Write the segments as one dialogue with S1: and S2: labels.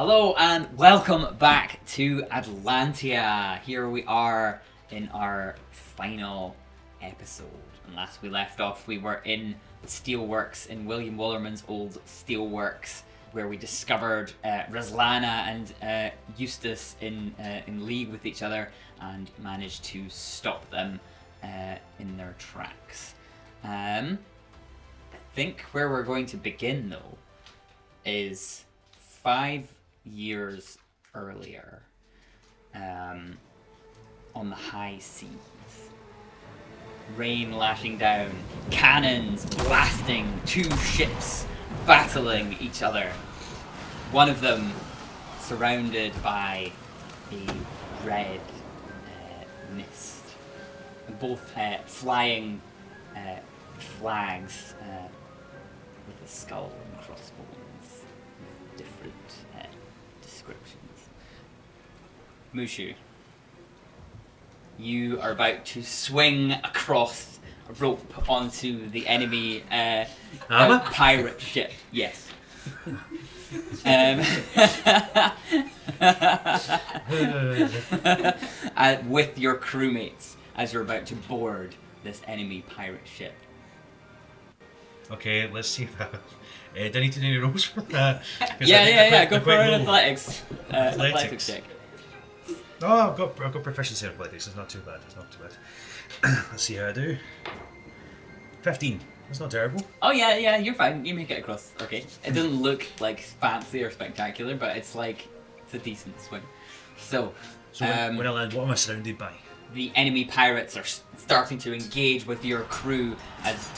S1: Hello and welcome back to Atlantia. Here we are in our final episode. And last we left off, we were in the steelworks, in William Wallerman's old steelworks, where we discovered Raslana and Eustace in league with each other and managed to stop them in their tracks. I think where we're going to begin, though, is 5 years earlier, on the high seas. Rain lashing down, cannons blasting, two ships battling each other. One of them surrounded by a red mist. And both flying flags with a skull and crossbones. Different descriptions. Mushu, you are about to swing across a rope onto the enemy pirate ship. Yes. With your crewmates as you're about to board this enemy pirate ship.
S2: Okay, let's see if I do I need to do any rolls for that?
S1: Yeah. Go for an athletics check.
S2: Oh, I've got proficiency in athletics. It's not too bad. Let's see how I do. 15. That's not terrible.
S1: Oh yeah, you're fine. You make it across. Okay. It doesn't look like fancy or spectacular, but it's a decent swing. So
S2: when I land, what am I surrounded by?
S1: The enemy pirates are starting to engage with your crew as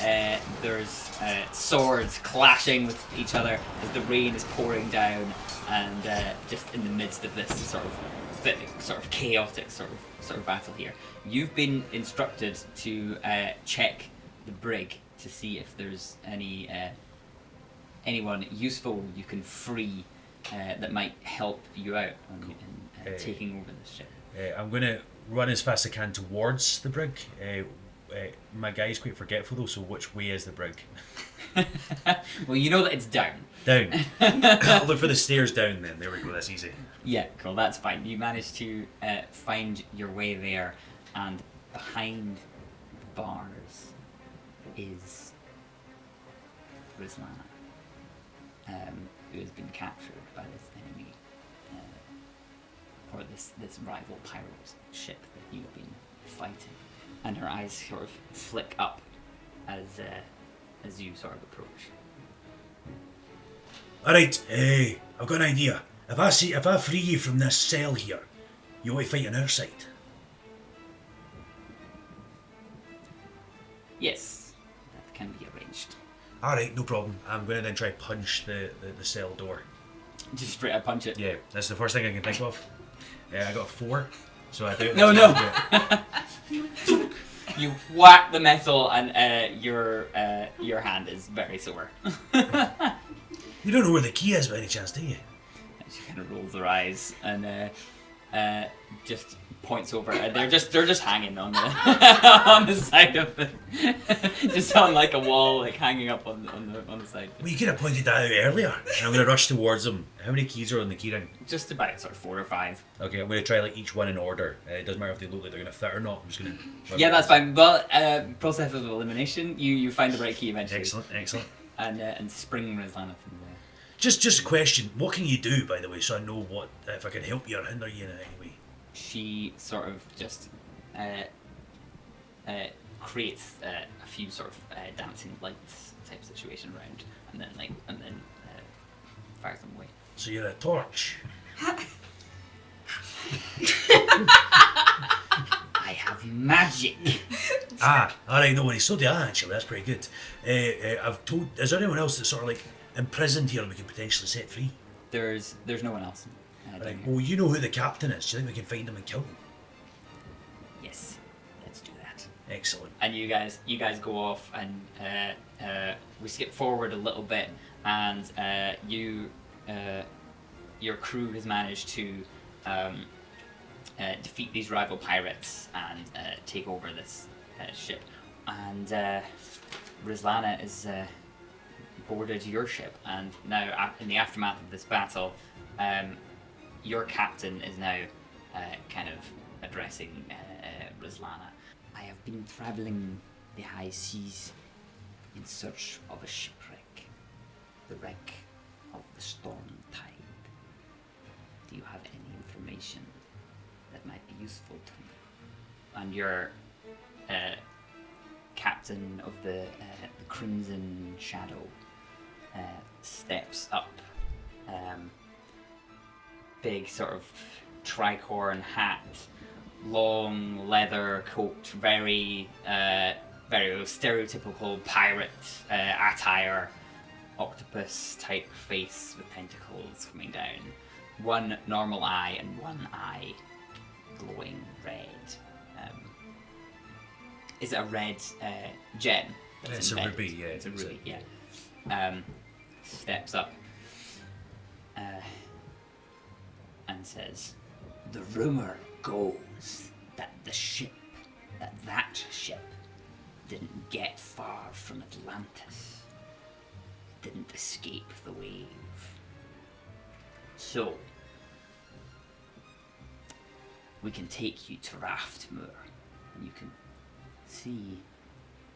S1: there's swords clashing with each other as the rain is pouring down, and just in the midst of this sort of chaotic sort of battle here, you've been instructed to check the brig to see if there's anyone useful you can free that might help you out in taking over this ship.
S2: I'm going to run as fast as I can towards the brig. My guy's quite forgetful though, so which way is the brig?
S1: Well, you know that it's down.
S2: Down. I'll look for the stairs down then. There we go, that's easy.
S1: Yeah, cool, that's fine. You managed to find your way there, and behind the bars is Raslana, who has been captured by this enemy, or this rival pirate ship that you've been fighting. And her eyes sort of flick up as you sort of approach.
S3: Alright, I've got an idea. If I free you from this cell here, you want to fight on our side?
S1: Yes, that can be arranged.
S3: Alright, no problem. I'm going to then try punch the cell door.
S1: Just straight up punch it.
S2: Yeah, that's the first thing I can think of. I got a 4, so I do it.
S1: No. You whack the metal, and your hand is very sore.
S3: You don't know where the key is by any chance, do you?
S1: She kind of rolls her eyes and just points over. They're just hanging on the on the side of it, just on like a wall, like hanging up on the side.
S3: Well, you could have pointed that out earlier.
S2: I'm going to rush towards them. How many keys are on the keyring?
S1: Just about sort of 4 or 5.
S2: Okay, I'm going to try like each one in order. It doesn't matter if they look like they're going to fit or not. I'm just going to...
S1: Yeah, that's fine. But process of elimination, you find the right key eventually.
S2: Excellent.
S1: And spring Raslana from there.
S3: Just a question. What can you do, by the way, so I know what if I can help you or hinder you in any way?
S1: She sort of just creates a few sort of dancing lights type situation around, and then fires them away.
S3: So you're a torch.
S1: I have magic.
S3: Alright, no worries. So do I, actually. That's pretty good. Is there anyone else that's sort of like imprisoned here we can potentially set free?
S1: There's no one else.
S3: Right. Well, you know who the captain is. Do you think we can find him and kill him?
S1: Yes, let's do that.
S3: Excellent.
S1: And you guys go off, and we skip forward a little bit, and your crew has managed to defeat these rival pirates and take over this ship. And Raslana is boarded your ship, and now in the aftermath of this battle, Your captain is now kind of addressing Rizlana. I have been travelling the high seas in search of a shipwreck. The wreck of the Stormtide. Do you have any information that might be useful to me? And your captain of the Crimson Shadow steps up. Big sort of tricorn hat, long leather coat, very stereotypical pirate attire, octopus type face with tentacles coming down, one normal eye and one eye glowing red. Is it a red gem?
S2: It's a ruby, yeah.
S1: It's a ruby, yeah. Steps up and says, "The rumor goes that that ship didn't get far from Atlantis, didn't escape the wave. So, we can take you to Raftmoor, and you can see,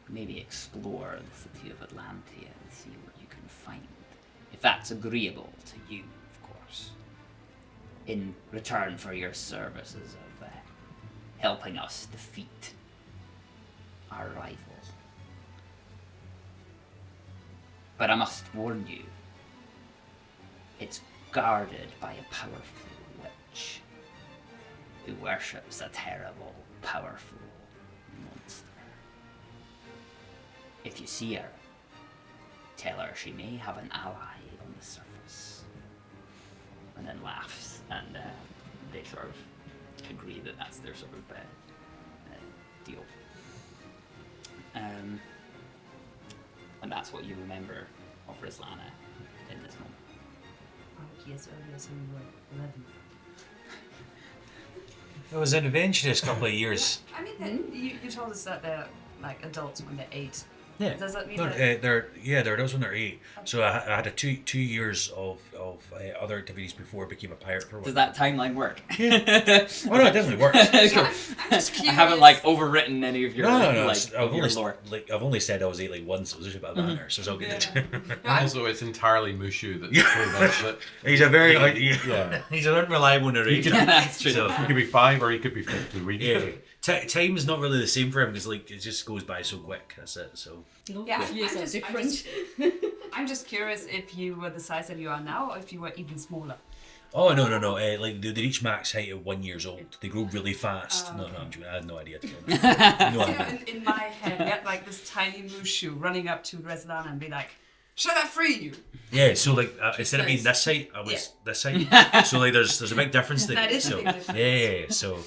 S1: maybe explore the city of Atlantia and see what you can find. If that's agreeable to you, of course. In return for your services of helping us defeat our rival. But I must warn you, it's guarded by a powerful witch who worships a terrible, powerful monster. If you see her, tell her she may have an ally on the surface." And then laughs, and they sort of agree that that's their sort of deal. And that's what you remember of Rizlana in this moment.
S4: Years earlier, so we were 11.
S2: It was an adventurous couple of years.
S4: I mean, you told us that they're like adults when they're 8.
S2: Yeah.
S4: Does that mean
S2: No,
S4: that...
S2: they're adults when they're 8. So I had a two years of other activities before I became a pirate for one.
S1: Does that timeline work?
S2: Oh no, it definitely works.
S4: I'm just
S1: I
S4: curious.
S1: haven't like overwritten any of your
S2: No.
S1: like
S2: I've
S1: your
S2: only
S1: lore.
S2: I've only said I was 8 like once. It was just about a banner, so it's all good.
S5: Also, it's entirely Mushu that told us that
S2: He's a very
S5: yeah.
S2: He's an unreliable narrator.
S1: That's true.
S2: So,
S5: He could be 5 or he could be 50. We
S2: yeah, time's not really the same for him because like it just goes by so quick. That's it. So
S4: Yeah,
S6: Years are different.
S4: I'm just curious if you were the size that you are now, or if you were even smaller.
S2: oh no. Like they reach max height at 1 year old. They grow really fast. No, I'm joking. I had no idea. To be honest. No
S4: You know,
S2: idea.
S4: in my head, we had like this tiny Mushu running up to Rizlana and be like, "Should I free you?"
S2: Yeah, so like instead of being this height, I was
S4: Yeah.
S2: this height. So like there's a big difference there.
S4: That is a
S2: so,
S4: big difference.
S2: Yeah, so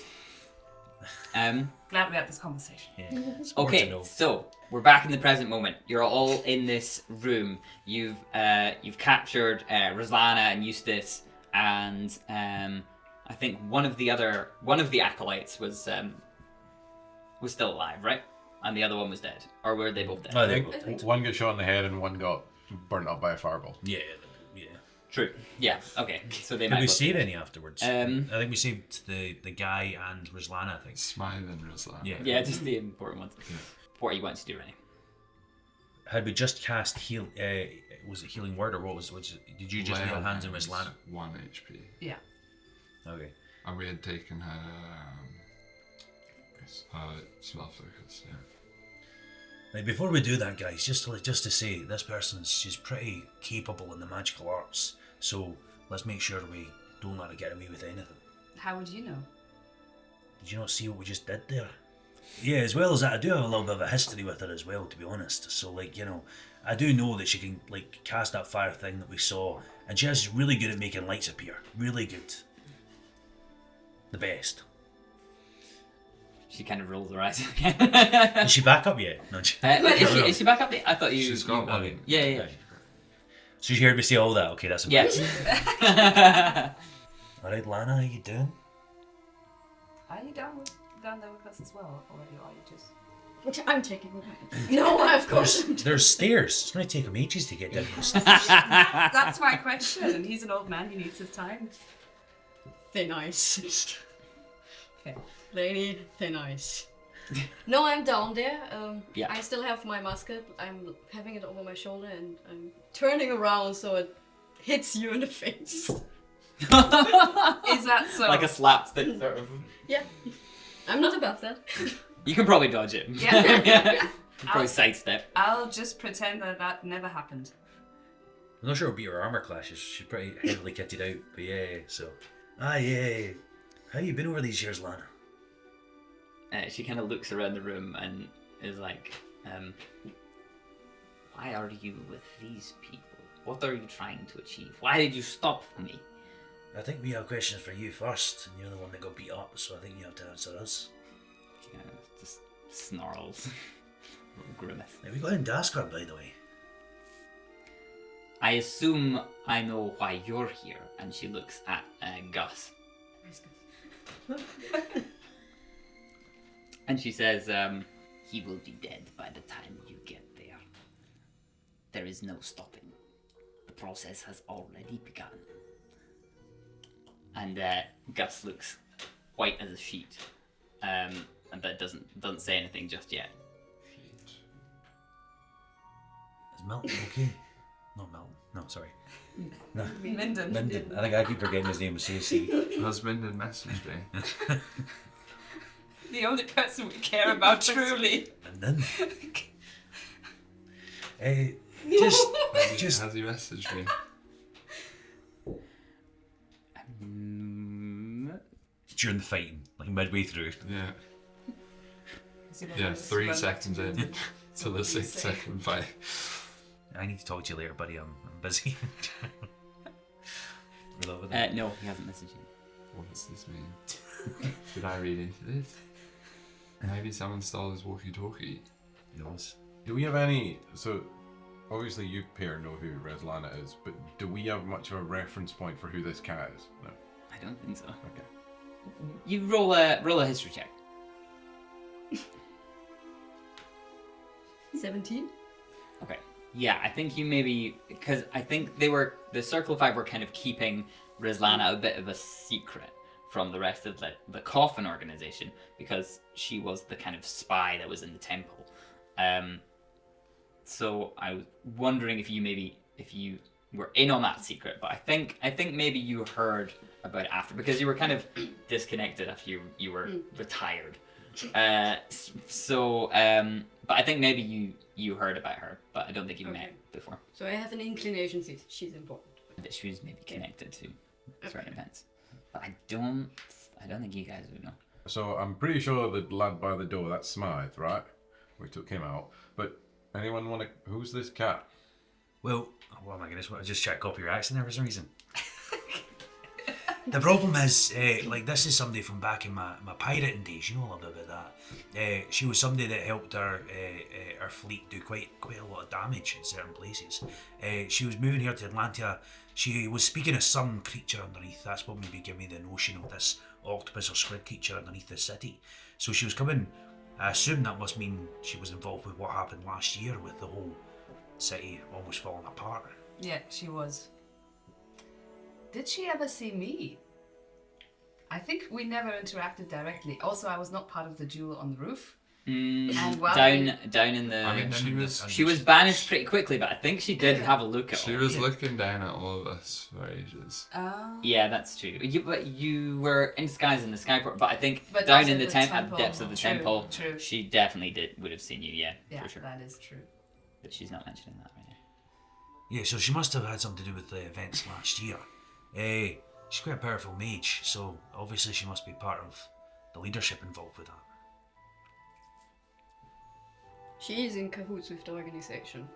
S4: Glad we had this conversation.
S2: yeah. It's more to
S1: Okay,
S2: know.
S1: so we're back in the present moment. You're all in this room. You've captured Rizlana and Eustace, and I think one of the acolytes was still alive, right? And the other one was dead, or were they both dead?
S2: Oh,
S5: I
S2: they
S5: think one got shot in the head and one got burnt up by a fireball.
S2: yeah.
S1: True. Yeah. Okay. So they
S2: Did
S1: might.
S2: we
S1: both
S2: save
S1: be-
S2: any afterwards?
S1: Um,
S2: I think we saved the guy and Rizlana. I think.
S5: Smile and Rizla.
S2: Yeah.
S1: Yeah, just the important ones. What you want to do, Rennie?
S2: Had we just cast heal? Was it healing word or what was? Did you just nail hands on Rizlana?
S5: 1 HP.
S4: Yeah.
S2: Okay.
S5: And we had taken her spell focus, yeah.
S2: Like before we do that, guys, just to say, this she's pretty capable in the magical arts. So let's make sure we don't let her get away with anything.
S4: How would you know?
S2: Did you not see what we just did there? Yeah, as well as that, I do have a little bit of a history with her as well, to be honest. So, like, you know, I do know that she can, like, cast that fire thing that we saw, and she's really good at making lights appear. Really good. The best.
S1: She kind of rolls her eyes again.
S2: Is she back up yet? No.
S1: Is she back up? I thought you.
S5: She's got one.
S2: Okay.
S1: Yeah.
S2: So you heard me say all that? Okay, that's okay.
S1: Yeah.
S2: Alright, Lana, how you doing?
S4: Are you down there with us as well, or are you just...
S6: I'm taking over. No, of course.
S2: There's stairs. It's going to take him ages to get down those stairs.
S4: That's my question. And he's an old man. He needs his time.
S6: Thin ice.
S4: Okay.
S6: They need thin ice. No, I'm down there.
S1: Yeah.
S6: I still have my musket. I'm having it over my shoulder and I'm turning around so it hits you in the face.
S4: Is that so?
S1: Like a slapstick sort of.
S6: Yeah. I'm not above that.
S1: You can probably dodge it.
S4: Yeah.
S1: You can probably sidestep.
S4: I'll just pretend that never happened.
S2: I'm not sure it'll be her armour clashes. She's pretty heavily kitted out. But yeah, so. Yeah. How you been over these years, Lana?
S1: She kind of looks around the room and is like, why are you with these people? What are you trying to achieve? Why did you stop me?
S2: I think we have questions for you first, and you're the one that got beat up, so I think you have to answer us.
S1: She kind of just snarls. Little grimace.
S2: Now, we got in Daskar, by the way.
S1: I assume I know why you're here. And she looks at Gus. And she says, he will be dead by the time you get there. There is no stopping. The process has already begun. And Gus looks white as a sheet, but doesn't say anything just yet.
S2: Is Milton okay? Not Milton. No, sorry. No.
S4: Minden.
S2: Minden. I think I keep forgetting his name. CC.
S5: Husband and messaged me.
S4: The only person we care about, truly.
S2: Minden. Just.
S5: Has he messaged me?
S2: During the fighting, like midway through.
S5: Yeah. Yeah, 3 seconds in to the 6-second fight.
S2: I need to talk to you later, buddy. I'm busy.
S1: No, he hasn't messaged you.
S5: What does this mean? Did I read into this? Maybe someone stole his walkie-talkie.
S2: Who knows?
S5: Do we have any... So, obviously you, Pierre, know who Reslana is, but do we have much of a reference point for who this cat is? No.
S1: I don't think so.
S5: Okay.
S1: You roll a history check.
S6: 17?
S1: Okay. Yeah, I think you maybe... Because I think the Circle of Five were kind of keeping Reslana a bit of a secret from the rest of the Coffin organization because she was the kind of spy that was in the temple. So I was wondering if you were in on that secret, but I think maybe you heard about it after because you were kind of disconnected after you were retired. But I think maybe you heard about her, but I don't think you met before.
S6: So I have an inclination she's important.
S1: That she was maybe connected to certain events. But I don't think you guys would know.
S5: So I'm pretty sure the lad by the door, that's Smythe, right? We took him out. But anyone want to... Who's this cat?
S2: Well, oh my goodness, I just tried to copy your accent there for some reason. The problem is, this is somebody from back in my pirating days. You know a little bit about that. She was somebody that helped our fleet do quite a lot of damage in certain places. She was moving here to Atlantia. She was speaking of some creature underneath. That's what maybe gave me the notion of this octopus or squid creature underneath the city. So she was coming. I assume that must mean she was involved with what happened last year with the whole city almost falling apart.
S4: Yeah, she was. Did she ever see me? I think we never interacted directly. Also, I was not part of the duel on the roof. And while
S1: Down in the...
S5: I mean,
S1: she was banished pretty quickly, but I think she did have a look at
S5: She
S1: all.
S5: was looking down at all of us for ages.
S1: Yeah, that's true. But you were in disguise in the Skyport, but I think
S4: But
S1: down
S4: also
S1: in the
S4: the
S1: tent, at the
S4: temple.
S1: depths of the
S4: True,
S1: temple,
S4: true.
S1: she definitely would have seen you, yeah,
S4: Yeah,
S1: for sure.
S4: that is true.
S1: But she's not mentioning that right now.
S2: Yeah, so she must have had something to do with the events last year. She's quite a powerful mage, so obviously she must be part of the leadership involved with that.
S6: She is in cahoots with the organization.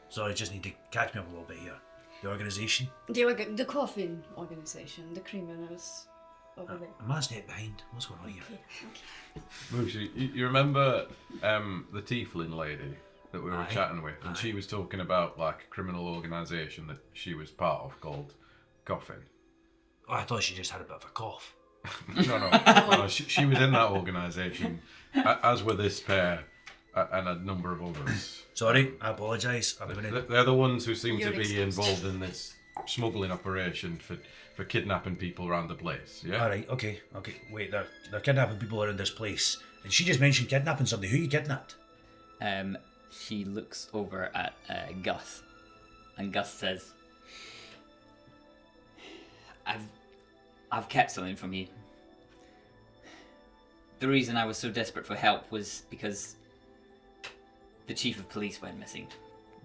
S2: Sorry, I just need to catch me up a little bit here. The organisation?
S6: The coffin organization, the criminals over there.
S2: I'm a step behind. What's going on here?
S5: Mushu, you remember the tiefling lady that we were
S2: Aye.
S5: chatting with? And
S2: Aye.
S5: she was talking about like a criminal organisation that she was part of called Coffin.
S2: Oh, I thought she just had a bit of a cough.
S5: No. She was in that organisation, as were this pair and a number of others.
S2: Sorry, I apologise.
S5: They're the ones who seem
S6: You're
S5: to be
S6: excused.
S5: involved in this smuggling operation for kidnapping people around the place. Yeah.
S2: All right, okay. Wait, they're kidnapping people around this place, and she just mentioned kidnapping somebody. Who you kidnapped?
S1: She looks over at Gus, and Gus says, I've kept something from you. The reason I was so desperate for help was because the chief of police went missing,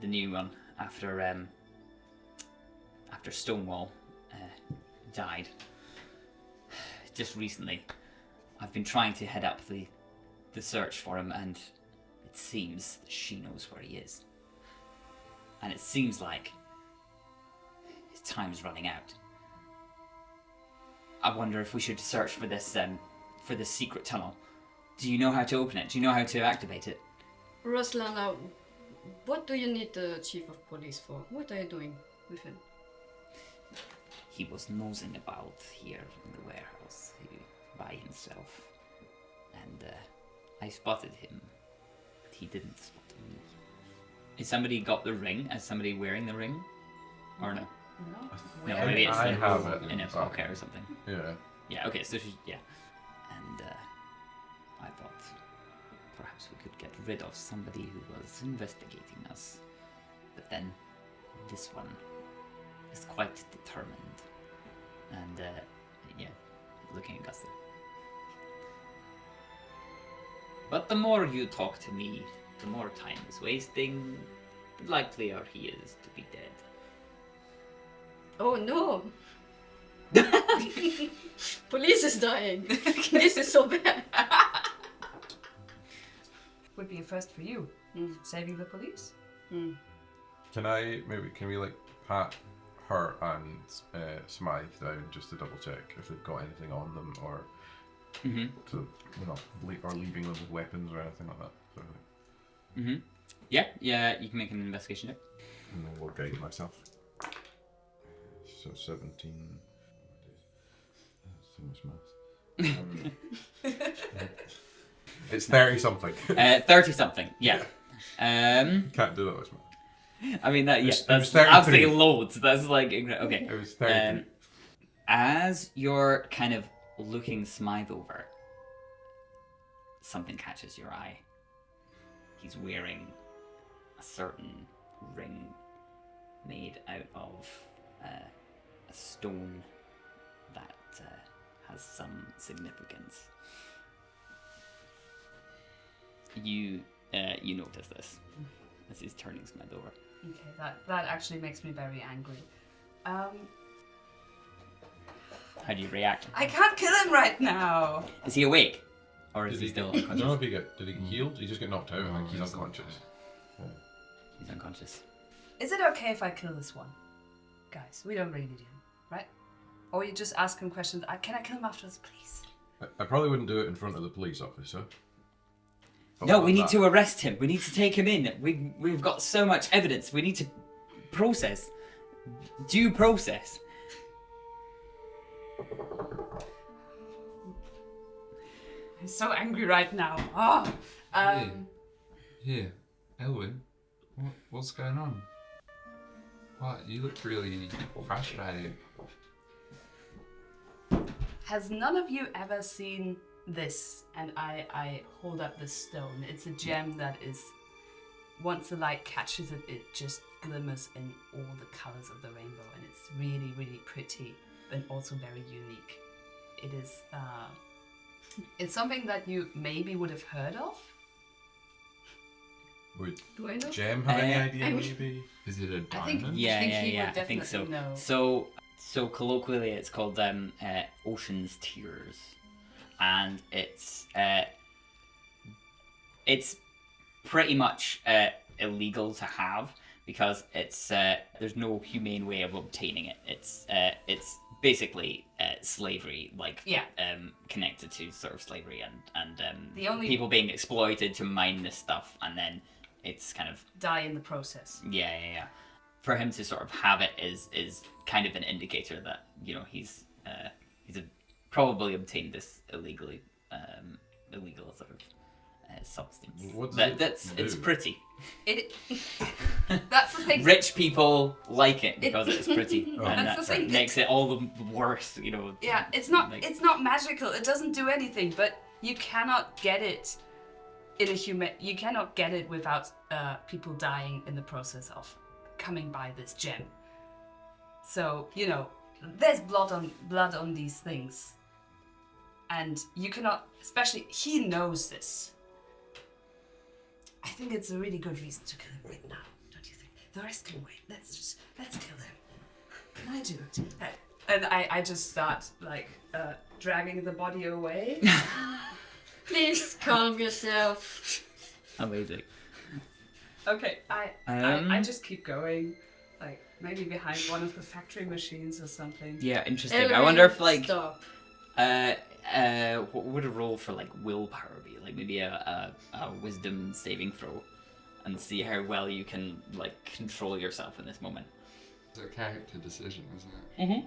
S1: the new one, after Stonewall died. Just recently, I've been trying to head up the search for him, and it seems that she knows where he is. And it seems like his time's running out. I wonder if we should search for this secret tunnel. Do you know how to open it? Do you know how to activate it?
S6: Ruslana, what do you need the chief of police for? What are you doing with him?
S1: He was nosing about here in the warehouse by himself. And I spotted him. But he didn't spot me. Has somebody got the ring? Is somebody wearing the ring? Or no?
S4: No.
S1: No, maybe it's
S5: I have it
S1: in a pocket or something.
S5: Yeah.
S1: Yeah, okay, so yeah. And I thought perhaps we could get rid of somebody who was investigating us. But then this one is quite determined. And yeah, looking at Gustav. But the more you talk to me, the more time is wasting, the likelier he is to be dead.
S6: Oh no! Police is dying. This is so bad.
S4: Would be a first for you. Saving the police.
S5: Can we like pat her and Smythe down just to double check if they've got anything on them, or to or leaving them with weapons or anything like that. Sort of thing.
S1: Yeah, you can make an investigation check.
S5: And then we'll guide myself. So 17. So much maths. It's 30 something.
S1: 30 something, yeah.
S5: Can't do that much math.
S1: I mean,
S5: was
S1: that's
S5: 33.
S1: absolutely loads. That's like, okay.
S5: It was 33.
S1: As you're kind of looking Smythe over, something catches your eye. He's wearing a certain ring made out of a stone that has some significance. You notice this as he's turning Smythe over.
S4: Okay, that actually makes me very angry.
S1: How do you react?
S4: I can't kill him right now.
S1: Is he awake? Or is
S5: Did
S1: he
S5: he
S1: still
S5: I don't
S1: unconscious?
S5: know if did he get healed? He just got knocked out. I think he's unconscious.
S1: He's unconscious.
S4: Is it okay if I kill this one? Guys, we don't really need him, right? Or you just ask him questions. Can I kill him afterwards, please?
S5: I probably wouldn't do it in front of the police officer. But
S1: No,
S5: what
S1: we need
S5: about
S1: to arrest him. We need to take him in. We've got so much evidence. We need to process. Due process.
S4: I'm so angry right now. Oh.
S7: Here, Elwin, what's going on? What? You look really frustrated.
S4: Has none of you ever seen this? And I hold up this stone. It's a gem that is, once the light catches it, it just glimmers in all the colors of the rainbow, and it's really, really pretty, but also very unique. It is, it's something that you maybe would have heard of.
S5: Would
S6: Do I know?
S5: Jem have any idea?
S6: I mean-
S5: maybe.
S7: Is it a
S4: I think-
S7: diamond?
S1: Yeah,
S4: think
S1: yeah,
S4: he would
S1: yeah. I think so.
S4: definitely know.
S1: So colloquially, it's called Ocean's Tears, and it's pretty much illegal to have because it's there's no humane way of obtaining it. It's basically slavery, like
S4: Yeah.
S1: connected to sort of slavery and
S4: The only-
S1: people being exploited to mine this stuff, and then it's kind of
S4: Die in the process.
S1: yeah. For him to sort of have it is kind of an indicator that he's a probably obtained this illegally, illegal sort of substance.
S5: What does it
S1: It's
S5: do?
S1: pretty.
S4: It. That's the thing.
S1: Rich people like it because it's pretty,
S5: Oh.
S1: and
S4: That's the
S1: that
S4: thing.
S1: makes it all the worse. You know.
S4: Yeah, it's not.
S1: like-
S4: It's not magical. It doesn't do anything. But you cannot get it in a human. You cannot get it without people dying in the process of coming by this gem. So there's blood on these things, and you cannot. Especially, he knows this. I think it's a really good reason to kill him right now. Don't you think? The rest can wait. Let's kill him. Can I do it? And I just start dragging the body away.
S6: Please calm yourself.
S1: Amazing.
S4: Okay, I just keep going, maybe behind one of the factory machines or something.
S1: Yeah, interesting. I
S6: Ellery,
S1: wonder if
S6: Stop.
S1: what would a roll for willpower be? Maybe a wisdom saving throw, and see how well you can control yourself in this moment.
S7: It's a character decision, isn't it?
S1: Mm-hmm.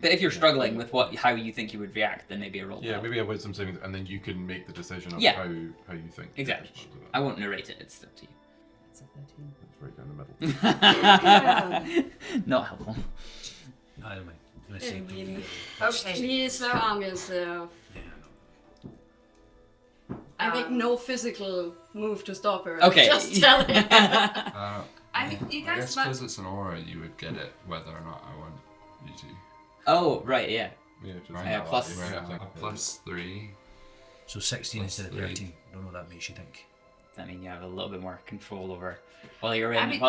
S1: But if you're struggling with how you think you would react, then maybe a roll.
S5: Yeah, maybe a wisdom saving, and then you can make the decision of
S1: Yeah.
S5: how you think. to
S1: Exactly.
S5: respond to that.
S1: I won't narrate it. It's up to you.
S4: It's a 13.
S5: It's right down the middle.
S1: Not helpful.
S2: I don't mind. I'm gonna say
S6: Really?
S4: Okay.
S6: Please calm yourself. I make no physical move to stop her.
S1: Okay.
S6: Just tell her.
S4: I mean, you
S7: I
S4: guys
S7: guess
S4: might.
S7: because it's an aura, you would get it whether or not I want you to.
S1: Oh right, yeah.
S5: Yeah, just
S7: Right,
S1: plus-
S5: right, I
S7: A
S5: think.
S7: +3.
S2: So 16 instead of
S7: Plus
S2: 13. Don't know what that makes you think.
S1: Does that mean you have a little bit more control over while you're in
S4: I mean-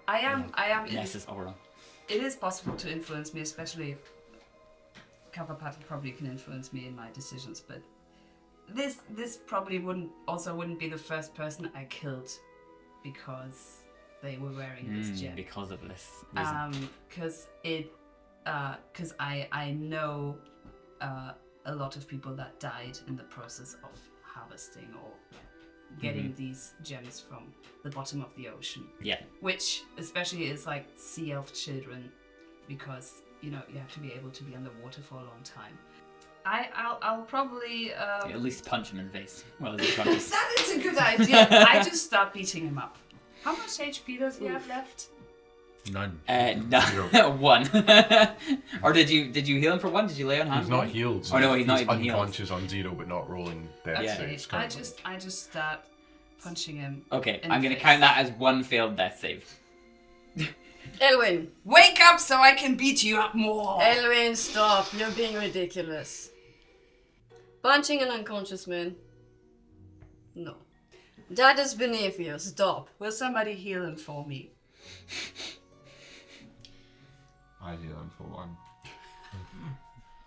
S4: I am.
S1: Ness's aura?
S4: It is possible to influence me, especially. Counterpart probably can influence me in my decisions, but this probably wouldn't be the first person I killed because they were wearing this gem.
S1: Because of this reason.
S4: Because I know a lot of people that died in the process of harvesting or getting these gems from the bottom of the ocean.
S1: Yeah.
S4: Which especially is sea elf children, because you have to be able to be underwater for a long time. I'll probably
S1: At least punch him in the face. Well, he's conscious.
S4: that is a good idea. I just start beating him up. How much HP does he have left?
S2: None.
S1: No, 1. Or did you heal him for 1? Did you lay on hands?
S5: He's not healed. So
S1: Oh no, he's not even healed.
S5: unconscious on 0, but not rolling death
S1: Yeah.
S5: saves.
S4: I
S5: currently.
S4: just start punching him.
S1: Okay,
S4: in
S1: I'm
S4: the
S1: gonna
S4: face.
S1: count that as 1 failed death save.
S6: Elwin.
S4: Wake up so I can beat you up more.
S6: Elwin, stop. You're being ridiculous. Punching an unconscious man. No. That is beneath you. Stop.
S4: Will somebody heal him for me?
S7: I heal him for 1.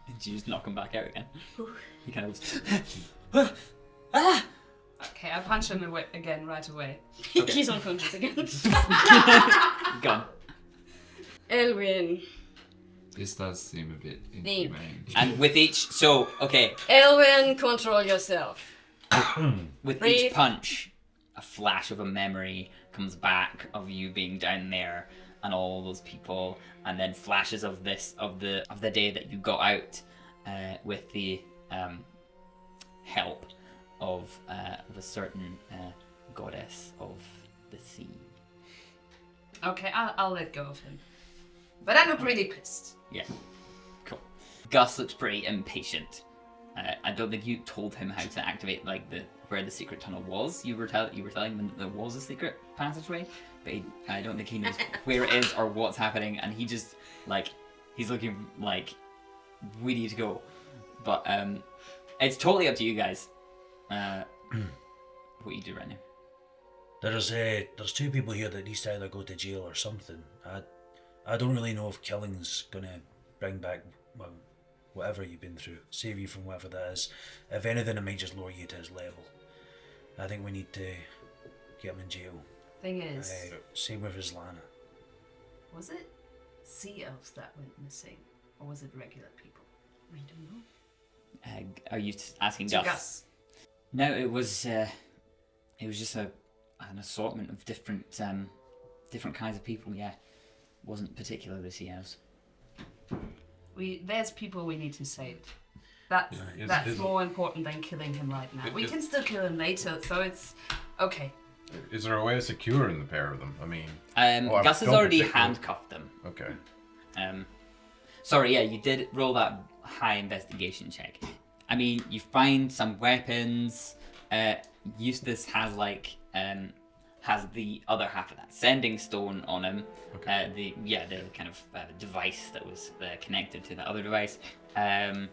S1: Did you just knock him back out again? He kind of. Ah!
S4: Okay, I punch him again right away.
S1: Okay.
S6: He's unconscious again.
S1: Gone.
S6: Elwin.
S7: This does seem a bit inhumane.
S1: And with each, okay,
S6: Elwin, control yourself.
S1: with
S6: Breathe.
S1: each punch, a flash of a memory comes back of you being down there and all those people, and then flashes of the day that you got out with the help of a certain goddess of the sea.
S4: Okay, I'll let go of him. But I look really pissed.
S1: Yeah, cool. Gus looks pretty impatient. I don't think you told him how to activate where the secret tunnel was. You were telling him that there was a secret passageway, but I don't think he knows where it is or what's happening, and he just he's looking like we need to go. But it's totally up to you guys. What you do right now.
S2: There's 2 people here that needs to either go to jail or something. I don't really know if killing's gonna bring back whatever you've been through, save you from whatever that is. If anything, it might just lower you to his level. I think we need to get him in jail.
S4: Thing is,
S2: Same with Islana.
S4: was it sea elves that went missing, or was it regular people?
S6: We don't know.
S1: Are you asking
S4: To
S1: Gus?
S4: Gus.
S1: No, it was just an assortment of different kinds of people. Yeah, wasn't particularly sea elves.
S4: There's people we need to save. That's
S5: is-
S4: more important than killing him right now. We can still kill him later, so it's okay.
S5: Is there a way of securing the pair of them? I mean,
S1: Gus has
S5: don't
S1: already
S5: particularly-
S1: handcuffed them.
S5: Okay.
S1: Sorry, yeah, you did roll that high investigation check. I mean, you find some weapons. Eustace has has the other half of that sending stone on him.
S5: Okay.
S1: The kind of device that was connected to the other device. And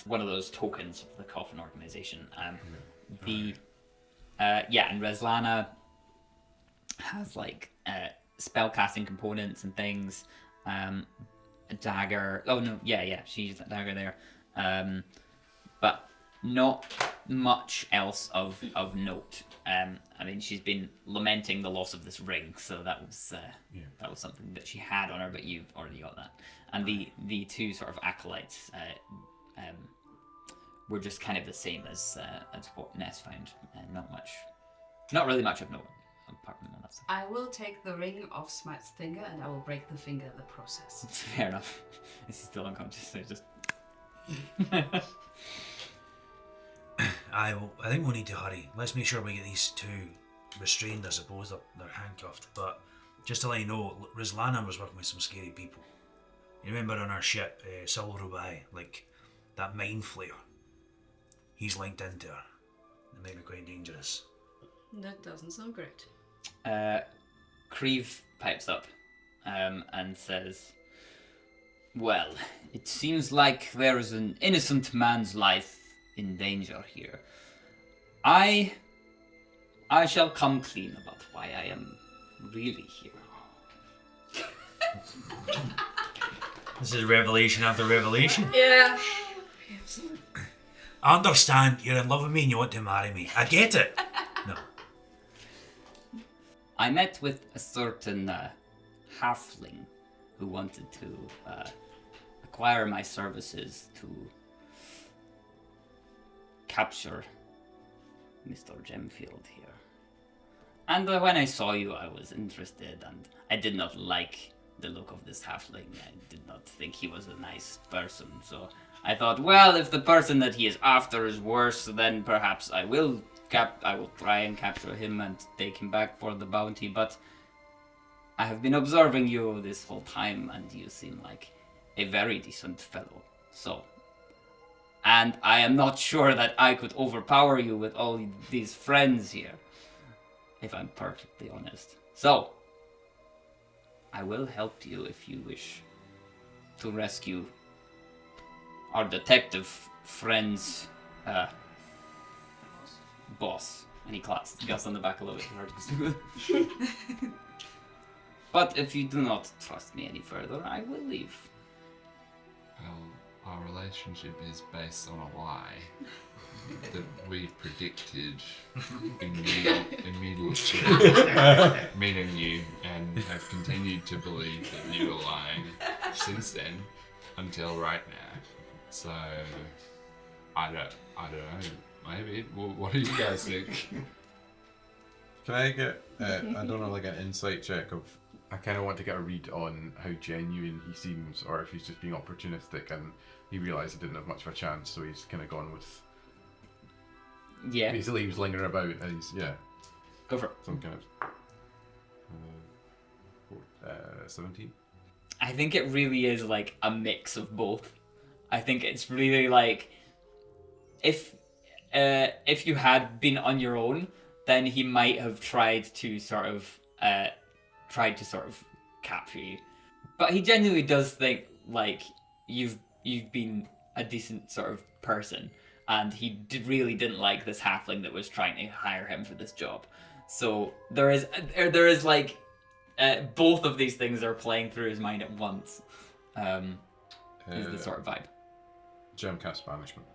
S1: one of those tokens of the Coffin organization. And Reslana has spellcasting components and things. A dagger. Oh no, she's that dagger there. But not much else of note. I mean, she's been lamenting the loss of this ring, so that was something that she had on her, but you've already got that. And the two sort of acolytes were just kind of the same as what Ness found. Not really much of note apart from all that stuff.
S4: I will take the ring off Smite's finger and I will break the finger in the process.
S1: Fair enough. Is he still unconscious? So just.
S2: I think we'll need to hurry. Let's make sure we get these two restrained. I suppose they're handcuffed. But just to let you know, Rizlana was working with some scary people. You remember on our ship, Silverubai, that mind flayer? He's linked into her. It might be quite dangerous.
S6: That doesn't sound great.
S1: Creve pipes up and says, "Well, it seems like there is an innocent man's life in danger here. I shall come clean about why I am really here."
S2: This is revelation after revelation.
S6: Yeah.
S2: I understand you're in love with me and you want to marry me. I get it. No.
S1: I met with a certain halfling who wanted to acquire my services to capture Mr. Gemfield here. And when I saw you, I was interested, and I did not like the look of this halfling. I did not think he was a nice person, so I thought, well, if the person that he is after is worse, then perhaps I will try and capture him and take him back for the bounty, but I have been observing you this whole time, and you seem like a very decent fellow, and I am not sure that I could overpower you with all these friends here, if I'm perfectly honest. So, I will help you if you wish to rescue our detective friend's boss. And he claps Gus on the back a little bit hard. But if you do not trust me any further, I will leave.
S7: Well, our relationship is based on a lie that we predicted immediately meeting you, and have continued to believe that you were lying since then until right now. So I don't know. Maybe. What do you guys think?
S5: Can I get, I don't know, an insight check of, I kind of want to get a read on how genuine he seems, or if he's just being opportunistic and he realised he didn't have much of a chance, so he's kind of gone with,
S1: Yeah,
S5: basically he was lingering about and he's,
S1: go for it.
S5: some kind of, 17?
S1: I think it really is a mix of both. I think it's really if you had been on your own, then he might have tried to sort of capture you. But he genuinely does think you've been a decent sort of person, and he really didn't like this halfling that was trying to hire him for this job. So there is both of these things are playing through his mind at once. Is the sort of vibe.
S5: Gem cast banishment.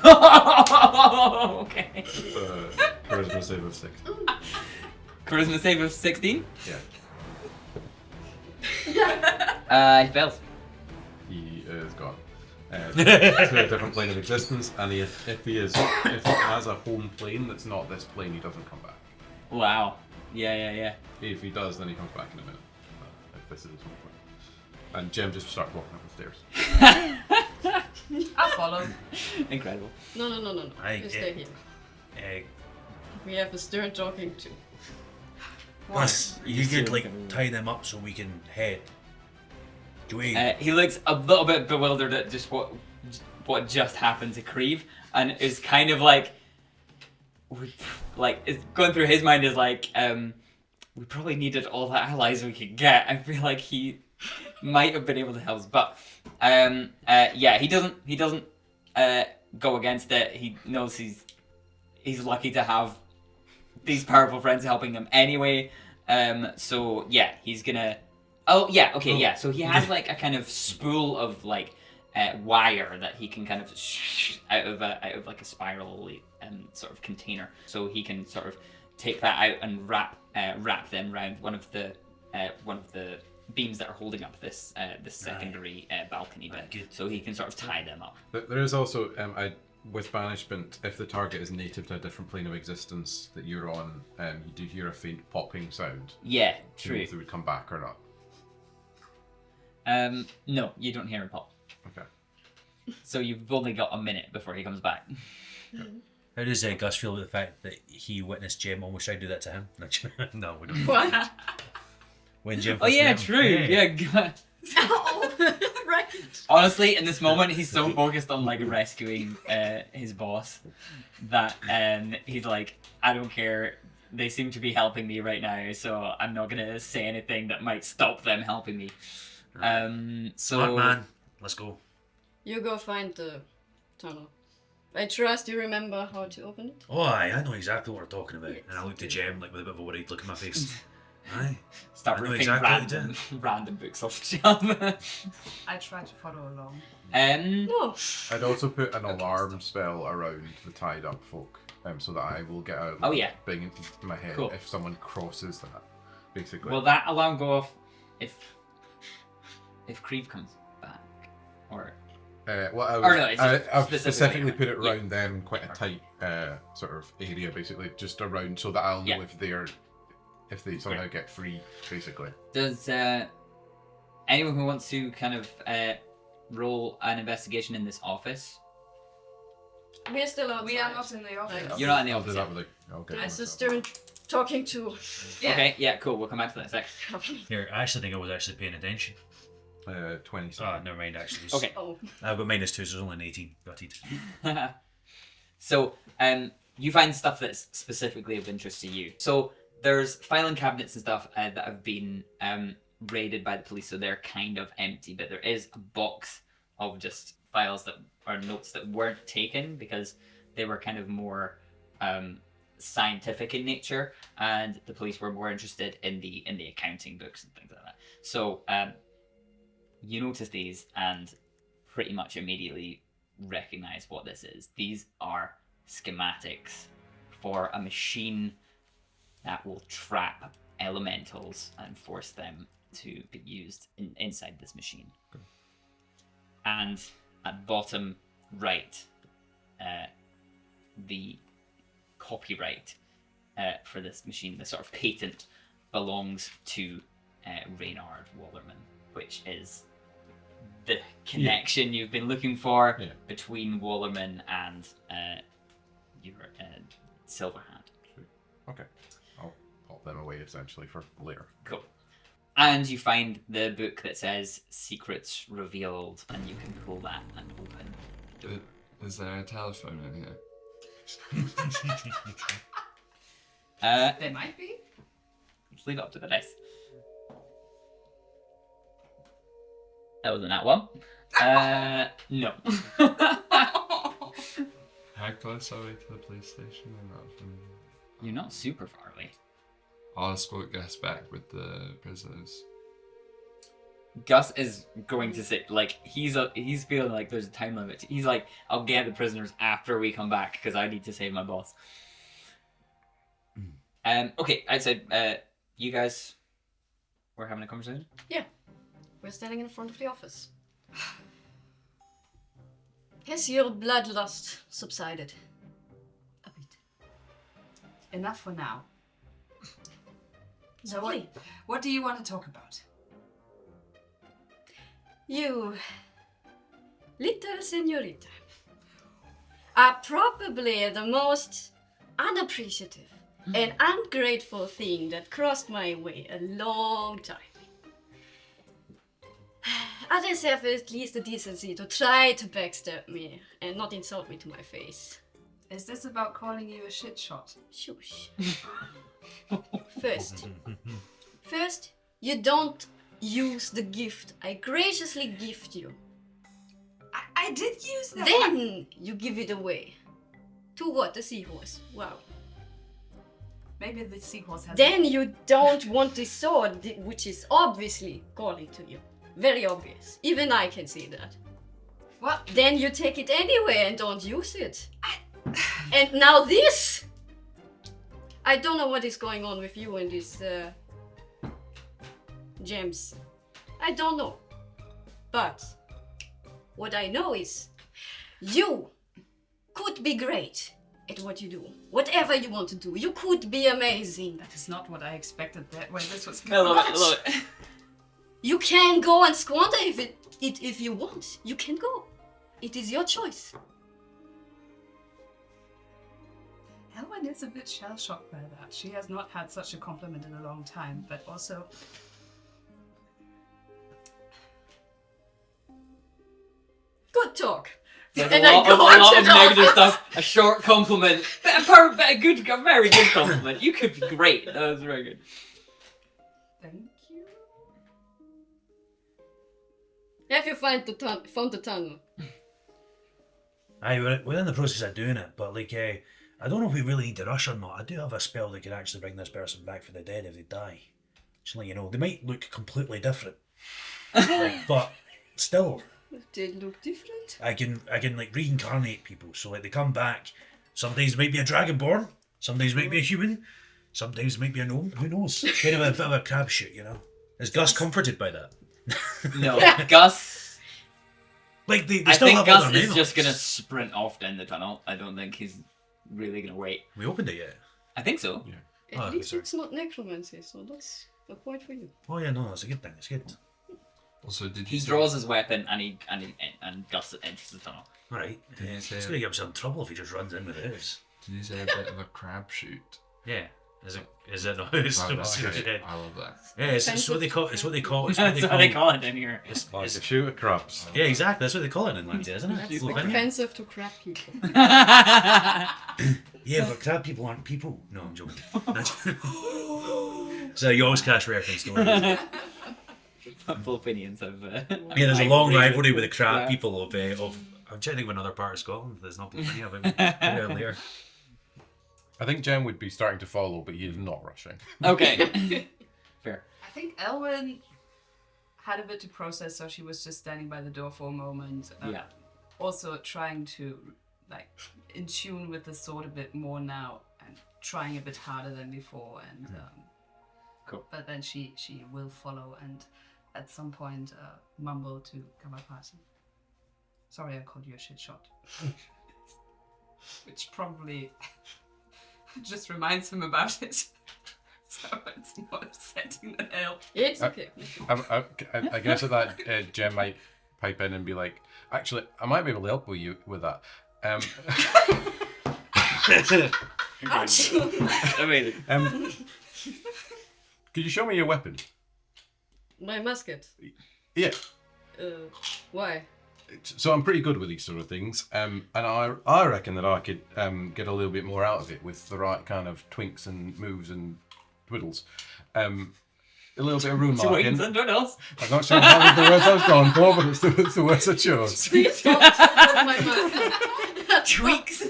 S1: Okay.
S5: Charisma save of 6.
S1: Charisma save of 16?
S5: Yeah.
S1: He fails.
S5: He is gone. To a different plane of existence, and if he has a home plane that's not this plane, he doesn't come back.
S1: Wow. Yeah.
S5: If he does, then he comes back in a minute. If this is his home plane. And Jem just starts walking up the stairs.
S4: I'll follow.
S1: Incredible.
S6: No. You stay here. We have a stern talking to.
S2: Plus, you could like tie them up so we can head. Do we?
S1: He looks a little bit bewildered at just what just happened to Creve, and is kind of like it's going through his mind is like, we probably needed all the allies we could get. I feel like he might have been able to help us, but yeah, he doesn't go against it. He knows he's lucky to have these powerful friends helping him anyway. So yeah, he's gonna. Oh yeah, okay, yeah. So he has like a kind of spool of like wire that he can kind of out of like a spiral sort of container. So he can sort of take that out and wrap them around one of the beams that are holding up this secondary balcony bit. So he can sort of tie them up.
S5: There is also with banishment, if the target is native to a different plane of existence that you're on, you do hear a faint popping sound.
S1: Yeah,
S5: Do you know
S1: true.
S5: if they would come back or not?
S1: No, you don't hear him pop.
S5: Okay.
S1: So you've only got a minute before he comes back.
S2: How does Gus feel about the fact that he witnessed Jem almost try to do that to him? No, we don't.
S6: What?
S2: When Jem
S1: Oh
S2: first
S1: yeah,
S2: met him.
S1: true. Yeah. God.
S6: Oh, right.
S1: Honestly, in this moment, he's so focused on like rescuing his boss that he's like, I don't care. They seem to be helping me right now, so I'm not gonna say anything that might stop them helping me. So
S2: Smart man, let's go.
S6: You go find the tunnel. I trust you remember how to open it.
S2: Oh, aye, I know exactly what we're talking about. And I looked at Jem like with a bit of a worried look in my face. Aye.
S1: start
S2: I know
S1: ripping
S2: exactly what
S1: random books off the shelf.
S4: I try to follow along.
S6: No.
S5: I'd also put an alarm spell around the tied up folk, so that I will get a
S1: Oh, yeah.
S5: bing in my head
S1: Cool.
S5: if someone crosses that, basically.
S1: Will that alarm go off if Creve comes back, or?
S5: I've
S1: specifically
S5: specifically put it
S1: yeah.
S5: around them, quite a tight sort of area, basically, just around so that I'll know if they somehow get free, basically.
S1: Does anyone who wants to kind of roll an investigation in this office?
S6: We're still outside.
S4: We are not in the office.
S1: You're not in the
S5: I'll do
S1: office
S5: that
S1: yet.
S5: with I'll get
S6: It's a
S5: myself.
S6: stern talking to.
S4: Yeah.
S1: Okay, yeah, cool. We'll come back to that in a sec.
S2: Here, I actually think I was actually paying attention.
S5: 20.
S2: Ah, never mind, actually.
S1: Okay.
S6: Oh.
S2: I've got -2, so it's only an 18. Got it.
S1: So, you find stuff that's specifically of interest to you. So, there's filing cabinets and stuff that have been raided by the police, so they're kind of empty, but there is a box of just files that are notes that weren't taken because they were kind of more scientific in nature, and the police were more interested in the accounting books and things like that. So, you notice these and pretty much immediately recognize what this is. These are schematics for a machine that will trap elementals and force them to be used inside this machine. Okay. And at bottom right, the copyright for this machine, the sort of patent, belongs to Reynard Wallerman, which is the connection you've been looking for between Wallerman and your Silverhand.
S5: Sweet. Okay. I'll pop them away essentially for later.
S1: Cool. And you find the book that says Secrets Revealed, and you can pull that and open.
S7: Is there a telephone in here?
S4: There might be.
S1: Let's leave it up to the dice. That wasn't that one. No.
S7: How close are we to the police station? I'm not familiar.
S1: You're not super far away.
S7: I'll escort Gus back with the prisoners.
S1: Gus is going to say, like, he's feeling like there's a time limit. He's like, I'll get the prisoners after we come back because I need to save my boss. Okay, I said, you guys were having a conversation?
S6: Yeah. We're standing in front of the office. Has your bloodlust subsided? A bit.
S4: Enough for now. So
S6: Lovely.
S4: what do you want to talk about?
S6: You, little senorita, are probably the most unappreciative and ungrateful thing that crossed my way a long time. Others have at least the decency to try to backstab me and not insult me to my face.
S4: Is this about calling you a shit shot?
S6: Shush. First, you don't use the gift I graciously gift you.
S4: I did use that.
S6: Then you give it away. To what? The seahorse. Wow.
S4: Maybe the seahorse has.
S6: Then you don't want the sword, which is obviously calling to you. Very obvious. Even I can see that.
S4: What?
S6: Then you take it anyway and don't use it. And now this! I don't know what is going on with you and these gems. I don't know. But what I know is you could be great at what you do. Whatever you want to do. You could be amazing.
S4: That is not what I expected that when this was
S1: I
S4: going.
S1: love it. I love it.
S6: You can go and squander if you want. You can go. It is your choice.
S4: Elwyn is a bit shell-shocked by that. She has not had such a compliment in a long time, but also...
S6: Good talk.
S1: Like
S6: And
S1: a
S6: I
S1: lot,
S6: go
S1: of, a lot
S6: into
S1: of
S6: the
S1: negative
S6: office.
S1: stuff. A short compliment, but a good, a very good compliment. You could be great. That was very good.
S4: Thank you.
S6: Have you found the tunnel?
S2: Aye, we're in the process of doing it, but like, I don't know if we really need to rush or not. I do have a spell that can actually bring this person back from the dead if they die. Just let you know, they might look completely different, like, but still,
S6: They look different.
S2: I can like reincarnate people. So like they come back. Sometimes it might be a dragonborn. Sometimes it might be a human. Sometimes it might be a gnome. Who knows? Kind of a bit of a crapshoot, you know. Is Gus comforted by that?
S1: No, Gus.
S2: Like they
S1: I
S2: still
S1: think
S2: have
S1: Gus
S2: other
S1: is
S2: nails.
S1: just gonna sprint off down the tunnel. I don't think he's really gonna wait.
S2: We opened it yet?
S1: I think so.
S2: Oh,
S6: At
S2: okay,
S6: least
S2: sorry.
S6: it's not necromancy, so that's a point for you.
S2: Oh yeah, no, that's a good thing. It's good.
S7: Also, did
S1: He
S7: you say-
S1: draws his weapon and Gus enters the tunnel.
S2: All right.
S7: Did you
S2: It's
S7: say-
S2: gonna get himself in trouble if he just runs in with his.
S7: Did you say a bit of a crab shoot?
S2: Yeah. Is it not? It's,
S7: I
S2: it's,
S7: love
S2: it's,
S7: it. I love that.
S2: yeah, it's what they call. It's what they call. It's what
S1: That's
S2: they
S1: what they
S2: call.
S1: call it in here.
S2: It's,
S5: Like
S2: it's,
S5: a shoot at crabs.
S2: yeah, exactly. That's what they call it in Atlantia, isn't it?
S6: That's
S2: Slovenia.
S6: offensive to crab people.
S2: Yeah, but crab people aren't people. No, I'm joking. So you always catch reference, don't you?
S1: Full opinions of.
S2: Yeah, there's a long rivalry with the crab
S1: Yeah.
S2: people of. I'm trying to think of another part of Scotland. There's not Bulgaria, but maybe there.
S5: I think Jem would be starting to follow, but he is not rushing.
S1: Okay. Fair.
S4: I think Elwyn had a bit to process, so she was just standing by the door for a moment.
S1: Yeah.
S4: Also trying to, like, in tune with the sword a bit more now and trying a bit harder than before. And
S1: Cool.
S4: But then she will follow and at some point mumble to Kamapati. Sorry, I called you a shit shot. Which probably just reminds him about it. So it's more upsetting than help.
S6: It's okay.
S5: I guess that Jem might pipe in and be like, actually, I might be able to help you with that.
S6: Ouch.
S1: Amazing.
S5: Could you show me your weapon?
S6: My musket.
S5: Yeah.
S6: Why?
S5: So I'm pretty good with these sort of things, and I reckon that I could get a little bit more out of it with the right kind of twinks and moves and twiddles. A little bit of rune marking.
S1: Swings and twiddles.
S5: I'm not sure how the words I was going for, but it's the words I chose.
S6: Please don't twiddle my musket.
S1: Tweaks.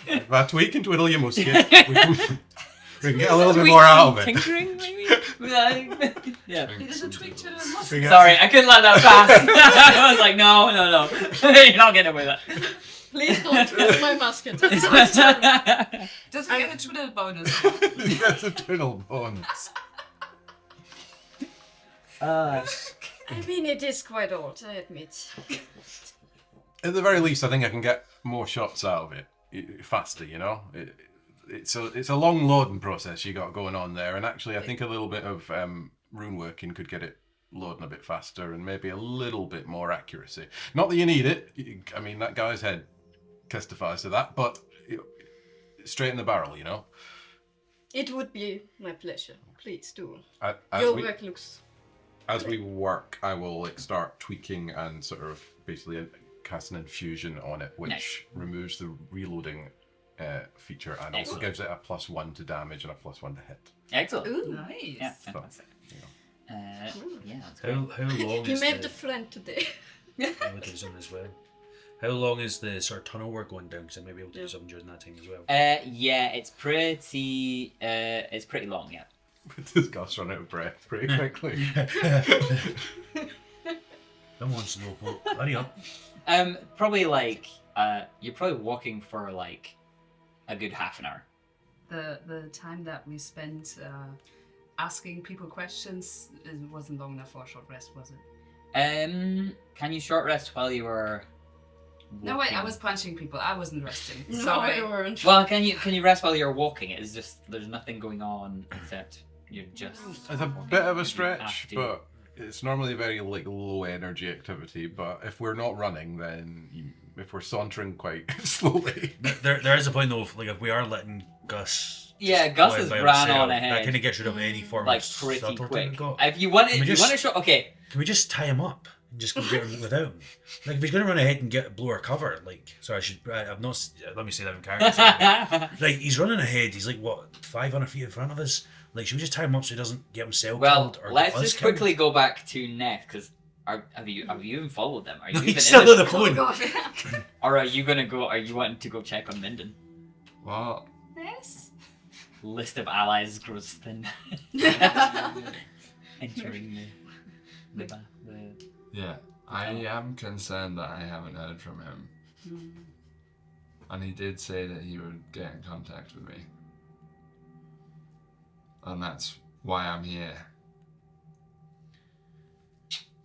S5: If I tweak and twiddle your musket, we can get a little bit more out of it.
S1: Tinkering, maybe? Yeah.
S4: He doesn't tweak to the muscle.
S5: We get-
S1: Sorry, I couldn't let that pass. I was like, no. You're not getting away with
S6: Please don't twiddle my musket.
S1: that.
S4: Does he get a twiddle bonus?
S5: That's a twiddle bonus.
S6: I mean, it is quite old, I admit.
S5: At the very least, I think I can get more shots out of it faster. You know, it's a long loading process you got going on there, and actually, I think a little bit of rune working could get it loading a bit faster and maybe a little bit more accuracy. Not that you need it. I mean, that guy's head testifies to that, but straight in the barrel, you know.
S6: It would be my pleasure. Please do.
S5: As
S6: Your
S5: we,
S6: work looks.
S5: as we work, I will like start tweaking and sort of basically cast an infusion on it, which
S1: Nice.
S5: removes the reloading feature and also
S1: Excellent.
S5: gives it a +1 to damage and a +1 to hit.
S1: Excellent.
S4: Ooh, nice.
S1: Yeah, fantastic. Yeah, that's great.
S2: How long
S6: He
S2: is
S6: made
S2: the...
S6: a friend today.
S2: I would do something as well. How long is the sort of tunnel work going down? Because I may be able to do something during that time as well.
S1: Yeah, it's pretty long, yeah.
S5: This guy's run out of breath pretty quickly.
S2: Come on, Snowpoke, hurry up.
S1: Probably like you're probably walking for like a good half an hour.
S4: The time that we spent asking people questions wasn't long enough for a short rest, was it?
S1: Can you short rest while you were?
S4: No, wait, I
S1: walking?
S4: was punching people. I wasn't resting.
S6: No,
S4: Sorry.
S6: you weren't.
S1: Well, can you rest while you're walking? It's just there's nothing going on except you're just.
S5: It's a
S1: walking.
S5: bit of a
S1: You
S5: stretch,
S1: have to-
S5: but it's normally a very like low energy activity. But if we're not running, then if we're sauntering quite slowly,
S2: There is a point though, like if we are letting Gus.
S1: Yeah,
S2: just
S1: Gus
S2: go
S1: has
S2: by
S1: ran
S2: himself,
S1: on
S2: that
S1: ahead.
S2: kind of gets rid of any form
S1: like
S2: of
S1: pretty
S2: subtlety
S1: quick.
S2: we've got.
S1: If you want
S2: Can we
S1: you
S2: just-
S1: want to show, okay.
S2: Can we just tie him up and just go get him without him? Like if he's going to run ahead and blow our cover, like sorry, I've not. Let me say that in character. Like he's running ahead. He's like what 500 feet in front of us. Like should we just tie him up so he doesn't get himself
S1: Well,
S2: killed or
S1: let's
S2: get us
S1: just
S2: killed?
S1: quickly go back to Neth because have you even followed them? Are you even
S2: He's still
S1: in
S2: on the
S1: this?
S6: Oh
S2: phone.
S6: god.
S1: Or are you gonna go? Are you wanting to go check on Minden?
S7: Well,
S6: Yes.
S1: List of allies grows thin. Entering the
S7: yeah, I am concerned that I haven't heard from him. And he did say that he would get in contact with me. And that's why I'm here.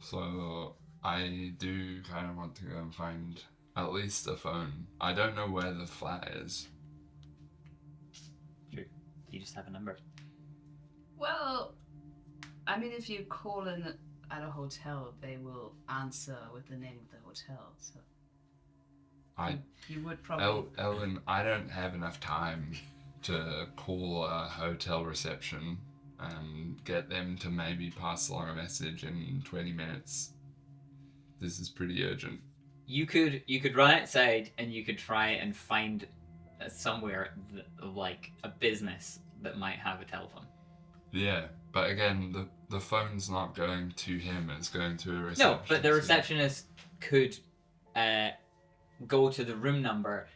S7: So I do kind of want to go and find at least a phone. I don't know where the flat is.
S1: You just have a number.
S4: Well, I mean, if you call in at a hotel, they will answer with the name of the hotel. So you would probably.
S7: Ellen, I don't have enough time to call a hotel reception and get them to maybe pass along a message in 20 minutes. This is pretty urgent.
S1: You could run outside and you could try and find somewhere like a business that might have a telephone.
S7: Yeah, but again, the phone's not going to him, it's going to a reception.
S1: No, but the receptionist could go to the room number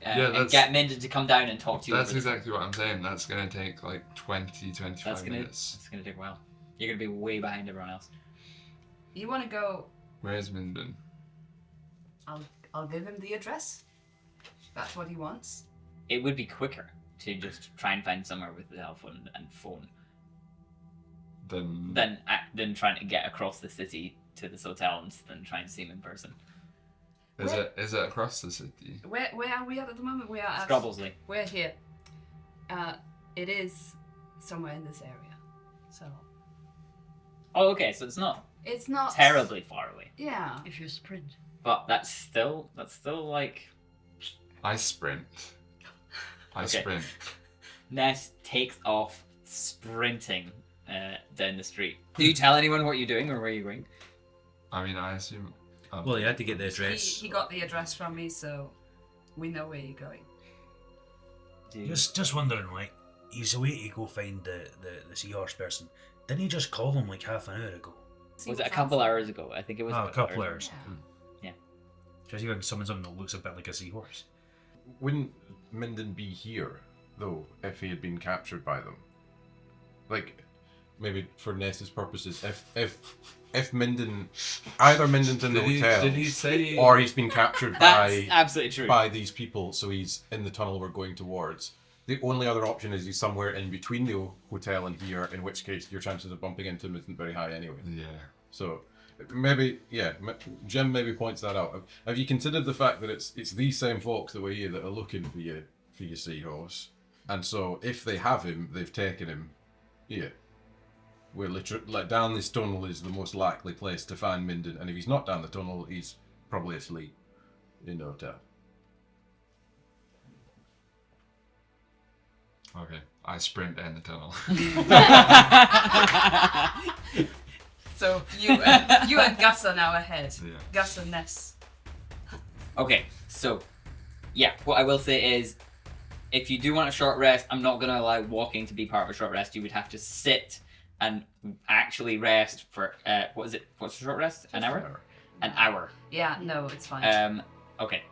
S1: and get Minden to come down and talk to you.
S7: That's
S1: over the phone.
S7: exactly what I'm saying. That's going to take like 20-25 minutes.
S1: That's gonna take a while. You're gonna be way behind everyone else.
S4: You want to go?
S7: Where's Minden?
S4: I'll give him the address. That's what he wants.
S1: It would be quicker to just try and find somewhere with the telephone and phone
S7: Then
S1: than trying to get across the city to this hotel and then try and see him in person.
S7: is it across the city?
S4: Where are we at the moment? We are at.
S1: Scrobblesly.
S4: We're here. It is somewhere in this area. So
S1: Oh, okay, so it's not
S4: it's not
S1: terribly far away,
S4: Yeah.
S6: If you sprint.
S1: but that's still like
S7: I sprint. I
S1: Okay.
S7: sprint.
S1: Ness takes off sprinting down the street. Do you tell anyone what you're doing or where you're going?
S7: I mean, I assume.
S2: Well, you had to get the address.
S4: He got the address from me, so we know where you're going.
S2: Just wondering, like, he's away to go find the seahorse person. Didn't he just call him like half an hour ago?
S1: Was it a couple hours ago? I think it was
S2: Oh, a couple hours.
S4: Yeah.
S2: Just even summon something that looks a bit like a seahorse.
S5: wouldn't Minden be here though if he had been captured by them? Like, maybe for Ness's purposes, if Minden, either Minden's in the hotel,
S7: Did he say?
S5: or he's been captured
S1: That's absolutely true.
S5: by these people, so he's in the tunnel we're going towards. The only other option is he's somewhere in between the hotel and here, in which case your chances of bumping into him isn't very high anyway.
S7: Yeah.
S5: So maybe, yeah, Jim maybe points that out. Have you considered the fact that it's these same folks that were here that are looking for your seahorse, and so if they have him, they've taken him here. we're literally like down this tunnel is the most likely place to find Minden, and if he's not down the tunnel, he's probably asleep in the hotel.
S7: Okay, I sprint down the tunnel.
S4: So you and Gus are now ahead.
S7: Yeah.
S4: Gus and Ness.
S1: Okay, so yeah, what I will say is, if you do want a short rest, I'm not gonna allow walking to be part of a short rest. You would have to sit and actually rest for what is it? What's the short rest? An hour? An hour.
S4: Yeah, no, it's fine.
S1: Okay.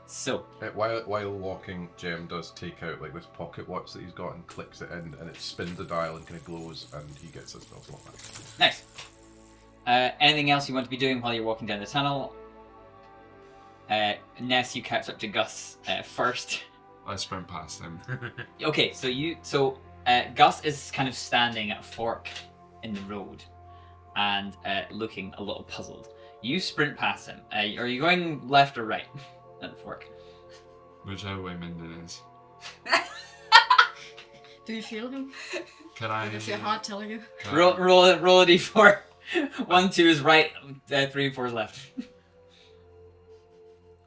S1: So
S5: While walking, Jem does take out like this pocket watch that he's got and clicks it in, and it spins the dial and kind of glows, and he gets a spell slot back.
S1: nice. Anything else you want to be doing while you're walking down the tunnel? Ness, you catch up to Gus first.
S7: I sprint past him.
S1: Okay, so Gus is kind of standing at a fork in the road and looking a little puzzled. You sprint past him. Are you going left or right at the fork?
S7: Whichever way Minden is.
S6: Do you feel him?
S7: Can I?
S6: Is your heart telling you?
S7: Can
S1: Roll a d4. 1, 2 is right. 3, 4 is left.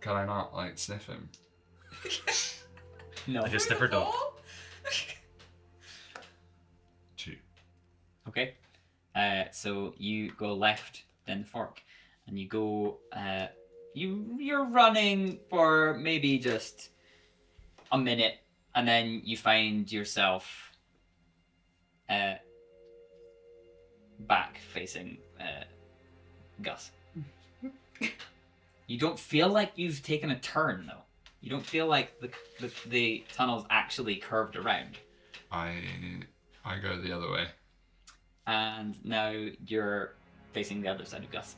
S7: Can I not like sniff him?
S1: No.
S2: Like a sniffer dog.
S7: 2.
S1: Okay. So you go left, then the fork, and you go. You're running for maybe just a minute, and then you find yourself back facing Gus. You don't feel like you've taken a turn though. You don't feel like the tunnel's actually curved around.
S7: I go the other way.
S1: And now you're facing the other side of Gus.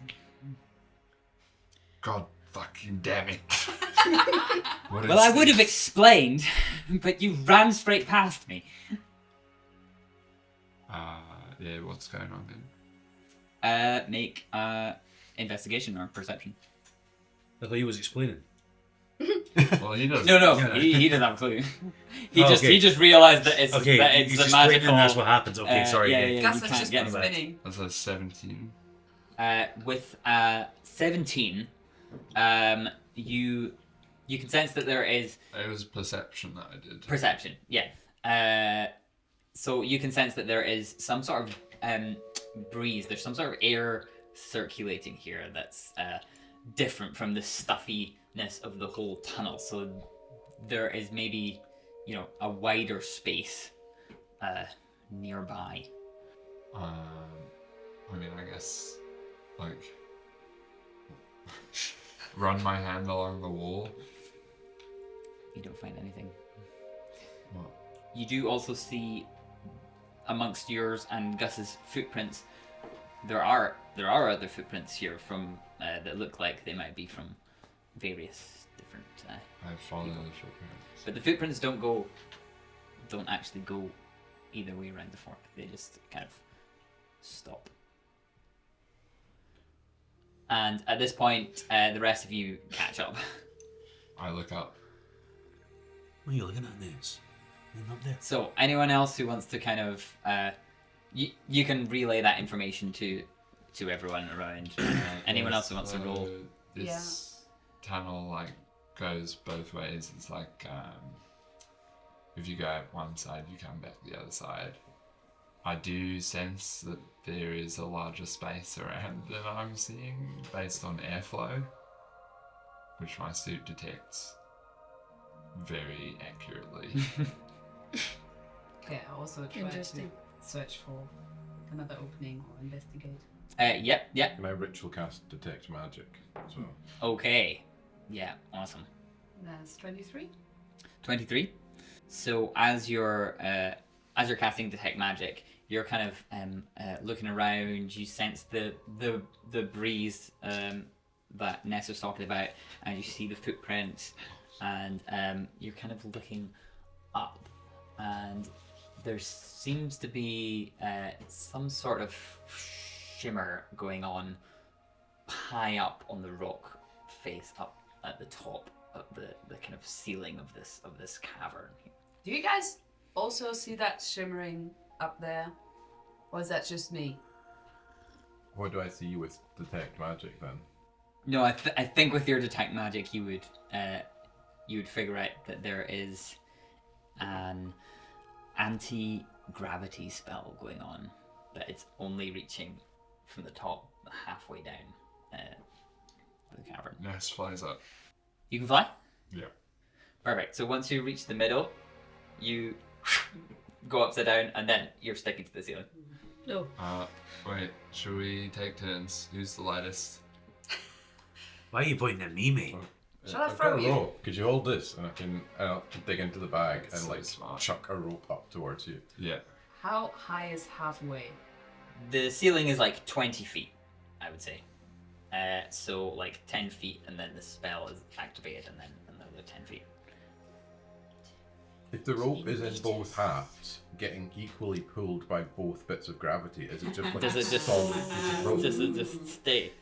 S7: God fucking damn it. What
S1: Well,
S7: is
S1: I would have
S7: this?
S1: explained, but you ran straight past me.
S7: Yeah, what's going on then?
S1: Make investigation or perception.
S2: I thought he was explaining.
S7: Well, he does.
S1: No,
S2: Yeah.
S1: he doesn't have a clue.
S2: Oh, okay.
S1: He just realized that it's
S2: Okay,
S1: that it's
S2: he's
S1: the
S2: explaining
S1: magical.
S2: and that's what happens. Okay, sorry.
S1: Yeah,
S2: yeah.
S1: yeah,
S4: Gus
S1: you
S4: has
S1: can't
S4: just
S1: get
S4: been
S1: back.
S4: spinning.
S7: That's a 17.
S1: With 17, you can sense that there is
S7: It was perception that I did.
S1: perception. Yeah. So you can sense that there is some sort of breeze. There's some sort of air circulating here that's different from the stuffiness of the whole tunnel. So there is maybe, a wider space nearby.
S7: I mean, I guess, like, run my hand along the wall.
S1: You don't find anything.
S7: What?
S1: You do also see amongst yours and Gus's footprints, there are other footprints here from that look like they might be from various different.
S7: I follow the footprints.
S1: But the footprints don't actually go either way around the fork. They just kind of stop. And at this point, the rest of you catch up.
S7: I look up.
S2: What are you looking at, Ness? You're up there.
S1: So anyone else who wants to kind of, you can relay that information to everyone around. Anyone else who wants to roll?
S7: This tunnel like goes both ways. It's like if you go out one side, you come back the other side. I do sense that there is a larger space around than I'm seeing based on airflow, which my suit detects very accurately.
S4: Okay, I also try to
S6: Interesting.
S4: search for another opening or investigate.
S1: Yep.
S5: Can I ritual cast detect magic as well?
S1: Okay. Yeah, awesome.
S4: That's 23.
S1: 23. So as you're casting detect magic, you're kind of looking around. You sense the breeze that Ness was talking about, and you see the footprints, and you're kind of looking up, and there seems to be some sort of shimmer going on high up on the rock face, up at the top of the kind of ceiling of this cavern.
S4: Do you guys also see that shimmering up there? Or is that just me?
S5: What do I see with detect magic then?
S1: No, I think with your detect magic, you would figure out that there is an anti-gravity spell going on, but it's only reaching from the top halfway down the cavern.
S7: Ness flies up.
S1: You can fly?
S7: Yeah.
S1: Perfect. So once you reach the middle, you go upside down, and then you're sticking to the ceiling.
S6: No.
S7: Wait, should we take turns? Who's the lightest?
S2: Why are you pointing at me, mate?
S4: Shall I
S5: I've
S4: throw
S5: got a
S4: you?
S5: rope. Could you hold this, and I'll dig into the bag
S7: That's
S5: and
S7: so
S5: like
S7: smart.
S5: chuck a rope up towards you.
S7: Yeah.
S4: How high is halfway?
S1: The ceiling is like 20 feet, I would say. So like 10 feet, and then the spell is activated, and then another 10 feet.
S5: If the rope is in both halves, getting equally pulled by both bits of gravity, is it just like
S1: Does it just-
S5: solid piece of rope?
S1: Just stay.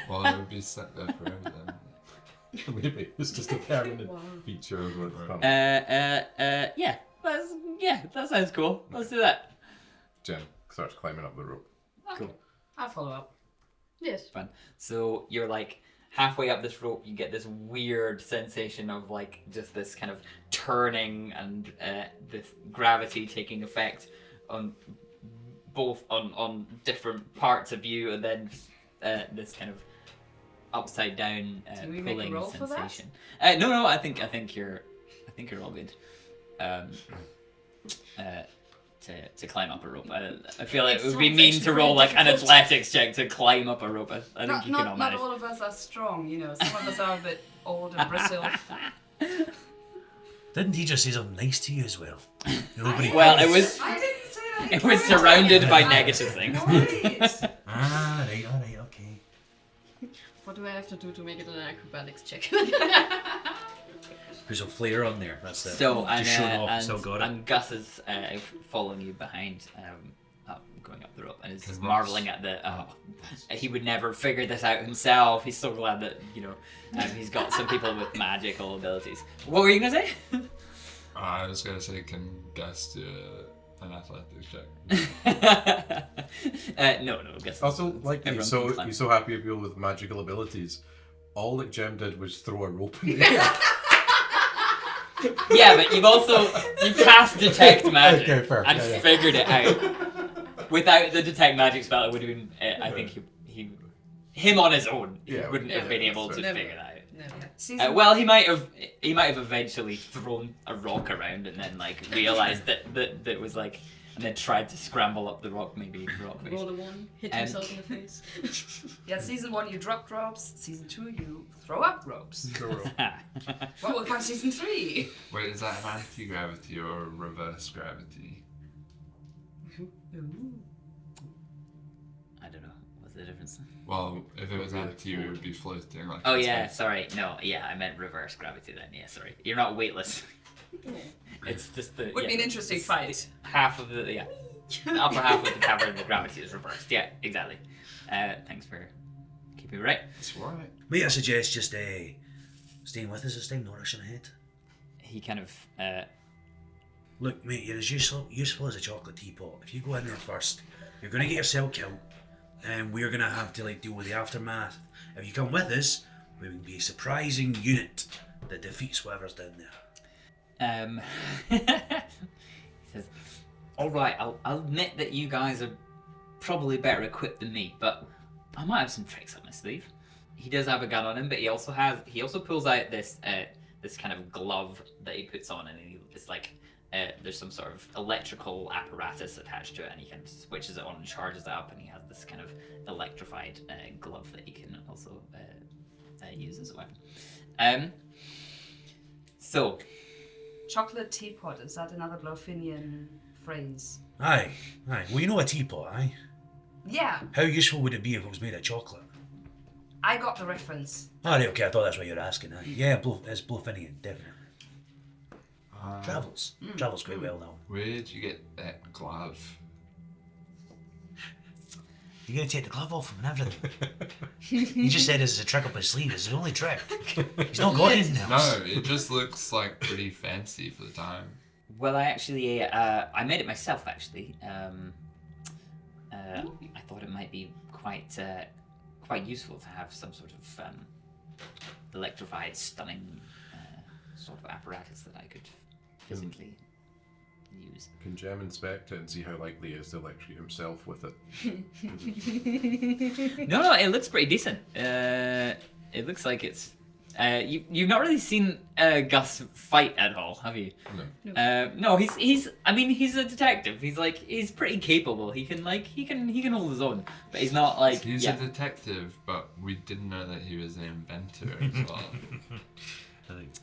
S7: Well, it would be stuck there forever then.
S5: Maybe it's just a permanent feature of what's coming.
S1: Yeah, that sounds cool. Let's do that.
S5: Jen starts climbing up the rope.
S1: Cool.
S4: I'll follow up.
S6: Yes.
S1: Fun. So you're like halfway up this rope, you get this weird sensation of like just this kind of turning and this gravity taking effect on both on different parts of you, and then this kind of upside down
S4: Do we make a
S1: pulling
S4: roll for that?
S1: sensation. No, I think you're all good. To climb up a rope. I feel like it would be mean to roll like an athletics check to climb up a rope. I think
S4: Not,
S1: you can all
S4: not
S1: manage.
S4: all of us are strong, you know. Some of us are a bit old and bristled.
S2: Didn't he just say something nice to you as well? Nobody.
S1: Well, it was
S4: I didn't say that.
S1: it was surrounded by negative things.
S4: Noise.
S2: Ah, right, alright, okay.
S6: What do I have to do to make it an acrobatics check?
S2: There's a flare on there. That's it.
S1: So
S2: Just showing off. Still got it.
S1: and Gus is following you behind, going up the rope, and is just
S7: Congrats.
S1: marveling at the. He would never figure this out himself. He's so glad that he's got some people with magical abilities. What were you gonna say?
S7: I was gonna say, can Gus do an athletics check?
S1: No, Gus.
S5: Also, like
S1: everyone
S5: he's
S1: can climb.
S5: so happy with people with magical abilities. All that Jem did was throw a rope in the air.
S1: Yeah, but you cast detect magic
S5: Okay, fair.
S1: and
S5: Yeah.
S1: figured it out. Without the detect magic spell, it would have been. I think him on his own, he
S5: Yeah,
S1: wouldn't have
S4: yeah,
S1: been able to
S4: never.
S1: figure that out.
S4: Season
S1: Well, he might have eventually thrown a rock around and then like realized that it was like, and then tried to scramble up the rock, maybe rock face.
S6: Roll a 1, hit yourself in the face.
S4: Yeah, season 1 you dropped ropes. Season 2 you throw up ropes. What will come season 3?
S7: Wait, is that an anti-gravity or a reverse gravity?
S1: I don't know. What's the difference?
S7: Well, if it was anti, it would be floating like.
S1: Oh
S7: in
S1: yeah,
S7: space.
S1: sorry. No, yeah, I meant reverse gravity then. Yeah, sorry. You're not weightless. It's just the.
S4: Would be an interesting fight.
S1: Half of the upper half of the cavern, the gravity is reversed. Yeah, exactly. Thanks for keeping me right.
S7: That's right.
S2: May I suggest just staying with us this time, not rushing ahead?
S1: He kind of.
S2: Look, mate, you're as useful as a chocolate teapot. If you go in there first, you're going to get yourself killed, and we're going to have to deal with the aftermath. If you come with us, we will be a surprising unit that defeats whatever's down there.
S1: He says, "All right, I'll admit that you guys are probably better equipped than me, but I might have some tricks up my sleeve." He does have a gun on him, but he also pulls out this kind of glove that he puts on, and it's like there's some sort of electrical apparatus attached to it, and he kind of switches it on and charges it up, and he has this kind of electrified glove that he can also use as a weapon. So.
S4: Chocolate teapot, is that another Lothlinian phrase?
S2: Aye. Well, you know a teapot, aye?
S4: Yeah,
S2: How useful would it be if it was made of chocolate?
S4: I got the reference.
S2: Alright, okay, I thought that's what you were asking, aye. Yeah, it's Blofinian, definitely. Travels quite well now.
S7: Where did you get that glove?
S2: You're going to take the glove off him and everything. He just said it's a trick up his sleeve. It's the only trick. He's not got anything else.
S7: No, it just looks like pretty fancy for the time.
S1: Well, I actually, I made it myself, actually. I thought it might be quite useful to have some sort of electrified, stunning sort of apparatus that I could physically use.
S5: Can Jem inspect it and see how likely he is to electrocute himself with it?
S1: No, it looks pretty decent. It looks like it's. You've not really seen Gus fight at all, have you?
S5: No.
S1: No, he's. I mean, he's a detective. He's pretty capable. He can hold his own, but he's not like.
S7: He's a detective, but we didn't know that he was an inventor as well.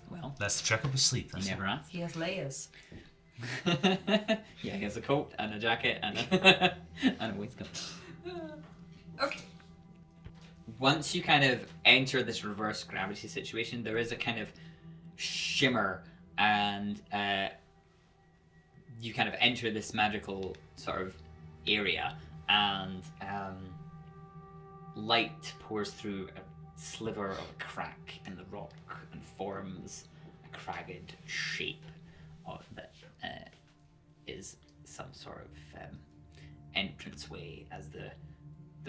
S1: Well,
S2: That's the trick up his sleeve.
S1: you
S2: That's
S1: never asked.
S4: He has layers.
S1: Yeah, he has a coat and a jacket and a and a waistcoat.
S6: Okay.
S1: Once you kind of enter this reverse gravity situation, there is a kind of shimmer, and you kind of enter this magical sort of area, and light pours through a sliver of a crack in the rock and forms a cragged shape that is some sort of entranceway as the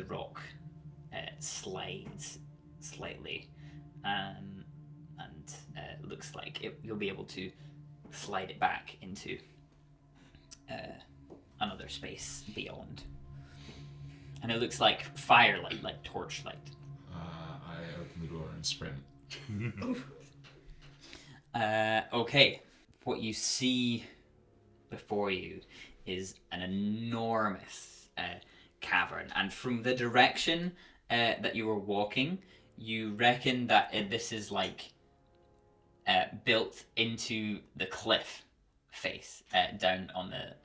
S1: rock slides slightly, and looks like you'll be able to slide it back into another space beyond. And it looks like firelight, like torchlight.
S7: I open the door and sprint.
S1: Okay, what you see before you is an enormous cavern, and from the direction that you were walking, you reckon that this is like built into the cliff face down on the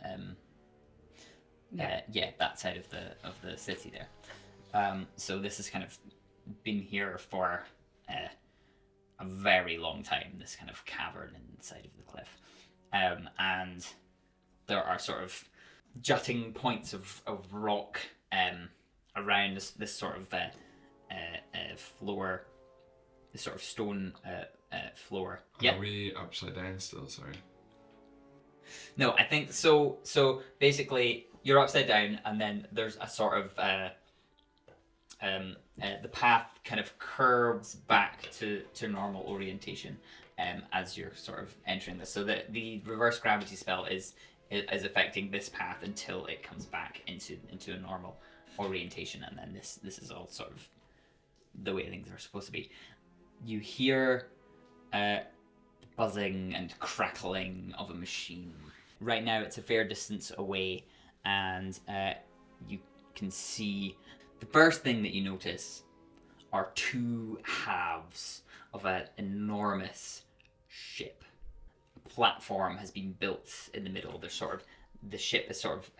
S1: that side of the city there. So this has kind of been here for a very long time, this kind of cavern inside of the cliff, and there are sort of jutting points of rock around this sort of floor, this sort of stone floor. Yeah.
S7: Are we upside down still? Sorry.
S1: No, I think so. So basically, you're upside down, and then there's a sort of the path kind of curves back to normal orientation as you're sort of entering this. So the reverse gravity spell is affecting this path until it comes back into a normal orientation, and then this is all sort of the way things are supposed to be. You hear buzzing and crackling of a machine. Right now it's a fair distance away, and you can see the first thing that you notice are two halves of an enormous ship. A platform has been built in the middle. The ship is sort of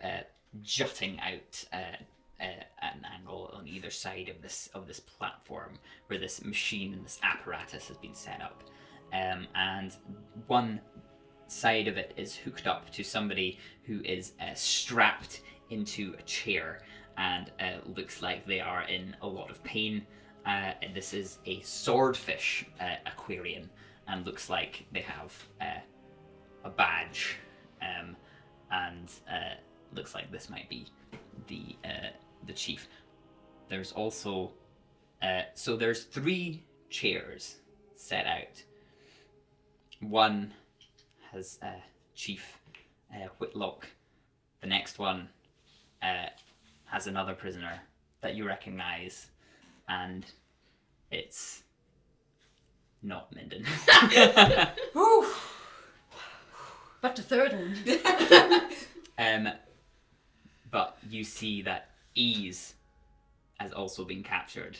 S1: jutting out at an angle on either side of this platform where this machine and this apparatus has been set up. And one side of it is hooked up to somebody who is strapped into a chair, and looks like they are in a lot of pain. This is a swordfish aquarium, and looks like they have a badge, and looks like this might be the chief. There's also so there's 3 chairs set out. One has Chief Whitlock. The next one has another prisoner that you recognize, and it's not Minden.
S6: But the third one.
S1: But you see that Ease has also been captured,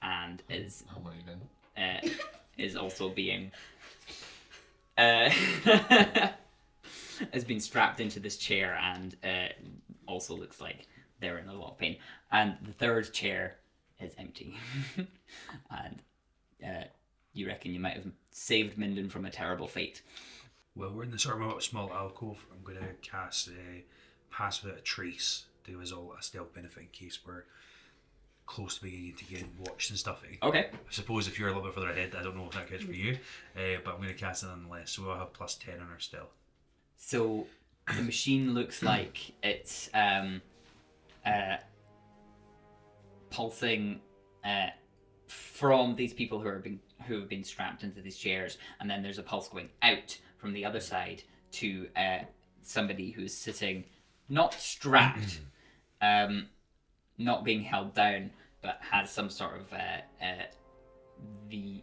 S1: and is also being has been strapped into this chair, and also looks like they're in a lot of pain. And the third chair is empty. And you reckon you might have saved Minden from a terrible fate.
S2: Well, we're in the sort of small alcove. I'm going to cast Pass Without a Trace to us all a stealth benefit in case we're close to beginning to get watched and stuff.
S1: Okay.
S2: I suppose if you're a little bit further ahead, I don't know if that counts for you, but I'm going to cast it nonetheless. So we'll have +10 on our stealth.
S1: So the machine looks like it's pulsing from these people who have been strapped into these chairs, and then there's a pulse going out from the other side to somebody who's sitting, not strapped, not being held down, but has some sort of the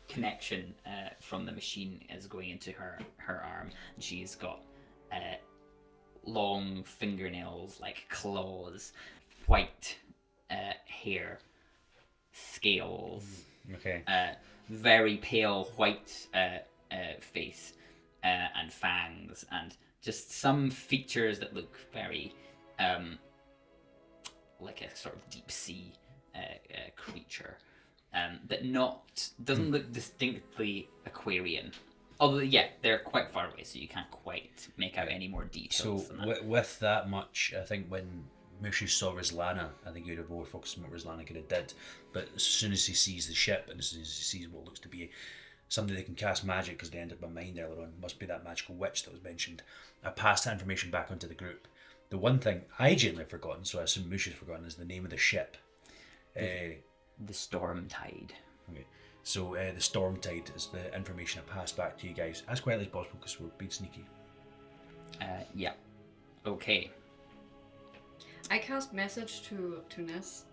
S1: connection from the machine is going into her arm, and she's got long fingernails like claws, white hair, scales,
S2: Okay.
S1: very pale white face, and fangs, and just some features that look very like a sort of deep sea creature, but doesn't look distinctly Aquarian. Although, yeah, they're quite far away, so you can't quite make out any more
S2: So
S1: details than that.
S2: with that much, I think when Mushu saw Rislana, I think he'd have more focused on what Rislana could have did. But as soon as he sees the ship, and as soon as he sees what looks to be somebody that can cast magic, because they entered my mind earlier on, must be that magical witch that was mentioned, I passed that information back onto the group. The one thing I genuinely forgotten, so I assume Mushu's forgotten, is the name of the ship.
S1: The Stormtide.
S2: Okay. So the Stormtide is the information I passed back to you guys as quietly as possible because we're being sneaky.
S1: Yeah. Okay.
S6: I cast message to Ness.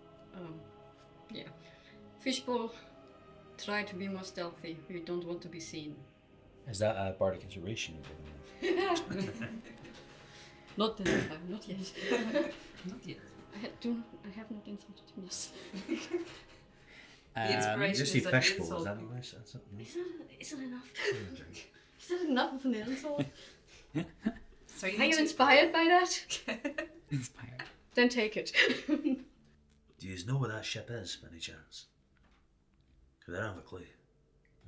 S6: Yeah. Fishbowl, try to be more stealthy. We don't want to be seen.
S2: Is that a bardic inspiration?
S6: Not this time, not yet.
S4: Not yet.
S6: I have not insulted him, yes.
S4: The inspiration
S2: Just
S4: is
S2: see
S4: an
S2: fishbowl,
S4: insult.
S2: is that nice? That's it. No?
S6: Is that enough? Is that enough of an insult?
S4: So you
S6: Are
S4: need
S6: you
S4: to-
S6: inspired by that?
S1: Inspired.
S6: Then take it.
S2: Do you know what that ship is, by any chance? Because I don't have a clue.
S5: Is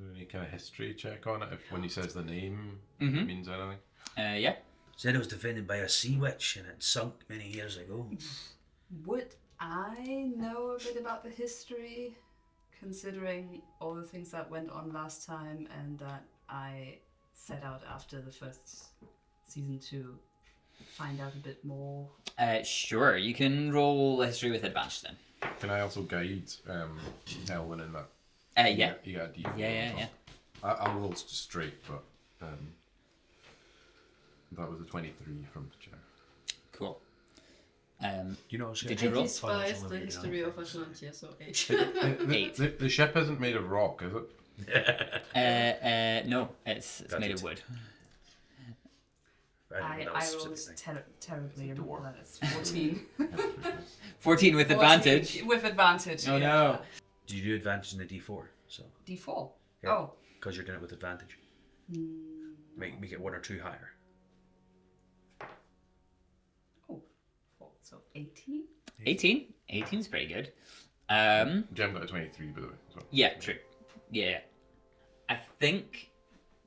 S5: there any kind of history check on it? If when he says the name,
S1: Mhm.
S5: it means anything?
S1: Yeah.
S2: Said it was defended by a sea witch and it sunk many years ago.
S4: Would I know a bit about the history, considering all the things that went on last time and that I set out after the first season to find out a bit more?
S1: Sure. You can roll history with advantage then.
S5: Can I also guide Elwyn in that?
S1: Yeah.
S5: You got a D4
S1: Yeah.
S5: on top. I'll roll straight, but that was a 23 from the chair.
S1: Cool.
S2: You know,
S1: Did you roll?
S6: Despise the history of Atlantia, so 8.
S1: Eight.
S5: The ship isn't made of rock, is it?
S1: No, it's made of wood.
S4: I rolled terribly.
S5: It's a dwarf.
S4: That is 14.
S1: 14 with advantage.
S4: 14 with advantage.
S1: Oh
S4: yeah.
S1: no.
S2: Do you do advantage in the D4? So
S4: D4.
S2: Yeah.
S4: Oh.
S2: because you're doing it with advantage. Make it 1 or 2 higher.
S4: Oh. So 18?
S1: 18? 18's pretty good.
S5: Jem got a 23, by the way. So.
S1: Yeah, true. Yeah. I think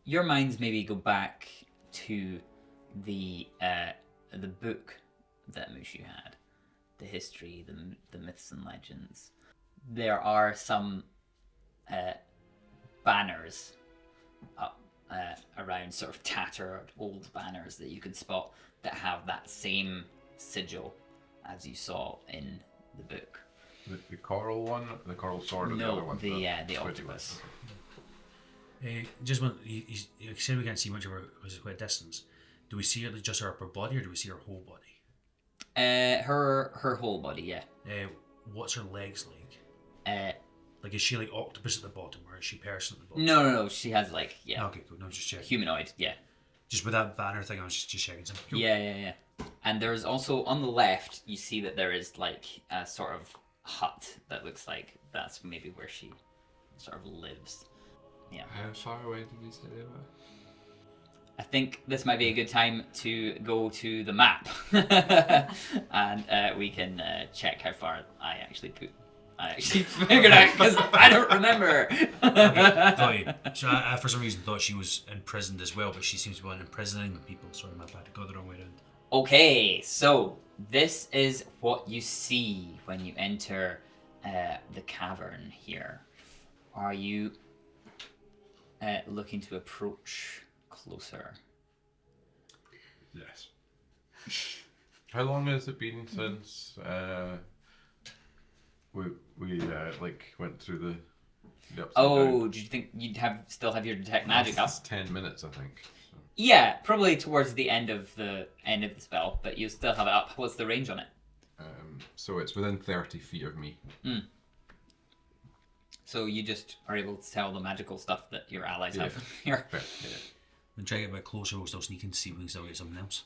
S1: your minds maybe go back to the book that Mushu had, the history, the myths and legends. There are some banners up around, sort of tattered old banners that you can spot that have that same sigil as you saw in the book.
S5: The coral one, the coral sword, or the other
S1: No,
S5: one?
S1: the
S5: squidgy
S1: octopus.
S5: one.
S2: Just when you said we can't see much of her because it's quite a distance. Do we see her just her upper body or do we see her whole body?
S1: Her whole body, yeah.
S2: What's her legs like?
S1: Like
S2: is she like octopus at the bottom or is she person at the bottom?
S1: no. She has like
S2: Okay, cool. No, just checking.
S1: humanoid, yeah.
S2: Just with that banner thing, I was just checking something. Cool.
S1: Yeah. And there's also on the left, you see that there is like a sort of hut that looks like that's maybe where she sort of lives. Yeah.
S7: How far away did you say they were?
S1: I think this might be a good time to go to the map, and we can check how far I actually figured out because I don't remember.
S2: Got you. So I, for some reason, thought she was imprisoned as well, but she seems to be imprisoning people. Sorry, my bad. I got the wrong way around.
S1: Okay, so this is what you see when you enter the cavern here. Are you looking to approach closer?
S7: Yes.
S5: How long has it been since we like went through the upside
S1: Oh,
S5: down?
S1: do you think you'd still have your detect magic up?
S5: It's 10 minutes, I think. So.
S1: Yeah, probably towards the end of the spell, but you still have it up. What's the range on it?
S5: So it's within 30 feet of me.
S1: So you just are able to tell the magical stuff that your allies have here.
S5: Fair, yeah.
S2: We'll try to get a bit closer, we'll still sneaking to see if we can still get something else.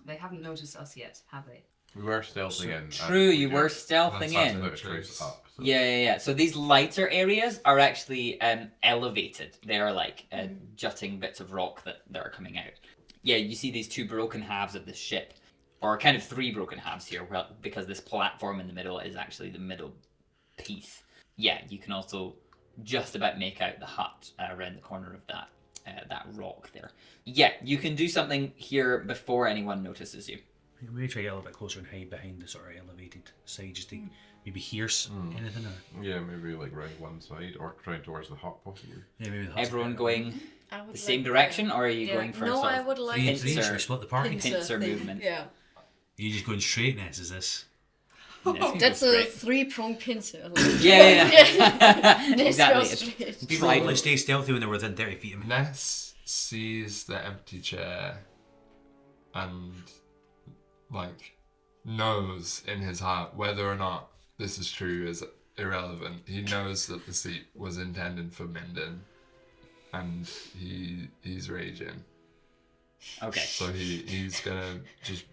S4: They haven't noticed us yet, have they?
S5: We were stealthing in.
S1: True, you were stealthing
S7: That's
S1: in.
S5: Put a trace up. So.
S1: Yeah. So these lighter areas are actually elevated. They are like jutting bits of rock that are coming out. Yeah, you see these two broken halves of this ship, or kind of three broken halves here, because this platform in the middle is actually the middle piece. Yeah, you can also just about make out the hut around the corner of that rock there. Yeah, you can do something here before anyone notices you.
S2: Maybe try to get a little bit closer and hide behind the sort of elevated side just to maybe hear anything or...
S5: Yeah, maybe like round one side or trying towards the hut possibly.
S2: Yeah, maybe the hut's
S1: Everyone
S2: better.
S1: going
S6: I would
S1: the same
S6: like
S1: direction, or are you
S6: Yeah.
S1: going for
S6: No,
S1: sort
S6: I
S1: of
S6: would like
S2: 3 and 3,
S1: pincer-
S2: should we split the party?
S1: pincer
S6: thing.
S1: movement?
S6: Yeah.
S2: You're just going straight, Ness, is this?
S6: That's a
S1: great.
S6: 3-pronged pincer.
S1: Yeah.
S6: Let's
S1: Exactly.
S6: go
S1: It's
S6: straight.
S2: People like stay stealthy when they're within 30 feet of me.
S7: Ness sees the empty chair and like knows in his heart whether or not this is true is irrelevant. He knows that the seat was intended for Minden, and he's raging.
S1: Okay.
S7: So he's gonna just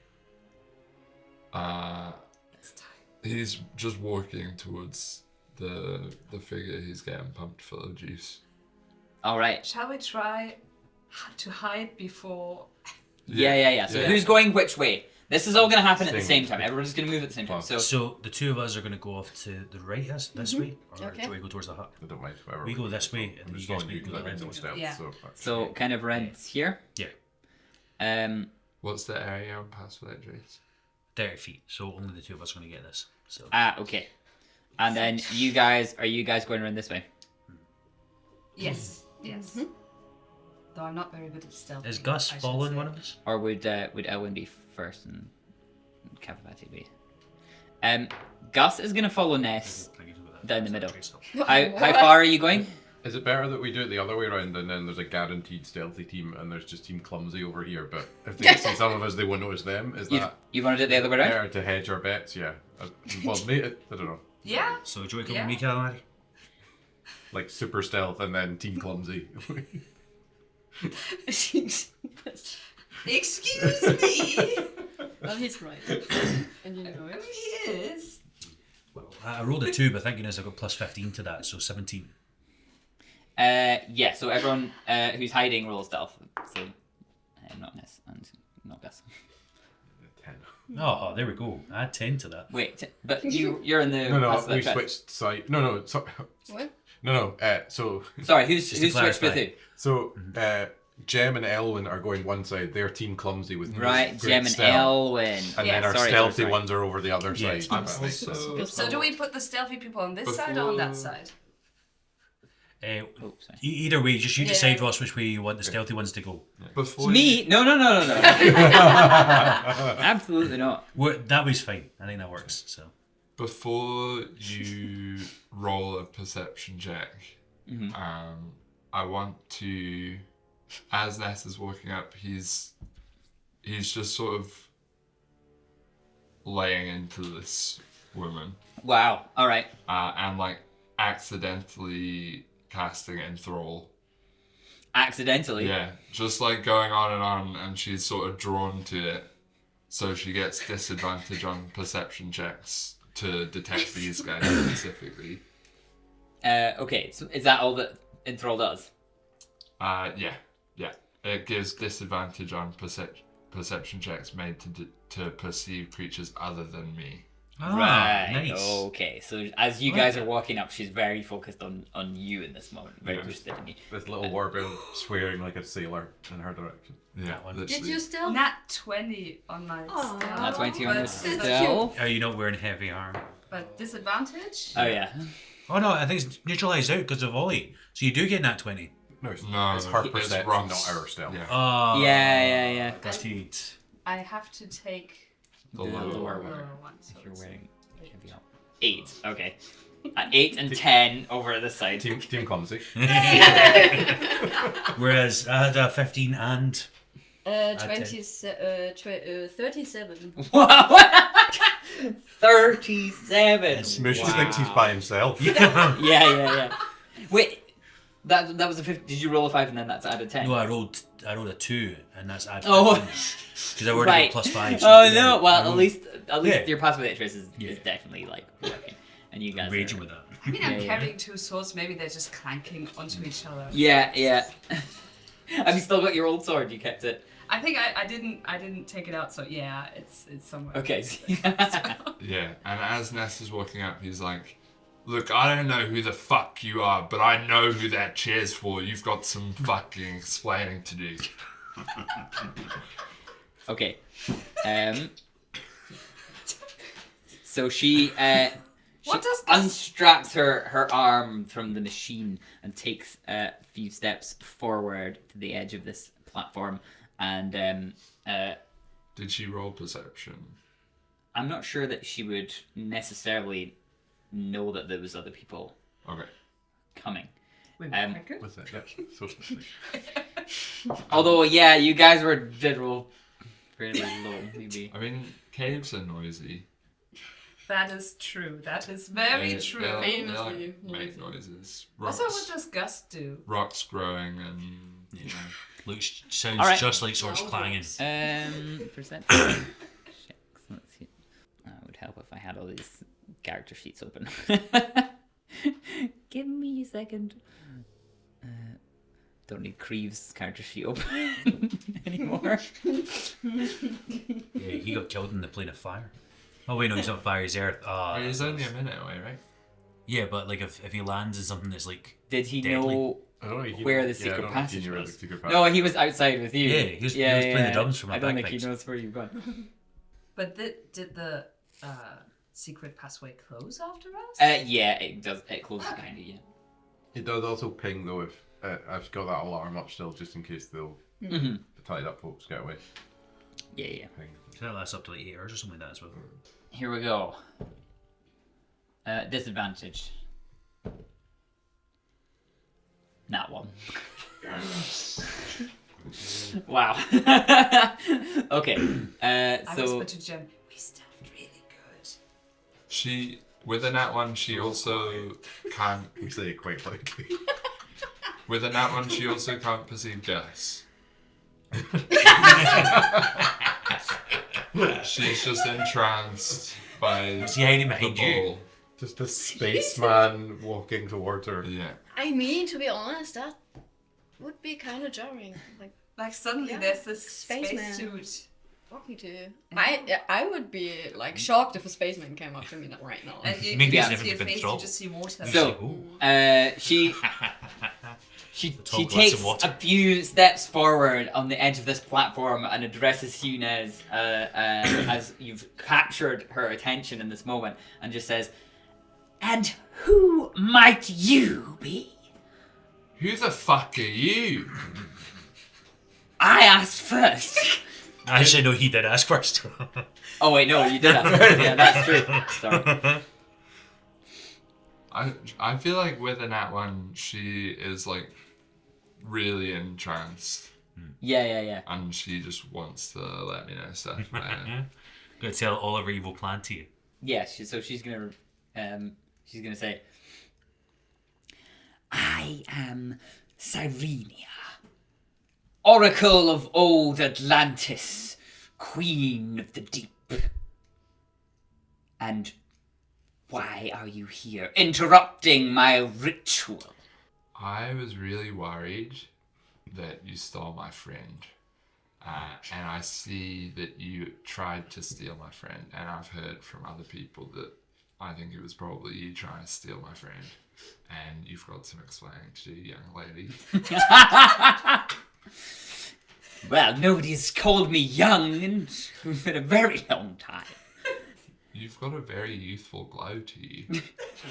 S7: he's just walking towards the figure he's getting pumped full of juice.
S1: All right.
S4: Shall we try to hide before?
S1: Yeah. So who's going which way? This is all going to happen at the same time. Everyone's going to move at the same time. So
S2: So the two of us are going to go off to the right, this way, or
S6: Okay.
S2: do we go towards the hut?
S5: I don't mind whatever.
S2: We go this way, and
S5: I'm
S2: you
S5: just
S2: guys
S5: following you
S2: go
S5: because
S2: the
S5: I
S2: right
S5: no
S2: way.
S5: stealth.
S4: Yeah.
S5: So
S1: kind of around here.
S2: Yeah,
S7: What's the area on past Trace?
S2: 30 feet. So only the two of us are going to get this. So
S1: Okay. And then are you guys going around this way?
S4: Yes. Though I'm not very good at stealth.
S2: is Gus following one of us?
S1: Or would Elwyn be first and Kavavati be? Gus is going to follow Ness down the middle. How far are you going?
S5: is it better that we do it the other way around and then there's a guaranteed stealthy team and there's just team clumsy over here? But if they see some of us, they won't notice them. Is that
S1: You want to do it the other way around?
S5: better to hedge our bets? Yeah. Well, I don't know.
S4: Yeah.
S2: So do you want to come
S4: Yeah.
S2: with me, Callum?
S5: Like super stealth and then team clumsy.
S4: Excuse me.
S6: Well, he's right. And you know it.
S4: He is.
S2: Well, I rolled a 2, but thank goodness I got plus 15 to that, so 17.
S1: Yeah, so everyone who's hiding rolls stealth. So not Ness and not Gus.
S5: 10.
S2: Oh, there we go. Add 10 to that.
S1: Wait, but you're in the...
S5: No,
S1: that's the
S5: we
S1: threat.
S5: switched side. No, so,
S6: What?
S5: no. So
S1: Sorry, who's
S2: Just to
S1: switched with
S2: clarify.
S1: who?
S5: so Jem and Elwyn are going one side. They're team clumsy with
S1: Right,
S5: great
S1: Jem and
S5: stealth.
S1: Elwyn.
S5: And
S4: Yeah,
S5: then our
S1: sorry,
S5: stealthy
S1: sorry.
S5: ones are over the other
S2: Yeah,
S5: side.
S7: I'm
S5: That makes sense.
S7: also
S4: So do we put the stealthy people on this side or on that side?
S1: Oh, sorry.
S2: Either way, just you
S6: Yeah.
S2: decide, Ross, which way you want the stealthy ones to go.
S7: before
S1: Me? No. Absolutely not.
S2: That was fine. I think that works. So
S7: Before you roll a perception check, I want to, as Ness is walking up, he's just sort of laying into this woman
S1: Wow. All right.
S7: and like accidentally casting enthrall.
S1: Accidentally.
S7: Yeah, just like going on, and she's sort of drawn to it, so she gets disadvantage on perception checks to detect these guys specifically.
S1: Okay. So is that all that Enthrall does?
S7: Yeah. It gives disadvantage on perception checks made to perceive creatures other than me.
S1: Right.
S2: Nice.
S1: Okay. So as you guys are walking up, she's very focused on you in this moment. Very interested in you.
S5: This little warbird swearing like a sailor in her direction.
S7: Yeah,
S2: one.
S6: Did
S7: literally.
S6: you still?
S4: Nat 20 on my stealth.
S1: That's 20 on
S4: But-
S1: your stealth.
S2: Are you not wearing heavy armor?
S4: But disadvantage?
S1: Oh yeah.
S2: Oh no, I think it's neutralised out because of Ollie. So you do get that 20.
S5: No, it's
S7: No,
S5: her
S7: it's
S5: perception,
S7: Ross.
S5: not our stealth.
S7: Yeah.
S2: Oh.
S1: Yeah.
S2: Got it.
S4: I have to take
S7: The
S1: The
S7: lower
S1: lower
S7: one.
S4: lower one. So
S1: If you're
S4: it's
S1: wearing
S4: 8.
S1: heavy up. 8. Okay. 8 and 10 over at the side.
S5: Team clumsy.
S2: Whereas I had a 15 and
S6: 37.
S1: Wow. 37.
S5: Smoosh just thinks he's by himself.
S1: Yeah. Wait, that was a 50. Did you roll a 5 and then that's added 10?
S2: no, I rolled a 2, and that's add
S1: Oh.
S2: 15. Because I already
S1: Right.
S2: got +5.
S1: Oh
S2: yeah,
S1: no! Well,
S2: I
S1: at
S2: rolled-
S1: least
S2: Yeah.
S1: your passive interest is
S2: Yeah.
S1: definitely like working, and you guys
S2: raging
S1: are,
S2: with that.
S4: I mean, I'm
S1: Yeah.
S4: carrying 2 swords. Maybe they're just clanking onto each other.
S1: Yeah. Have you still got your old sword? You kept it.
S4: I think I didn't take it out. So yeah, it's somewhere.
S1: Okay.
S7: Yeah, and as Ness is walking up, he's like, "Look, I don't know who the fuck you are, but I know who that chair's for. You've got some fucking explaining to do."
S1: Okay. So she
S4: What does this-
S1: unstraps her arm from the machine and takes a few steps forward to the edge of this platform, and
S7: Did she roll perception?
S1: I'm not sure that she would necessarily know that there was other people
S7: Okay.
S1: coming.
S4: Wait,
S1: Um,
S4: I could?
S5: With it, yep. So,
S1: Although, yeah, you guys did roll fairly low, maybe.
S7: I mean, caves are noisy.
S4: That is true. That is very
S7: They-
S4: true.
S7: They like
S6: Famously
S7: make
S6: noisy.
S7: noises.
S4: Also, what does Gust do?
S7: Rocks growing and you know.
S2: Looks sounds
S1: Alright.
S2: just like swords clanging.
S1: Percent checks. Let's see. It would help if I had all these character sheets open. Give me a second. Don't need Creeve's character sheet open anymore.
S2: Yeah, he got killed in the plane of fire. Oh wait, no, he's not fire. He's earth.
S7: Wait, it's only a minute away, right?
S2: Yeah, but like if he lands in something that's like
S1: Did he
S2: Deadly.
S1: know
S5: I don't know if he-
S1: where the
S5: yeah, I
S1: secret
S5: don't think he
S1: passage
S5: knew where
S1: was?
S5: the secret
S1: No,
S5: passage-
S1: he was outside with you.
S2: Yeah, he was playing the drums from
S1: I
S2: my
S1: don't think he
S2: bagpipes.
S1: knows where you've gone.
S4: But did the secret passway close after us?
S1: Yeah, it does. It closes behind you. Yeah.
S5: It does also ping though if I've got that alarm up still just in case the tied up folks get away.
S1: Yeah.
S5: Ping.
S2: So that lasts up to like 8 hours or something like that as well.
S1: Here we go. Disadvantage. Not one. Wow. Okay.
S4: I
S1: So
S4: whispered to Jen, we stuffed really good.
S7: She with a nat one she also can't
S5: We say it quite loudly.
S7: with a nat one she also can't perceive gas. She's just entranced by
S2: Is he hiding
S7: the
S2: behind you?
S7: ball.
S5: Just a spaceman walking towards her.
S7: Yeah.
S6: I mean, to be honest, that would be kind of jarring. Like,
S4: Suddenly
S6: Yeah,
S4: there's this
S6: spaceman.
S4: spacesuit.
S6: talking to. I would be like shocked if a spaceman came up to me right now.
S4: And you
S2: Maybe
S4: you
S2: it's
S4: can't
S2: never
S4: see a
S2: been
S4: face, you
S2: trouble.
S4: just see water.
S1: So, she
S2: tall glass
S1: takes
S2: of water.
S1: a few steps forward on the edge of this platform and addresses you, Nez, as you've captured her attention in this moment, and just says, "And who might you be?"
S7: Who the fuck are you?
S1: I asked first.
S2: Actually, no, he did ask first.
S1: Oh wait, no, you did ask first. Yeah, that's true. Sorry.
S7: I feel like with a nat one she is like really entranced
S1: Yeah.
S7: and she just wants to let me know stuff.
S2: Gonna tell all of her evil plan to you.
S1: Yeah, she's gonna say, "I am Cyrenia, Oracle of old Atlantis, Queen of the Deep. And why are you here, interrupting my ritual?"
S7: I was really worried that you stole my friend. And I see that you tried to steal my friend. And I've heard from other people that I think it was probably you trying to steal my friend. And you've got some explaining to do, young lady.
S1: Well, nobody's called me young in a very long time.
S7: You've got a very youthful glow to you.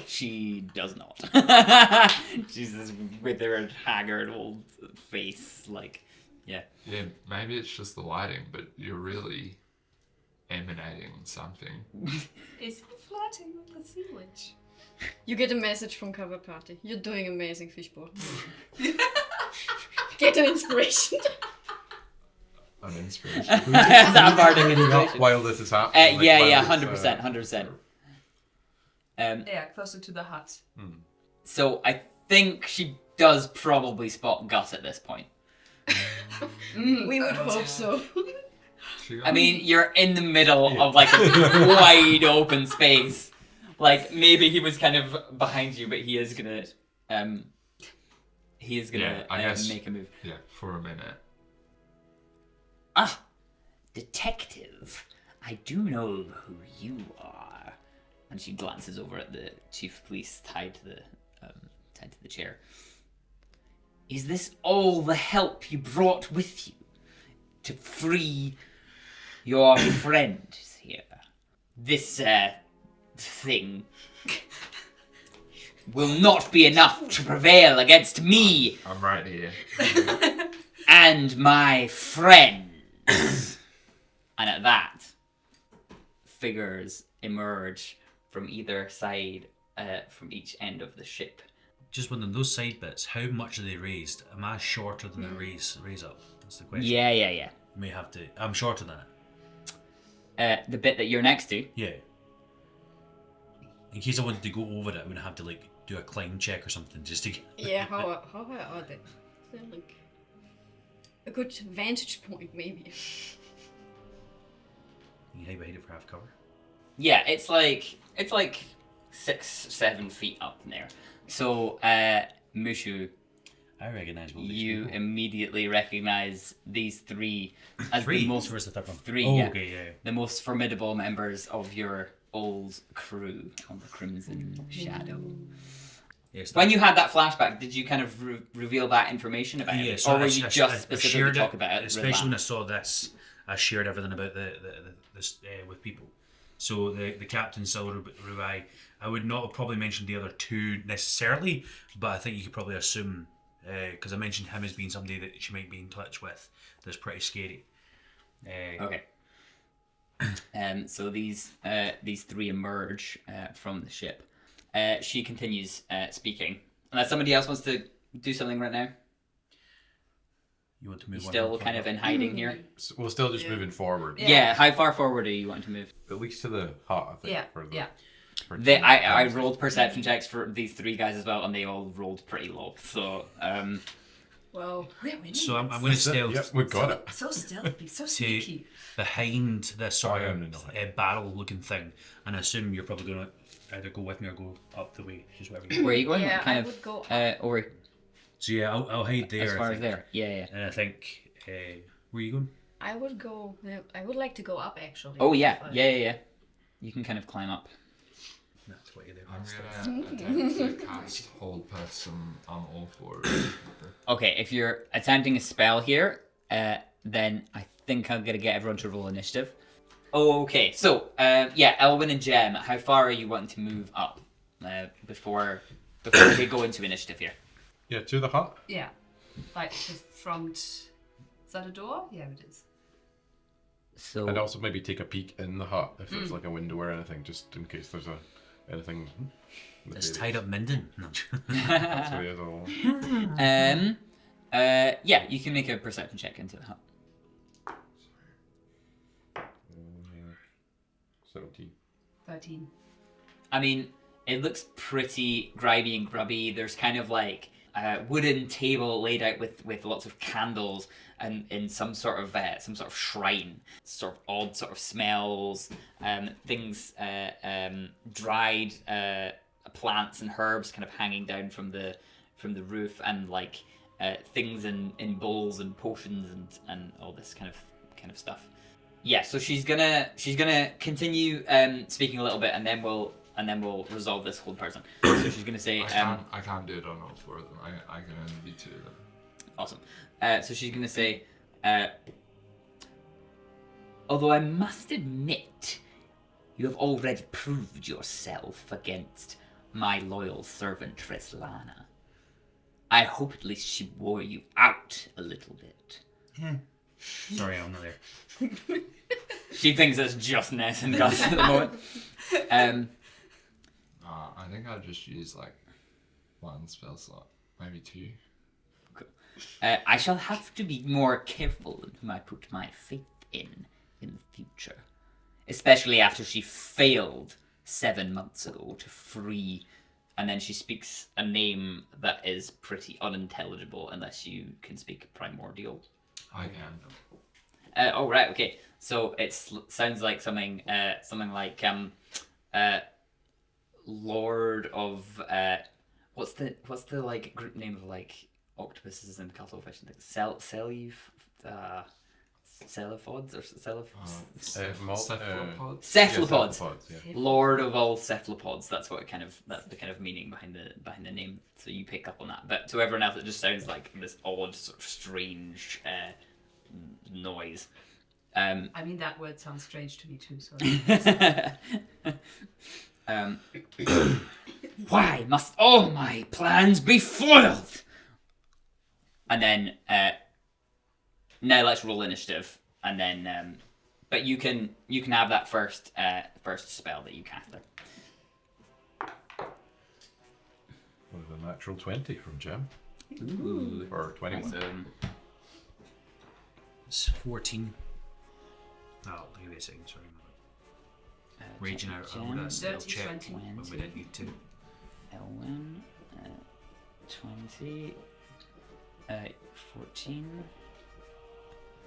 S1: She does not. She's this withered, haggard old face, like, Yeah.
S7: Yeah, maybe it's just the lighting, but you're really emanating something.
S4: Is he flirting with the sea witch?
S6: You get a message from cover party. You're doing amazing, Fishbowl. Get an inspiration.
S5: An inspiration.
S1: Sam Bardic inspiration.
S5: While this is happening. like,
S1: Yeah,
S5: while
S1: 100%,
S5: it's,
S1: 100%.
S4: Yeah, closer to the hut.
S1: So I think she does probably spot Gus at this point.
S6: We would hope so.
S1: I mean, you're in the middle of like a wide open space. Like maybe he was kind of behind you, but he is gonna
S7: Yeah, I guess-
S1: make a move.
S7: Yeah, for a minute.
S1: Ah, detective. I do know who you are. And she glances over at the chief of police tied to the chair. Is this all the help you brought with you to free your friends here? This thing will not be enough to prevail against me
S7: I'm right here.
S1: and my friends. And at that, figures emerge from either side, from each end of the ship.
S2: Just wondering, those side bits, how much are they raised? Am I shorter than the raise up? That's the question.
S1: Yeah.
S2: You may have to. I'm shorter than it.
S1: The bit that you're next to.
S2: Yeah. In case I wanted to go over it, I would have to like do a climb check or something just to get.
S6: Yeah, how high are they? They're like a good vantage point, maybe.
S2: You hide behind it for half cover.
S1: Yeah, it's like 6-7 feet up in there. So, Mushu,
S2: I recognise all these
S1: you
S2: people.
S1: immediately recognize these three as
S2: Three?
S1: the most
S2: So where's the third one?
S1: three,
S2: Oh,
S1: yeah,
S2: okay, yeah.
S1: the most formidable members of your old crew of the Crimson Shadow.
S2: Yes,
S1: When you had that flashback, did you kind of reveal that information about
S2: yeah,
S1: it,
S2: so
S1: or were
S2: I
S1: you
S2: shared
S1: just specifically talk about it?
S2: especially when I saw this. I shared everything about this with people. So the captain, Silver Rubai, I would not have probably mentioned the other two necessarily, but I think you could probably assume, because I mentioned him as being somebody that she might be in touch with that's pretty scary.
S1: Okay. So these three emerge from the ship. She continues speaking. Unless somebody else wants to do something right now.
S2: You want to move
S1: You're
S2: one
S1: still
S2: more
S1: kind of
S2: forward?
S1: in hiding here.
S5: So we're still just moving forward.
S1: Yeah. How far forward are you wanting to move?
S5: At least to the hut, I think.
S4: Yeah,
S5: For the,
S4: yeah.
S5: for
S1: I rolled perception checks for these three guys as well, and they all rolled pretty low. So
S6: Well,
S4: We're winning.
S2: So I'm going to stealth
S5: Yep, we got it.
S4: So stealthy, so
S2: to
S4: sneaky.
S2: behind this sort
S5: I
S2: of
S5: am not.
S2: barrel-looking thing, and I assume you're probably going to either go with me or go up the way, just whatever you
S1: where are you going?
S6: Yeah,
S1: kind
S6: I
S1: of
S6: would go
S1: or
S2: So yeah, I'll hide there.
S1: as
S2: I
S1: far
S2: think.
S1: as there. Yeah.
S2: And I think, where are you going?
S6: I would go. I would like to go up actually.
S1: Oh yeah. You can kind of climb up.
S2: That's what you do.
S7: I'm gonna attempt to cast Hold Person on all fours.
S1: Okay, if you're attempting a spell here, then I think I'm gonna get everyone to roll initiative. Oh, okay. So, Elwyn and Jem, how far are you wanting to move up before we go into initiative here?
S5: Yeah, to the hut.
S4: Yeah. Like the front. Is that a door? Yeah, it is.
S1: So
S5: And also maybe take a peek in the hut if there's like a window or anything, just in case there's anything.
S2: It's tied up Minden. No.
S5: That's what it is all.
S1: you can make a perception check into the hut.
S5: 17.
S4: 13.
S1: I mean, it looks pretty grimy and grubby. There's kind of like a wooden table laid out with lots of candles and in some sort of shrine. Sort of odd sort of smells, things, dried plants and herbs kind of hanging down from the roof, and like things in bowls and potions and all this kind of stuff. Yeah, so she's gonna continue speaking a little bit, and then we'll resolve this whole person. So she's gonna say,
S7: I can't do it on all four of them. I can only do two of them.
S1: awesome. So she's gonna say, although I must admit, you have already proved yourself against my loyal servant Treslana. I hope at least she wore you out a little bit.
S2: Sorry, I'm not there.
S1: She thinks it's just Ness and Gus at the moment.
S7: I think I'll just use like one spell slot, maybe two.
S1: I shall have to be more careful in whom I put my faith in the future. Especially after she failed 7 months ago to free, and then she speaks a name that is pretty unintelligible unless you can speak Primordial.
S7: I can.
S1: Oh right, okay. So it sounds like something like Lord of what's the like group name of like octopuses and cuttlefish and things? Cephalopods or
S5: Cephalopods.
S1: cephalopods.
S5: Yeah.
S1: Lord of all cephalopods. That's the kind of meaning behind the name. So you pick up on that. But to everyone else, it just sounds like this odd, sort of strange noise.
S4: I mean, that word sounds strange to me too. So.
S1: Why must all my plans be foiled? And then now let's roll initiative, and then but you can have that first spell that you cast there.
S5: With a natural 20 from Jim.
S1: Ooh.
S5: Or 21.
S2: It's 14. Oh, give me a second, sorry. Raging out, I would have stealth check
S4: 20.
S2: when we didn't need to.
S1: Elwyn, 20, 14.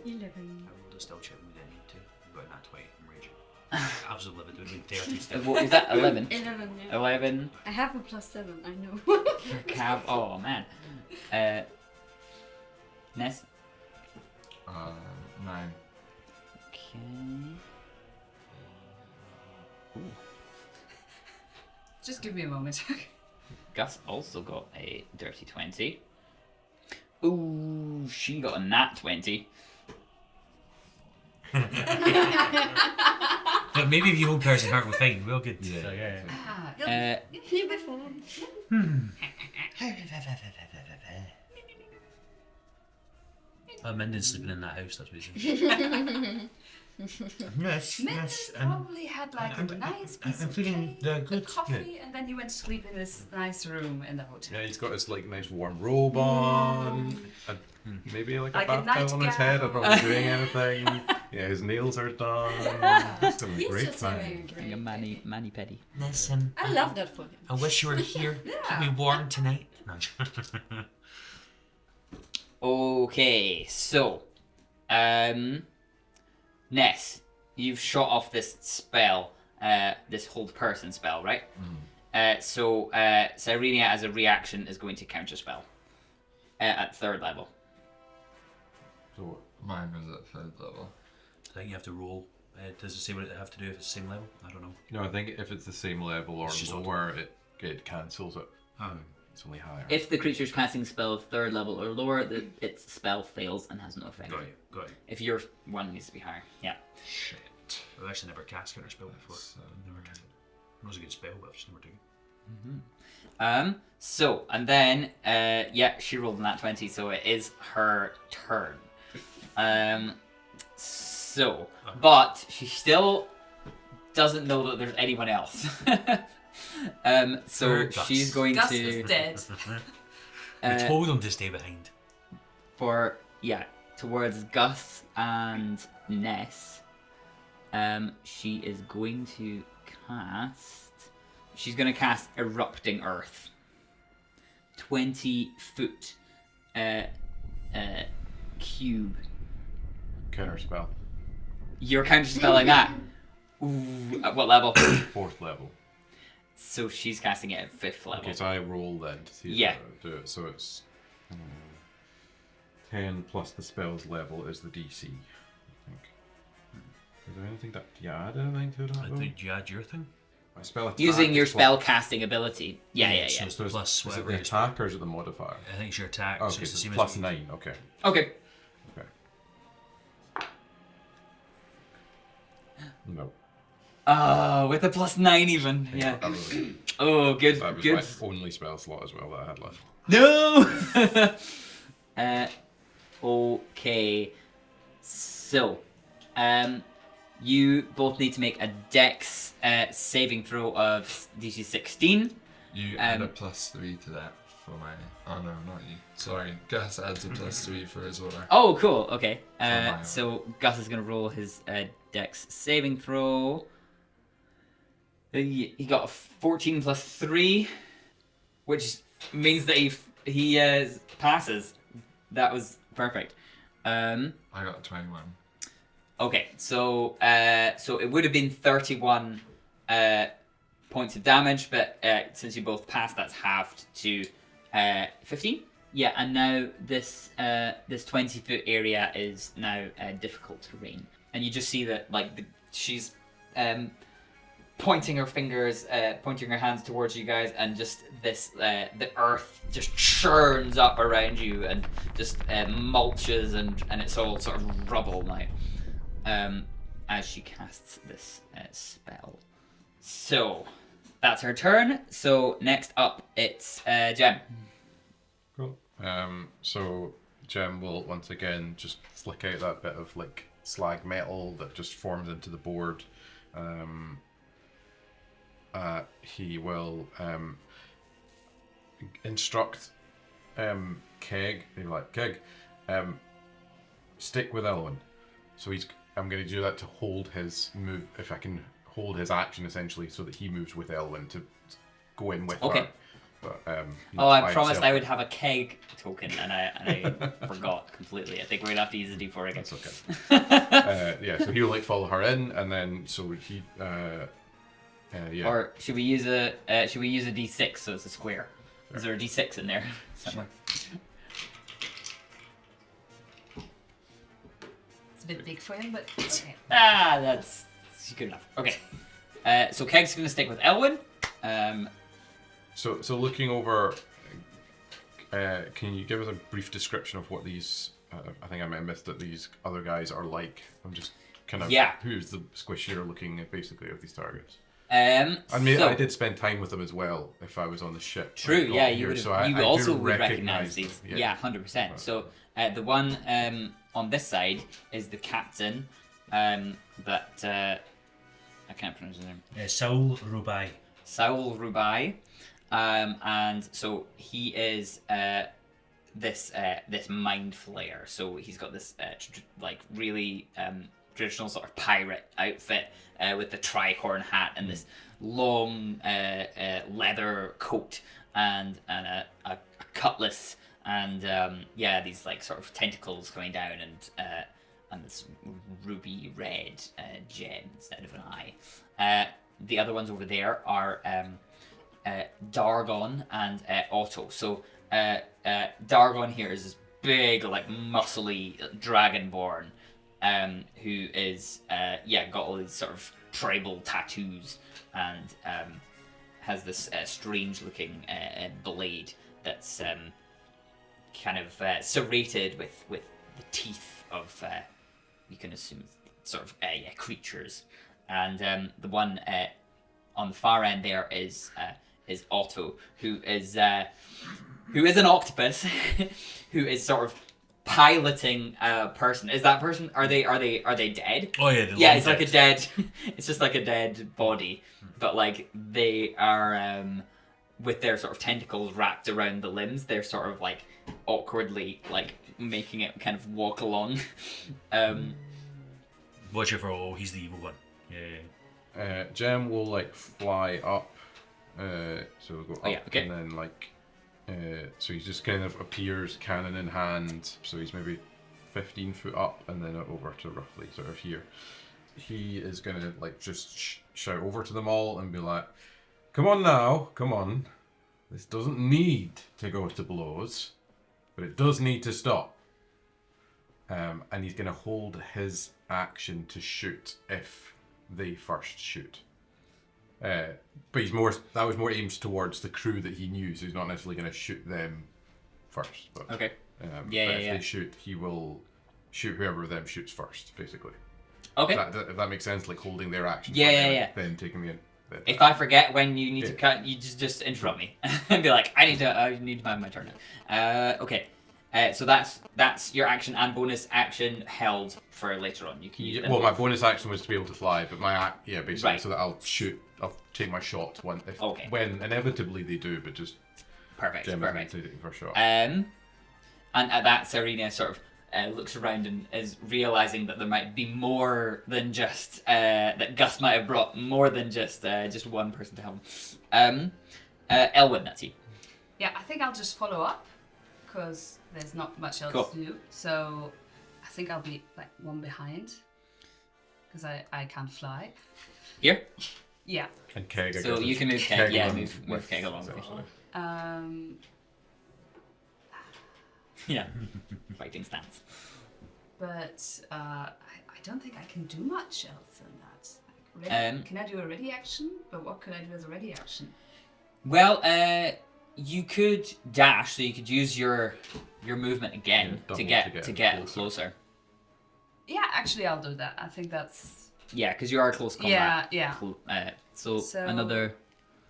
S6: 11.
S2: I rolled a stealth check when we didn't need to. I'm going that 20, I'm raging. Absolutely livid, doing 30 stealth.
S1: What is that? 11.
S6: 11, yeah.
S1: 11.
S6: I have a +7, I know.
S1: Cav. Oh man. Ness.
S7: 9.
S1: Okay.
S4: Just give me a moment.
S1: Gus also got a dirty 20. Ooh, she got a nat 20.
S2: But maybe if you hold person heart, we're fine. We're good.
S7: Yeah.
S2: So,
S6: You'll be fine.
S2: I'm Minden sleeping in that house, that's what he's
S3: Yes,
S4: Minden
S3: yes.
S4: probably had like a nice piece
S3: I'm
S4: of
S3: feeling
S4: cake, a
S3: good.
S4: coffee, and then he went to sleep in this nice room in the hotel.
S5: Yeah, he's got his like nice warm robe on, and maybe like a
S4: Like a
S5: bath towel on his head. I'm
S4: nightgown.
S5: not doing anything. Yeah, his nails are done. He's having a
S6: He's
S5: great
S6: just
S5: time.
S6: having a great
S1: A
S6: day.
S1: mani pedi.
S2: Listen,
S6: I love that for him.
S2: I wish you were here. Keep me warm tonight. No.
S1: Okay, so, Ness, you've shot off this spell, this hold person spell, right? So Cyrenia, as a reaction, is going to counter spell at 3rd level.
S5: So
S7: Mine was at 3rd level.
S2: I think you have to roll. Does it say what it have to do if it's the same level? I don't know.
S5: no, I think if it's the same level or
S2: It's just
S5: lower, it cancels it.
S2: Oh.
S5: It's only higher.
S1: If the creature's casting spell 3rd level or lower, its spell fails and has no effect.
S2: Got it, got it.
S1: If your one needs to be higher, yeah.
S2: Shit. I've actually never cast counter spell before. Never cast it. It was a good spell, but I've just never done it.
S1: So, and then, yeah, she rolled in that 20, so it is her turn. So, but she still doesn't know that there's anyone else. So
S2: Gus.
S1: she's going
S4: Gus
S1: to
S4: is dead.
S2: I told him to stay behind.
S1: towards Gus and Ness. She is going to cast. She's going to cast Erupting Earth. 20-foot cube.
S5: Counter spell.
S1: You're counterspelling that. Ooh, at what level?
S5: 4th level.
S1: So she's casting it at 5th level.
S5: Okay, so I roll then to see
S1: Yeah.
S5: if I do it. So it's 10 plus the spell's level is the DC. I think. Is there anything that you add anything to that? though?
S2: Did you add your thing?
S5: My spell attack
S1: Using your
S5: is
S1: spell casting ability. Yeah.
S2: So it's
S5: So it's,
S2: plus
S5: is it
S2: whatever
S5: the
S2: your spell.
S5: attack or is it the modifier?
S2: I think it's your attack.
S5: Okay,
S2: so it's the same
S5: plus
S2: as
S5: 9. Okay.
S1: Okay.
S5: Okay. No.
S1: Oh, with a +9 even. Yeah.
S5: That was,
S1: Oh, good.
S5: that was
S1: Good.
S5: my only spell slot as well that I had left.
S1: No. Okay. So, you both need to make a Dex saving throw of DC 16.
S7: You add a +3 to that for my. Oh no, not you. Sorry, Gus adds a +3 for his order.
S1: Oh, cool. Okay.
S7: my
S1: So Gus is gonna roll his Dex saving throw. He got a 14 plus 3, which means that he passes. That was perfect.
S7: I got 21.
S1: Okay, so it would have been 31 points of damage, but since you both passed, that's halved to 15. Yeah, and now this 20-foot area is now difficult terrain, and you just see that she's pointing her fingers, pointing her hands towards you guys, and just the earth just churns up around you and just mulches, and it's all sort of rubble now as she casts this spell. So that's her turn. So next up it's Jem.
S5: Cool. So Jem will once again just flick out that bit of like slag metal that just forms into the board. He will instruct Keg. He'll be like, Keg, stick with Elwyn. So I'm going to do that to hold his move, if I can hold his action essentially, so that he moves with Elwyn to go in with her. But,
S1: I promised I would have a Keg token, and I forgot completely. I think we're gonna have to use a D4 again.
S5: That's okay. Yeah, so he'll like follow her in, and then so he. Yeah.
S1: Or should we use a D6 so it's a square? Sure. Is there a D6 in there somewhere?
S4: It's a bit big for him, but okay.
S1: That's good enough. Okay. So Keg's gonna stick with Elwyn.
S5: So looking over, can you give us a brief description of what these? I think I might have missed that these other guys are like. I'm just kind of who's the squishier looking basically of these targets. I mean, I did spend time with them as well. If I was on the ship.
S1: True. Yeah, you would.
S5: So
S1: you
S5: I
S1: also
S5: do
S1: would recognize these. Yeah, 100%.
S5: Right.
S1: So the one on this side is the captain. That I can't pronounce his name.
S2: Saul Rubai.
S1: Saul Rubai. And so he is this mind flayer. So he's got this really traditional sort of pirate outfit with the tricorn hat and this long leather coat and a cutlass and these like sort of tentacles going down and this ruby red gem instead of an eye. The other ones over there are Dargon and Otto. So Dargon here is this big, like muscly dragonborn who is got all these sort of tribal tattoos and has this strange looking blade that's kind of serrated with the teeth of you can assume sort of creatures. And the one on the far end there is Otto, who is an octopus, who is sort of piloting a person. Is that person? Are they dead?
S2: Oh yeah,
S1: yeah. It's like a dead. It's just like a dead body, but like they are with their sort of tentacles wrapped around the limbs. They're sort of like awkwardly like making it kind of walk along.
S2: Watch it for he's the evil one. Yeah.
S5: Jem will like fly up, so we'll go up and then like, so he just kind of appears cannon in hand. So he's maybe 15 foot up and then over to roughly sort of here. He is gonna like just shout over to them all and be like, "Come on now, come on. This doesn't need to go to blows, but it does need to stop." And he's gonna hold his action to shoot if they first shoot. But that was more aimed towards the crew that he knew, so he's not necessarily going to shoot them first. But,
S1: okay.
S5: But if they shoot, he will shoot whoever of them shoots first, basically.
S1: Okay.
S5: If that makes sense, like holding their action.
S1: Yeah.
S5: Then taking the.
S1: If I forget when you need to cut, you just interrupt me and be like, I need to have my turn. Okay. So that's your action and bonus action held for later on. You can use them
S5: Well, my
S1: both.
S5: bonus action was to be able to fly, but basically,
S1: Right.
S5: so that I'll take my shot
S1: Okay.
S5: when inevitably they do, but just
S1: Perfect.
S5: generally taking first shot.
S1: And at that, Serena sort of looks around and is realizing that there might be more than just that Gus might have brought more than just one person to help. Elwyn, that's you.
S4: Yeah, I think I'll just follow up because there's not much else
S1: Cool.
S4: to do. So I think I'll be like one behind because I can't fly.
S1: Here.
S4: Yeah.
S5: And Keg, I
S1: So
S5: guess
S1: you
S5: is
S1: can move Keg. Yeah,
S5: along
S1: move
S5: with-
S1: Keg along. with you.
S5: essentially.
S1: Yeah. Fighting stance.
S4: But I don't think I can do much else than that. Like, can I do a ready action? But what could I do as a ready action?
S1: Well, you could dash, so you could use your movement again
S5: Yeah,
S1: to
S5: double
S1: get closer.
S4: Yeah, actually, I'll do that. I think that's
S1: Yeah, because you are close combat.
S4: yeah.
S1: So
S4: So-
S1: another.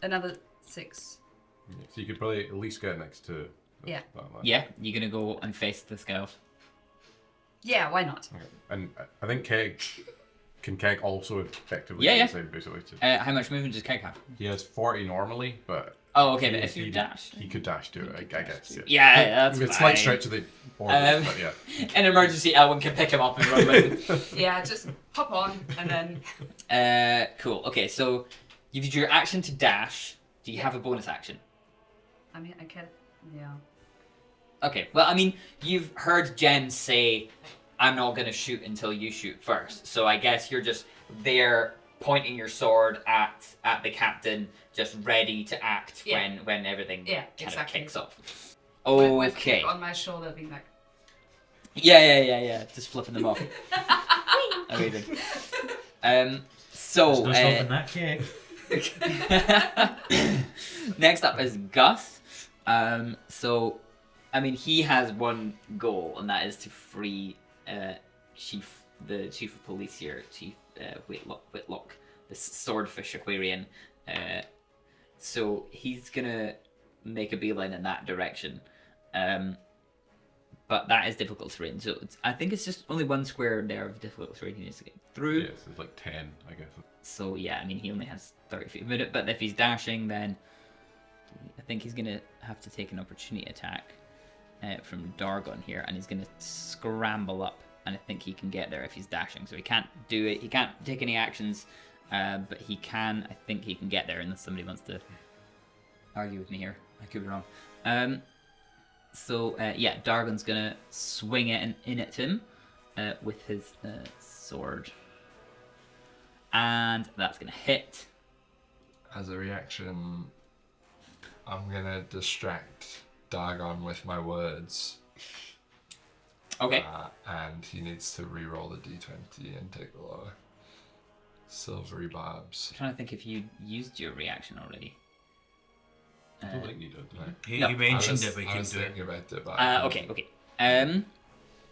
S4: another 6.
S5: Yeah, so you could probably at least get next to
S4: Yeah.
S5: that lad.
S1: Yeah, you're gonna go and face this guy off.
S4: Yeah, why not?
S5: Okay. And I think Keg can Keg also effectively
S1: Yeah,
S5: do
S1: yeah.
S5: the same basically. To,
S1: How much movement does Keg have?
S5: he has 40 normally, but
S1: Oh, okay, but if you dash.
S5: he could dash to it. I guess. Yeah.
S1: Yeah, that's
S5: It's
S1: fine.
S5: slight stretch of the orbit, but yeah.
S1: In emergency, Elwyn can pick him up and run with him.
S4: Yeah, just hop on and then.
S1: Cool. Okay, so you did your action to dash. Do you have a bonus action?
S4: I mean, I can. Yeah.
S1: Okay. Well, I mean, you've heard Jen say, "I'm not gonna shoot until you shoot first." So I guess you're just there, pointing your sword at the captain, just ready to act
S4: Yeah.
S1: when everything
S4: Yeah,
S1: kind
S4: exactly.
S1: of kicks off.
S4: With
S1: Okay.
S4: kick on my shoulder, being like.
S1: Yeah. Just flipping them off. Amazing. So
S2: There's no stopping that cake.
S1: next up is Gus. So, I mean, he has one goal, and that is to free the chief of police here, Chief Whitlock, this swordfish Aquarian. So he's gonna make a beeline in that direction. But that is difficult terrain. So I think it's just only one square there of difficult terrain he needs to get through.
S5: Yes, it's like 10, I guess.
S1: So yeah, I mean, he only has 30 feet a minute, but if he's dashing, then I think he's gonna have to take an opportunity attack from Dargon here, and he's gonna scramble up, and I think he can get there if he's dashing. So he can't do it. He can't take any actions, but he can. I think he can get there unless somebody wants to argue with me here. I could be wrong. So yeah, Dargon's gonna swing it in at him with his sword. And that's going to hit.
S7: As a reaction, I'm gonna distract Dargon with my words.
S1: Okay.
S7: And he needs to re-roll the d20 and take the lower. Silvery barbs.
S1: I'm trying to think if you used your reaction already.
S5: I don't think you did.
S2: He,
S1: No,
S2: he
S7: I
S2: mentioned
S7: was,
S2: it, but he
S7: I
S2: couldn't
S7: was
S2: do it.
S7: thinking about it, but I couldn't.
S1: Okay.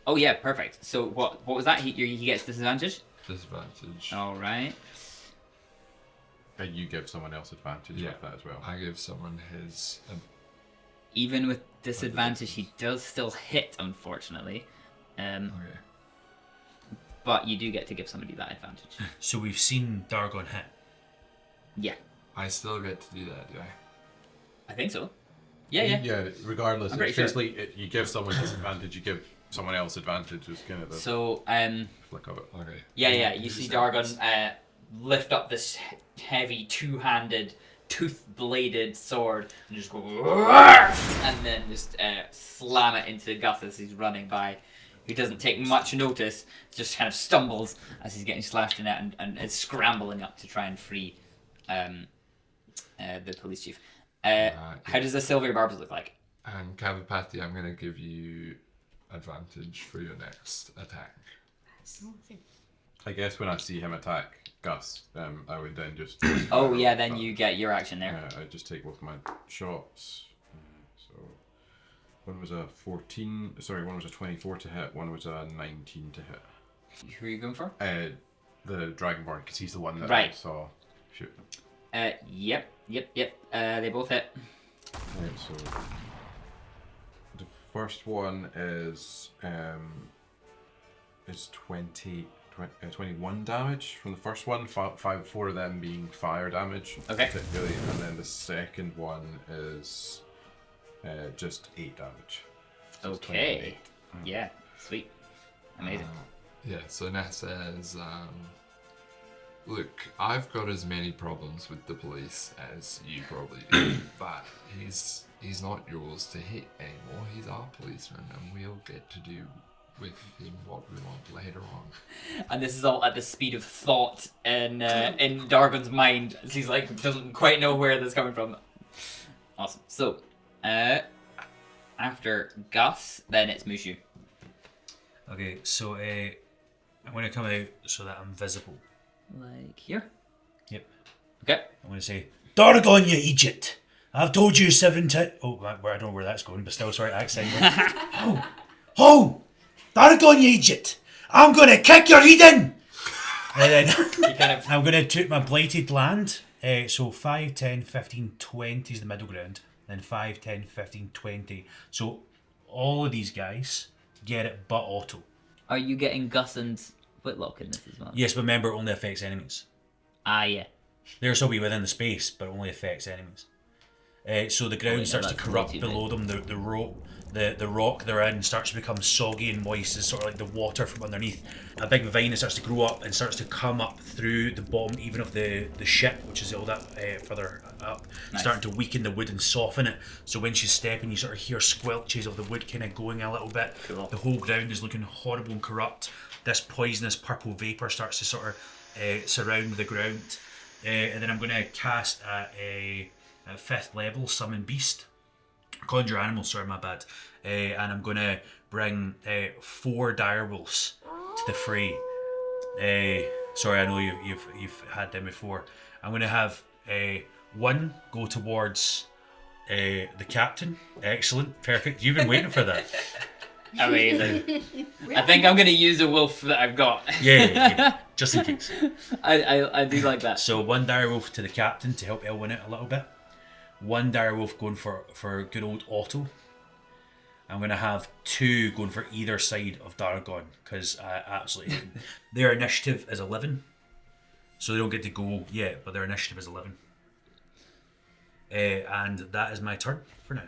S1: Oh yeah, perfect. So what was that? He gets disadvantage.
S7: Disadvantage.
S1: All right.
S5: And you give someone else advantage
S7: Yeah.
S5: with that as well.
S7: I give someone his.
S1: Even with disadvantage, he does still hit, unfortunately.
S7: Okay.
S1: But you do get to give somebody that advantage.
S2: So we've seen Dargon hit.
S1: Yeah,
S7: I still get to do that, do I?
S1: I think so. Yeah.
S5: Yeah, regardless.
S1: I'm
S5: It's
S1: pretty sure.
S5: basically, you give someone disadvantage, you give someone else advantage, is kind of the
S1: So
S5: flick of it.
S7: Okay.
S1: yeah. You see Dargon lift up this heavy two-handed, tooth-bladed sword and just go, and then just slam it into Gus as he's running by. He doesn't take much notice, just kind of stumbles as he's getting slashed in it and is scrambling up to try and free the police chief. How does the silver barbs look like?
S7: And Kavapati, I'm gonna give you advantage for your next attack.
S5: I guess when I see him attack Gus, I would then just.
S1: Oh yeah, then you get your action there.
S5: I just take both my shots. So one was a 14. Sorry, one was a 24 to hit. One was a 19 to hit.
S1: Who are you going for?
S5: The Dragonborn, because he's the one that I
S1: Right.
S5: saw shoot.
S1: Yep. They both hit.
S5: Right, so first one is 21 damage from the first one. Four of them being fire damage,
S1: Okay.
S5: particularly, and then the second one is just 8 damage. So it's 21 and
S1: Okay.
S5: 8.
S1: Yeah. Sweet. Amazing.
S7: Yeah, so Nat says, look, I've got as many problems with the police as you probably do, but he's not yours to hit anymore. He's our policeman, and we'll get to do with him what we want later on.
S1: And this is all at the speed of thought in Dargon's mind. As he's like doesn't quite know where this is coming from. Awesome. So, after Gus, then it's Mushu.
S2: Okay, so I'm going to come out so that I'm visible.
S1: Like here.
S2: Yep.
S1: Okay.
S2: I'm going to say, Dargon, you Egypt! I've told you 7 times. Oh, I don't know where that's going, but still, sorry, accent. Ho! Dargon, you Egypt! I'm going to kick your head in! And then
S1: You kind of.
S2: I'm going to take my blighted land. So 5, 10, 15, 20 is the middle ground. Then 5, 10, 15, 20. So all of these guys get it but auto.
S1: Are you getting Gus and Whitlock in this as well?
S2: Yes, but remember, it only affects enemies.
S1: Ah, yeah.
S2: They'll still be within the space, but it only affects enemies. So the ground
S1: no,
S2: starts to
S1: that's
S2: corrupt
S1: way too
S2: below them. The rock they're in starts to become soggy and moist. It's sort of like the water from underneath. A big vine that starts to grow up and starts to come up through the bottom, even of the ship, which is all that further up,
S1: Nice.
S2: starting to weaken the wood and soften it. So when she's stepping, you sort of hear squelches of the wood kind of going a little bit.
S1: Cool.
S2: The whole ground is looking horrible and corrupt. This poisonous purple vapor starts to sort of surround the ground. And then I'm going to cast a 5th level Summon Beast. Conjure Animal, sorry, my bad. And I'm going to bring 4 direwolves to the fray. Sorry, I know you've had them before. I'm going to have 1 go towards the captain. Excellent, perfect. You've been waiting for that.
S1: Amazing. I think I'm going to use a wolf that I've got.
S2: Yeah, just in case.
S1: I do like that.
S2: So 1 direwolf to the captain to help Elwin out a little bit. 1 direwolf going for good old Otto. I'm going to have 2 going for either side of Dargon because I absolutely hate them. Their initiative is 11. So they don't get to go yet, but their initiative is 11. And that is my turn for now.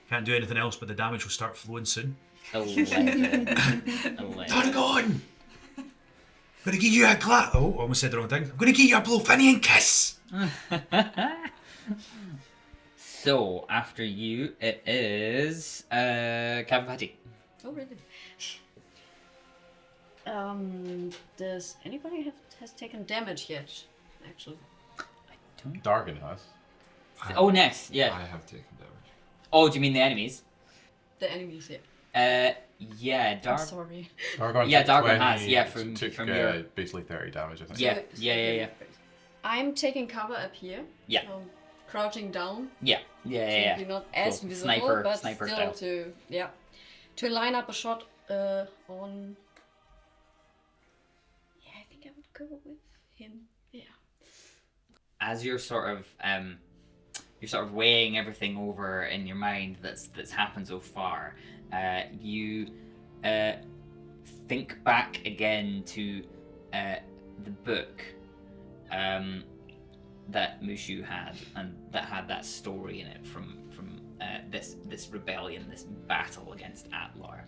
S2: Can't do anything else, but the damage will start flowing soon.
S1: 11.
S2: Dargon! I'm going to give you a Oh, almost said the wrong thing. I'm going to give you a Blowfinian kiss!
S1: So, after you, it is Kavapati.
S6: Oh, really? Does anybody has taken damage yet? Actually,
S5: Dargon has.
S1: Oh, next, yeah.
S7: I have taken damage.
S1: Oh, do you mean the enemies?
S6: the enemies. Yeah.
S1: Yeah,
S6: I'm sorry.
S5: Dargon
S1: Yeah,
S5: took
S1: Dargon
S5: 20,
S1: has, yeah, from your...
S5: basically 30 damage, I think.
S1: Yeah.
S6: I'm taking cover up here.
S1: Yeah.
S6: So crouching down.
S1: Yeah.
S6: To be not as
S1: Cool.
S6: visible, but
S1: Sniper
S6: still
S1: style.
S6: to line up a shot on. Yeah, I think I would go with him. Yeah.
S1: As you're sort of weighing everything over in your mind that's happened so far, you think back again to the book that Mushu had, and that had that story in it from this rebellion, this battle against Atlar.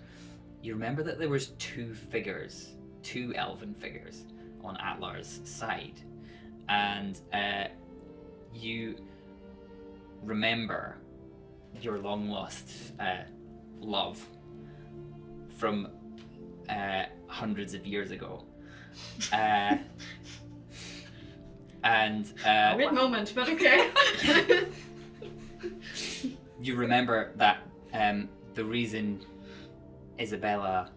S1: You remember that there was two elven figures on Atlar's side, and you remember your long lost love from hundreds of years ago. And
S6: Weird moment, but okay.
S1: you remember that the reason Isabella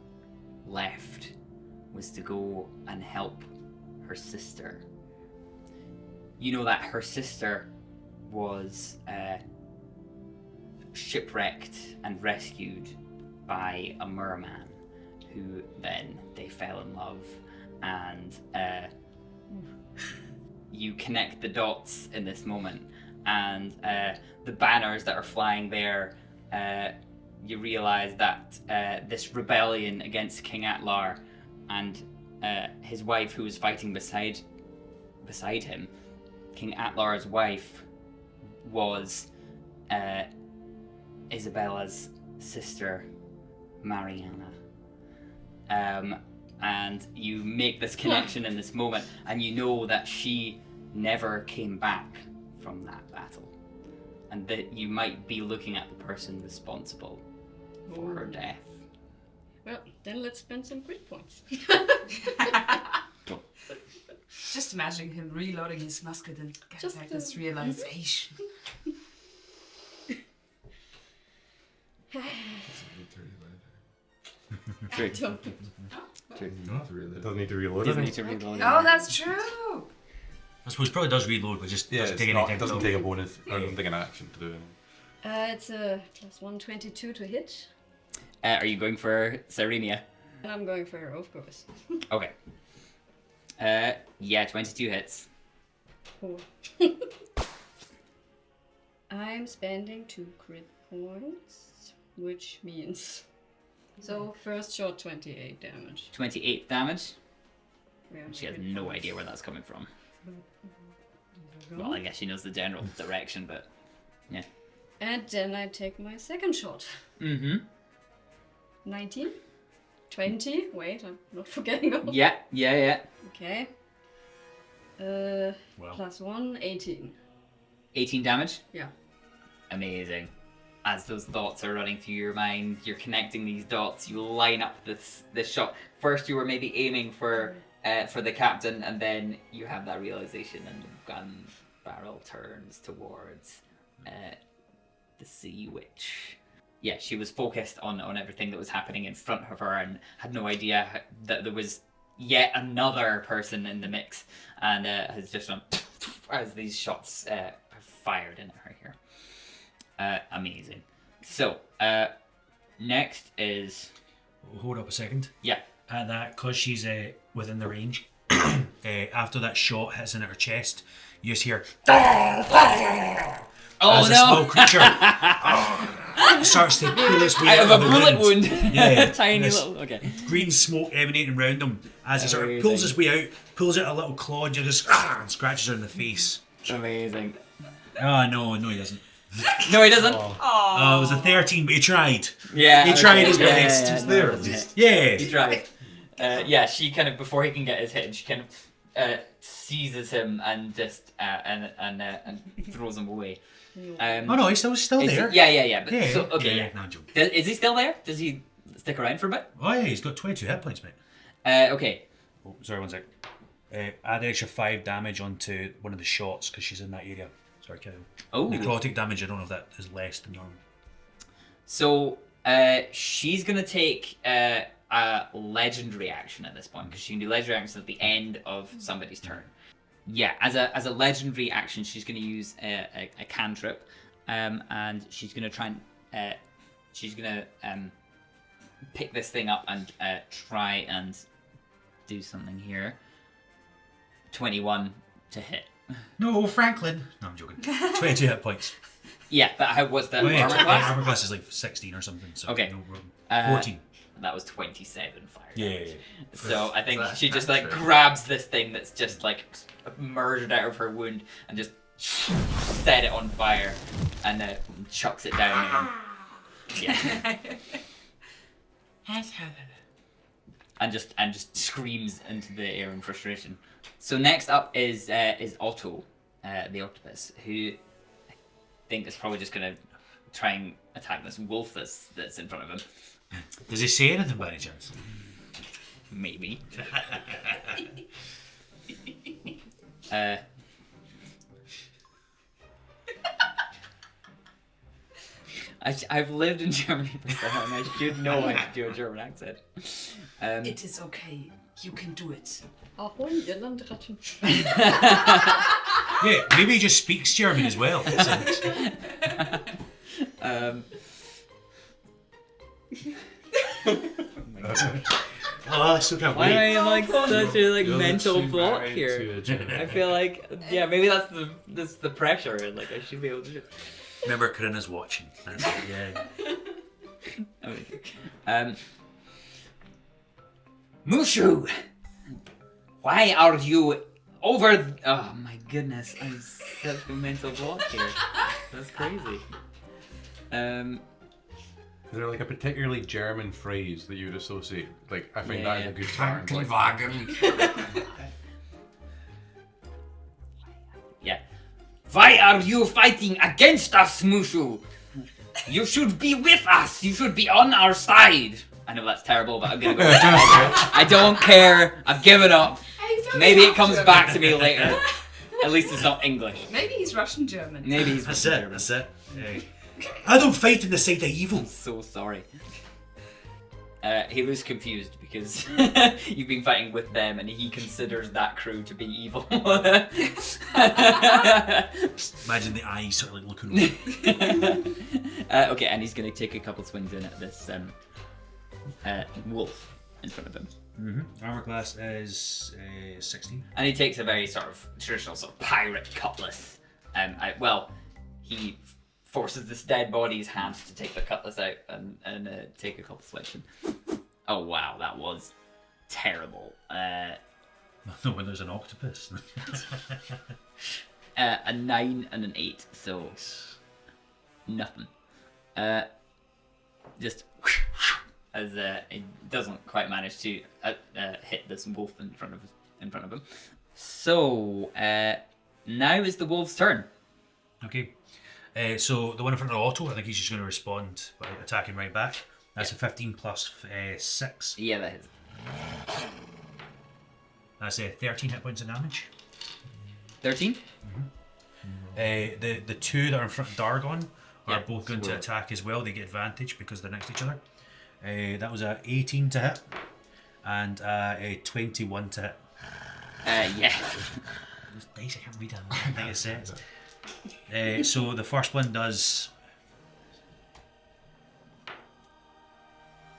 S1: left was to go and help her sister. You know that her sister was shipwrecked and rescued by a merman, who then they fell in love, and you connect the dots in this moment, and the banners that are flying there you realise that this rebellion against King Atlar and his wife, who was fighting beside him, King Atlar's wife was Isabella's sister, Mariana. And you make this connection in this moment, and you know that she never came back from that battle, and that you might be looking at the person responsible for her death.
S6: Well, then let's spend some grit points.
S4: Just imagine him reloading his musket and getting
S6: Just,
S4: like this realization.
S6: I don't.
S5: It doesn't need to reload.
S1: Doesn't need to reload it.
S4: Oh, that's true.
S2: I suppose it probably does reload, but just doesn't take any time.
S5: It doesn't take a bonus. I don't think an action to do it.
S6: It's a plus 122 to hit.
S1: Are you going for Serenia?
S6: And I'm going for her, of course.
S1: Okay. 22 hits.
S6: Cool. I'm spending 2 crit points, which means... So, first shot, 28 damage.
S1: 28 damage.
S6: Yeah,
S1: She has
S6: crit
S1: no
S6: points.
S1: idea where that's coming from. Well, I guess she knows the general direction, but yeah.
S6: And then I take my second shot.
S1: Mm-hmm.
S6: 19? 20? Wait, I'm not forgetting. All.
S1: Yeah.
S6: Okay.
S2: Well.
S6: Plus 1, 18.
S1: 18 damage.
S6: Yeah.
S1: Amazing. As those thoughts are running through your mind, you're connecting these dots. You line up this shot. First, you were maybe aiming for the captain, and then you have that realization, and the gun barrel turns towards the sea witch. Yeah, she was focused on everything that was happening in front of her, and had no idea that there was yet another person in the mix, and has just done as these shots have fired into her here. Amazing. So, next is...
S2: Hold up a second.
S1: Yeah.
S2: At that, because she's within the range, after that shot hits into her chest, you just hear...
S1: Oh
S2: as a
S1: no!
S2: small creature starts to pull its way
S1: I have
S2: out
S1: a
S2: of the
S1: bullet
S2: wind.
S1: wound!
S2: Yeah,
S1: Tiny
S2: this
S1: little... Okay.
S2: green smoke emanating around him as he sort of pulls his way out, pulls out a little claw and just and scratches her in the face.
S1: Amazing.
S2: Oh, no, he doesn't.
S1: No, he doesn't.
S2: It was a 13, but he tried.
S1: Yeah.
S2: He tried his
S1: yeah,
S2: best.
S1: yeah,
S2: He's
S1: no,
S5: there.
S1: it doesn't hit.
S2: Yeah.
S1: He tried. Yeah, she kind of, before he can get his hit, she kind of seizes him and just and throws him away.
S2: Oh no, he's still
S1: Is
S2: there.
S1: he- yeah. But,
S2: Yeah.
S1: so, okay,
S2: yeah.
S1: yeah.
S2: No, I'm joking.
S1: Is he still there? Does he stick around for a bit?
S2: Oh yeah, he's got 22 hit points, mate.
S1: Okay.
S2: Oh, sorry, one sec. Add an extra 5 damage onto one of the shots because she's in that area. Sorry, carry on.
S1: Oh.
S2: Necrotic damage, I don't know if that is less than normal.
S1: So she's gonna take a legendary action at this point, because she can do legendary actions at the end of somebody's turn. Yeah, as a legendary action, she's gonna use a cantrip, and she's gonna try and pick this thing up and try and do something here. 21 to hit.
S2: No, Franklin. No, I'm joking. 22 hit points.
S1: Yeah, but what's the
S2: Oh, yeah,
S1: armor class?
S2: armor class is like 16 or something. So
S1: Okay.
S2: No problem. 14.
S1: That was 27 fire.
S2: Yeah.
S1: So I think
S5: That-
S1: she just
S5: that's
S1: like
S5: true.
S1: grabs this thing that's just like emerged out of her wound and just set it on fire and chucks it down. Yeah. and just screams into the air in frustration. So next up is Otto, the octopus, who I think is probably just gonna try and attack this wolf that's in front of him.
S2: Does he say anything by any chance?
S1: Maybe. I've lived in Germany before and I should know how to do a German accent.
S4: It is okay. You can do it.
S6: Ahoi, ihr Landratten.
S2: Yeah, maybe he just speaks German as well. Oh, I still can't
S1: Why am
S2: wait.
S1: I like such a like
S7: You're
S1: mental
S7: literally
S1: block
S7: married
S1: here?
S7: to a German.
S1: I feel like maybe that's the pressure and like I should be able to.
S2: Remember, Corinna's watching. That's it, yeah.
S1: Mushu, why are you over? Oh my goodness, I'm such a mental block here. That's crazy.
S5: Is there like a particularly German phrase that you would associate? Like, I think that is a good starting point.
S7: Krankenwagen.
S1: Yeah. Why are you fighting against us, Mushu? You should be with us. You should be on our side. I know that's terrible, but I'm gonna go with it. I don't care. I've given up. Maybe it comes back to me later. At least it's not English.
S4: Maybe he's Russian German.
S1: Maybe he's
S2: That's
S1: Russian
S2: it.
S1: German.
S2: That's it. Hey. I don't fight on the side of evil.
S1: I'm so sorry. He was confused because you've been fighting with them and he considers that crew to be evil.
S2: Imagine the eyes sort of like looking over.
S1: Okay, and he's going to take a couple swings in at this wolf in front of him.
S2: Mm-hmm. Armor class is 16.
S1: And he takes a very sort of traditional sort of pirate cutlass. He forces this dead body's hands to take the cutlass out and take a couple swings. Oh wow, that was terrible.
S2: No, when there's an octopus.
S1: A 9 and an 8, so nothing. Just as it doesn't quite manage to hit this wolf in front of him. So now is the wolf's turn.
S2: Okay. So the one in front of Otto, I think he's just going to respond by attacking right back. That's a 15 plus 6.
S1: Yeah, that is.
S2: That's 13 hit points of damage.
S1: 13.
S2: The two that are in front of Dargon are
S1: Yeah,
S2: both going to
S1: swirl.
S2: attack as well. They get advantage because they're next to each other. That was a 18 to hit and a 21 to hit.
S1: Yeah.
S2: Those dice, I can't read them. I think it says. So the first one does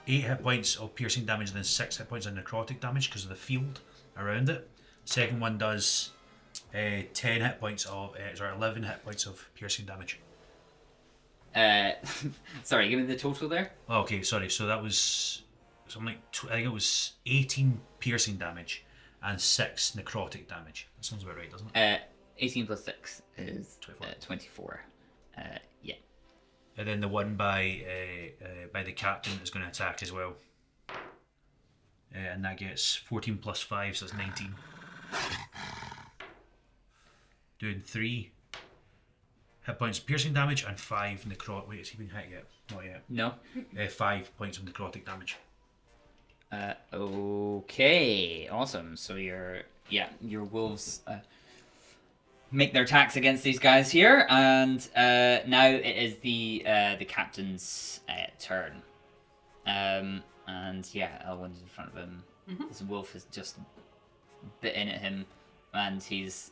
S2: 8 hit points of piercing damage and then 6 hit points of necrotic damage because of the field around it. Second one does 10 hit points of 11 hit points of piercing damage.
S1: Sorry, give me the total there.
S2: Oh, okay, sorry. So that was something like I think it was 18 piercing damage and 6 necrotic damage. That sounds about right, doesn't it?
S1: 18 plus 6 is
S2: 24.
S1: 24. Yeah.
S2: And then the one by the captain is going to attack as well. And that gets 14 plus 5, so that's 19. Doing 3 hit points of piercing damage and 5 necrotic. Wait, has he been hit yet? Not yet.
S1: No.
S2: 5 points of necrotic damage.
S1: Okay. Awesome. So your wolves make their attacks against these guys here, and now it is the captain's turn. And yeah, Elwyn's in front of him.
S4: Mm-hmm.
S1: This wolf has just bitten at him, and he's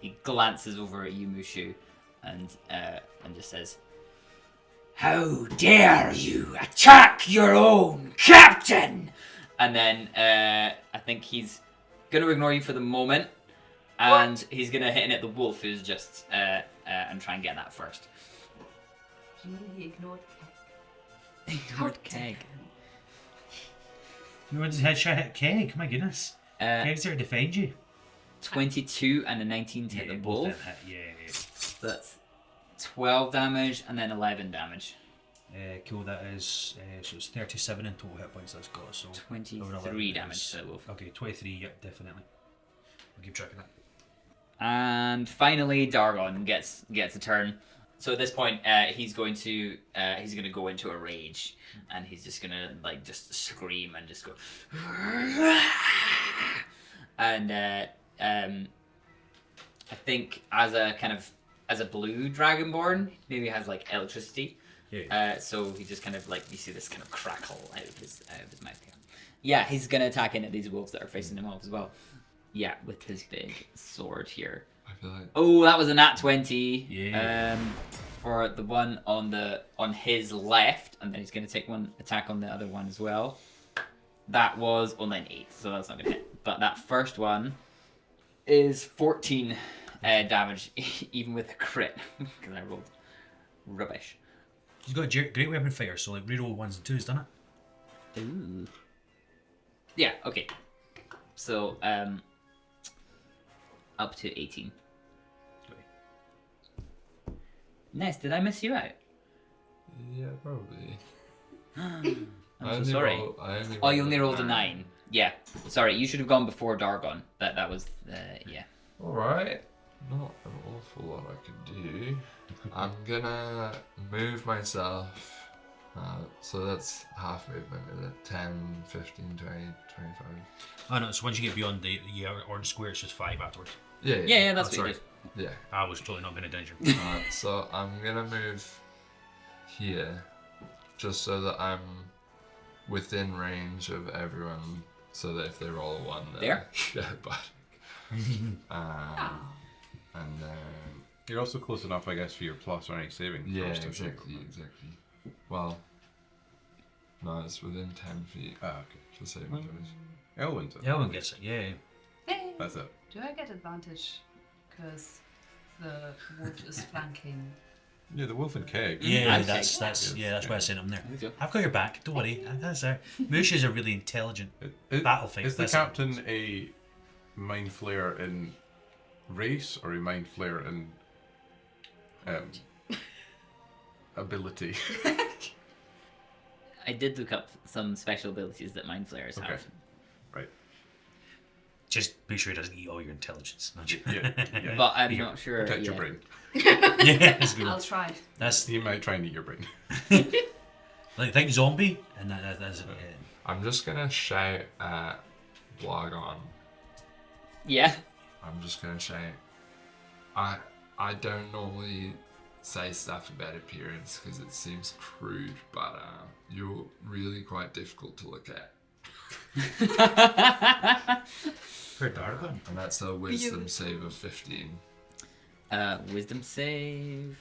S1: he glances over at you, Mushu, and just says, "How dare you attack your own captain!" And then I think he's gonna ignore you for the moment, and he's gonna hit in at the wolf, who's just and try and get that first.
S4: He ignored
S1: Ignored Keg.
S2: You wanted to headshot hit Keg? My goodness. Keg's there to defend you.
S1: 22 and a 19 to hit the
S2: both
S1: wolf.
S2: didn't hit. Yeah.
S1: So that's 12 damage and then 11 damage.
S2: Cool, that is so it's 37 in total hit points that's got, so
S1: 23 damage to the wolf.
S2: Okay, 23, yep, definitely. I'll keep track of that.
S1: And finally, Dargon gets a turn. So at this point, he's going to go into a rage, and he's just gonna just scream and just go. And I think as a blue dragonborn, maybe has electricity.
S2: Yeah.
S1: So he just kind of you see this kind of crackle out of his mouth here. Yeah, he's gonna attack into these wolves that are facing him off as well. Yeah, with his big sword here.
S7: I feel like
S1: Oh, that was a nat 20.
S2: Yeah.
S1: For the one on his left, and then he's gonna take one attack on the other one as well. That was only an 8, so that's not gonna hit. But that first one is 14 damage, even with a crit, because I rolled rubbish.
S2: He's got a great weapon fighter, so like reroll 1s and 2s, done it?
S1: Ooh. Yeah, okay. So, up to 18. Ness, did I miss you out?
S7: Yeah, probably.
S1: I'm so sorry. Oh, you only rolled a 9. Yeah. Sorry, you should have gone before Dargon. That was, yeah.
S7: Alright. Not an awful lot I can do. I'm gonna move myself. So that's half movement, is it? 10, 15, 20, 25.
S2: Oh no, so once you get beyond the orange square, it's just 5 afterwards.
S1: Yeah, that's
S2: Oh,
S1: what you
S2: sorry.
S1: did.
S7: Yeah.
S2: I was totally not paying attention.
S7: So I'm gonna move here, just so that I'm within range of everyone, so that if they roll a 1, then
S1: There?
S7: yeah, but and then
S5: You're also close enough, I guess, for your plus or any saving.
S7: yeah,
S5: throws to hit.
S7: exactly. Well, no, it's within 10 feet
S5: Ah, okay.
S7: for saving throws.
S5: Elwin's it.
S2: Elwin gets it, yeah.
S4: Hey.
S5: That's it.
S4: Do I get advantage because the wolf is flanking?
S5: Yeah, the wolf and keg.
S2: Yeah,
S1: I'd
S2: that's
S1: take-
S2: that's why I sent him there.
S1: you go.
S2: I've got your back. Don't worry. That's it. Mooshes are really intelligent. Battle fights,
S5: Is the
S2: that's it.
S5: captain a mind flayer in race or a mind flayer in ability?
S1: I did look up some special abilities that Mind Flayers
S5: Okay.
S1: have.
S5: Right.
S2: Just make sure he doesn't eat all your intelligence. Not you.
S5: Yeah.
S1: But I'm
S2: Here,
S1: not sure.
S5: Protect your
S1: Yeah.
S5: brain.
S2: yeah, that's a good.
S4: I'll try.
S2: That's
S5: He might try and eat your brain.
S2: like think zombie, and that's it.
S7: I'm just gonna shout at Blagon.
S1: Yeah.
S7: I'm just gonna shout. I don't normally say stuff about appearance because it seems crude, but you're really quite difficult to look at.
S2: For Dargon.
S7: And that's a wisdom save of 15.
S1: Wisdom save.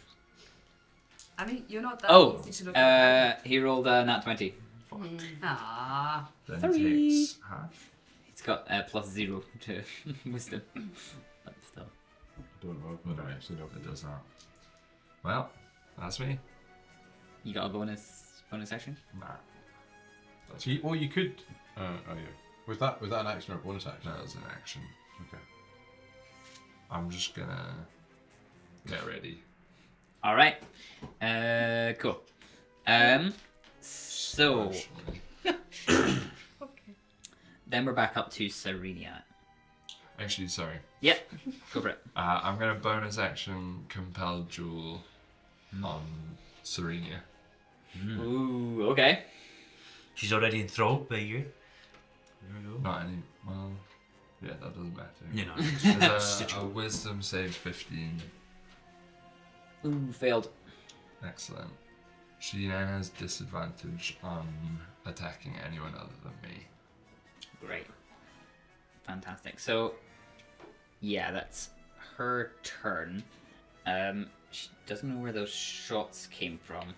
S4: I mean, you're not that
S1: Oh,
S4: easy to look at.
S1: he rolled a nat 20.
S4: Ah.
S7: Then
S1: 3.
S7: takes half.
S1: He's got plus 0 to wisdom. But still.
S5: Don't know. I don't actually know if
S7: It does not. Well, that's me.
S1: You got a bonus action?
S7: Nah.
S5: So you could. Oh yeah. Was that an action or a bonus action?
S7: That was an action.
S5: Okay.
S7: I'm just gonna get ready.
S1: All right. Cool. So
S7: Actually.
S1: then we're back up to Serenia.
S7: Actually, sorry.
S1: Yep. Go for it.
S7: I'm gonna bonus action compel Jewel on Serenia.
S1: Ooh. Okay.
S2: She's already enthralled by you. There we go.
S7: Not any. Well, yeah, that doesn't matter.
S2: You know.
S7: There's a wisdom save 15.
S1: Ooh. Failed.
S7: Excellent. She now has disadvantage on attacking anyone other than me.
S1: Great. Fantastic. So, yeah, that's her turn. She doesn't know where those shots came from.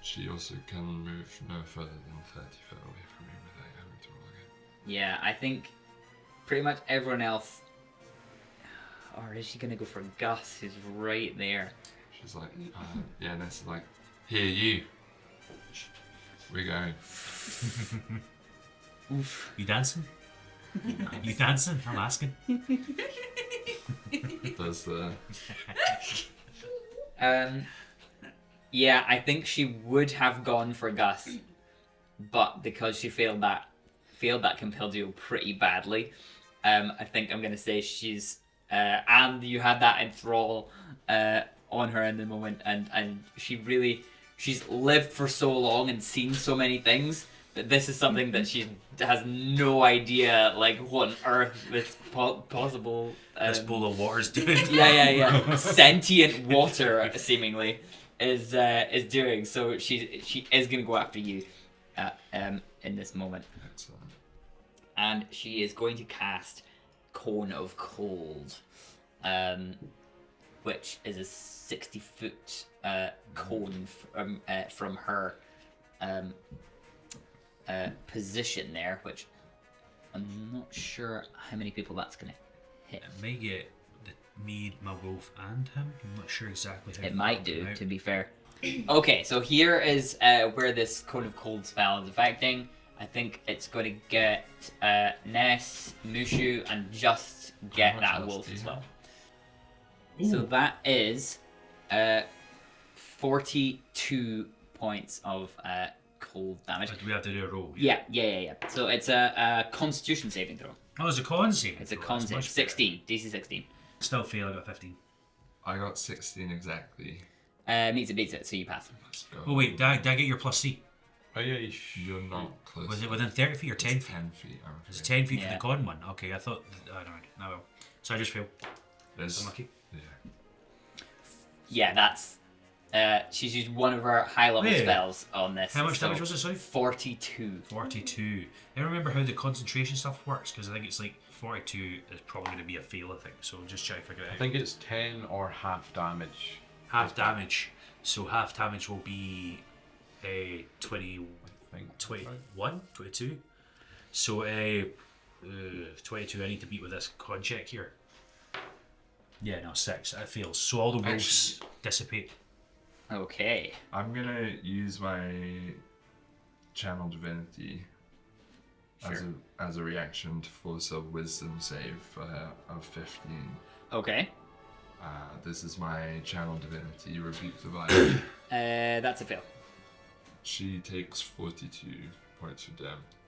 S7: She also can move no further than 30 feet away from me without having to roll again.
S1: Yeah, I think pretty much everyone else. Or is she gonna go for Gus, who's right there?
S7: She's like, yeah, Ness is like, here, you. We're going.
S1: Oof.
S2: You dancing? You dancing? I'm asking.
S7: There's the.
S1: Yeah, I think she would have gone for Gus, but because she failed that compel duel pretty badly, I think I'm gonna say she's and you had that enthrall on her in the moment, and she's lived for so long and seen so many things that this is something that she has no idea like what on earth this possible.
S2: This bowl of water's doing.
S1: Yeah. Sentient water seemingly is doing. So she is gonna go after you, in this moment,
S7: Excellent.
S1: and she is going to cast Cone of Cold, which is a 60-foot cone from her position there, which I'm not sure how many people that's gonna hit.
S2: It may get me, my wolf, and him. I'm not sure exactly how.
S1: It
S2: far
S1: might
S2: I'm
S1: do,
S2: out.
S1: to be fair. Okay, so here is where this cone of cold spell is affecting. I think it's going to get Ness, Mushu, and just get
S7: How much
S1: that
S7: else
S1: wolf
S7: do you
S1: as well.
S7: have?
S1: So that is 42 points of cold damage.
S2: But we have to do a roll.
S1: Yeah. So it's a Constitution saving throw.
S2: Oh, it's a con save.
S1: It's a
S2: throw,
S1: con
S2: that's
S1: save.
S2: much better.
S1: 16. DC 16.
S2: Still fail, I got 15.
S7: I got 16 exactly.
S1: Meets it, beats it, so you pass.
S7: Let's go.
S2: Oh wait, did I get your plus C?
S5: Oh yeah,
S7: You're not close.
S2: Was it within 30 feet or 10
S7: It's
S2: feet?
S7: 10 feet, I'm
S2: Is it
S7: afraid.
S2: 10 feet for
S1: Yeah.
S2: the con one? Okay, I thought... I don't know. No, well. So I just failed.
S7: There's,
S2: Unlucky.
S7: yeah.
S1: Yeah, that's... she's used one of her high-level
S2: Wait.
S1: spells on this.
S2: How much
S1: so
S2: damage was it, sorry?
S1: 42.
S2: 42. I don't remember how the concentration stuff works, because I think it's like 42 is probably going to be a fail, I think. So just try to figure it out.
S5: I think it's 10 or half damage.
S2: Half damage. So half damage will be 20...
S5: I think.
S2: 21? 22? So 22 I need to beat with this con check here. Yeah, no, 6. It fails. So all the wolves dissipate.
S1: Okay.
S7: I'm gonna use my channel divinity as a reaction to force a wisdom save of 15.
S1: Okay.
S7: This is my channel divinity, rebuke the vile.
S1: That's a fail.
S7: She takes 42 points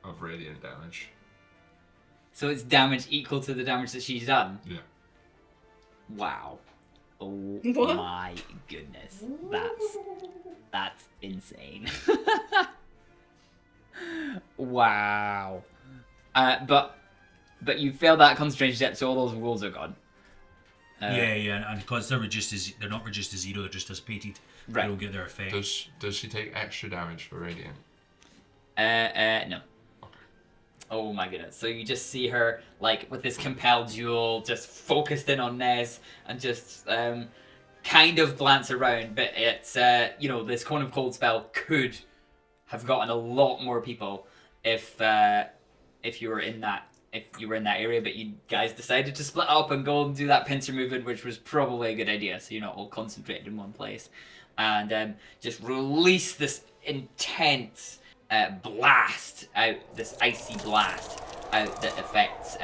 S7: of radiant damage.
S1: So it's damage equal to the damage that she's done?
S7: Yeah.
S1: Wow. Oh
S6: What?
S1: my goodness. That's insane. Wow. But you failed that concentration step, so all those wolves are gone.
S2: Yeah, and because they're not reduced to 0, they're just dissipated.
S1: Right.
S2: They don't get their effect.
S7: Does she take extra damage for radiant?
S1: No. Oh my goodness. So you just see her, like, with this compelled jewel, just focused in on Nez, and just kind of glance around, but it's, this Cone of Cold spell could have gotten a lot more people if you were in that area, but you guys decided to split up and go and do that pincer movement, which was probably a good idea, so you're not all concentrated in one place. And just release this intense blast out, this icy blast out that affects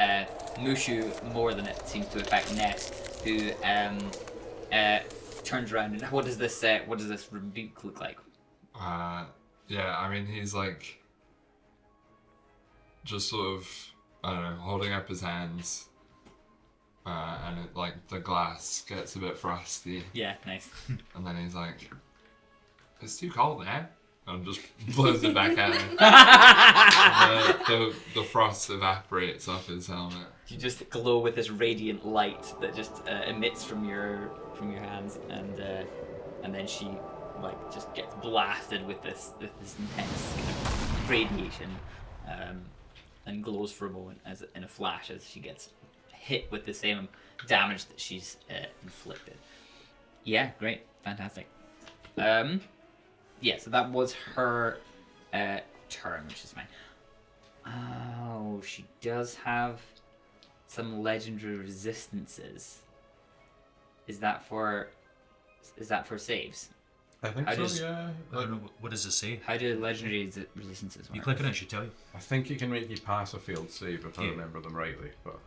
S1: Mushu more than it seems to affect Ness, who turns around and what does this rebuke look like?
S7: Yeah, I mean, he's like just sort of, I don't know, holding up his hands, and the glass gets a bit frosty,
S1: Yeah, nice.
S7: and then he's like, "It's too cold, man," and just blows it back at him. And the frost evaporates off his helmet.
S1: You just glow with this radiant light that just emits from your hands, and then she just gets blasted with this intense kind of radiation, and glows for a moment as in a flash as she gets hit with the same damage that she's inflicted. Yeah, great, fantastic. Yeah, so that was her turn, which is fine. Oh, she does have some legendary resistances. Is that for saves?
S5: I think
S1: I
S5: so,
S1: just-
S5: yeah.
S2: I don't know, what does it say?
S1: How do legendary resistances work?
S2: You click on it, it should tell you.
S5: I think it can make you pass a failed save if I
S2: Yeah.
S5: remember them rightly, but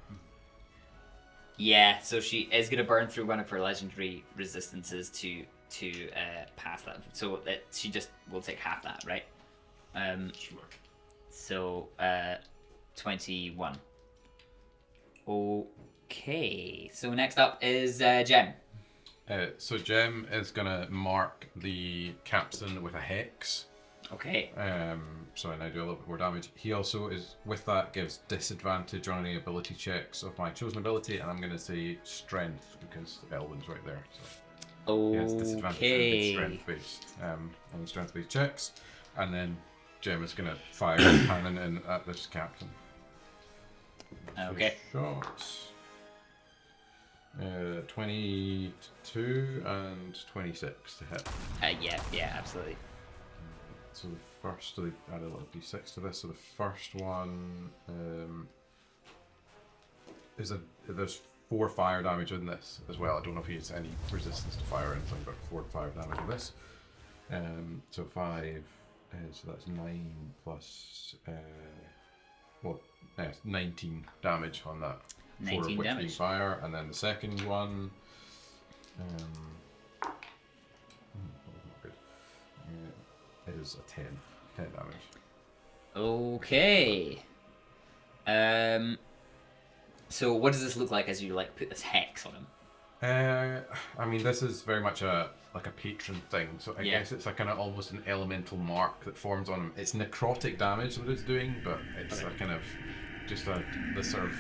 S1: Yeah, so she is going to burn through one of her legendary resistances to pass that. So that she just will take half that, right? So 21. Okay. So next up is Jem.
S5: so Jem is gonna mark the captain with a hex.
S1: Okay.
S5: So I now do a little bit more damage. He also is with that gives disadvantage on any ability checks of my chosen ability, and I'm gonna say strength because Elvin's right there. So he has disadvantage
S1: Okay.
S5: on strength based checks, and then Jem is gonna fire a cannon in at this captain.
S1: Okay.
S5: Shots. 22 and 26 to hit.
S1: Yeah, absolutely.
S5: So the first, so they add a little d6 to this. So the first one there's 4 fire damage in this as well. I don't know if he has any resistance to fire or anything, but 4 fire damage in this. So 5, so that's 9 plus, 19 damage on that. 4 of
S1: 19
S5: which
S1: damage.
S5: being fire, and then the second one, not good. It is a 10 damage.
S1: Okay. So what does this look like as you like put this hex on him?
S5: I mean, this is very much a patron thing, so I guess it's a kind of almost an elemental mark that forms on him. It's necrotic damage that it's doing, but it's a kind of just this sort of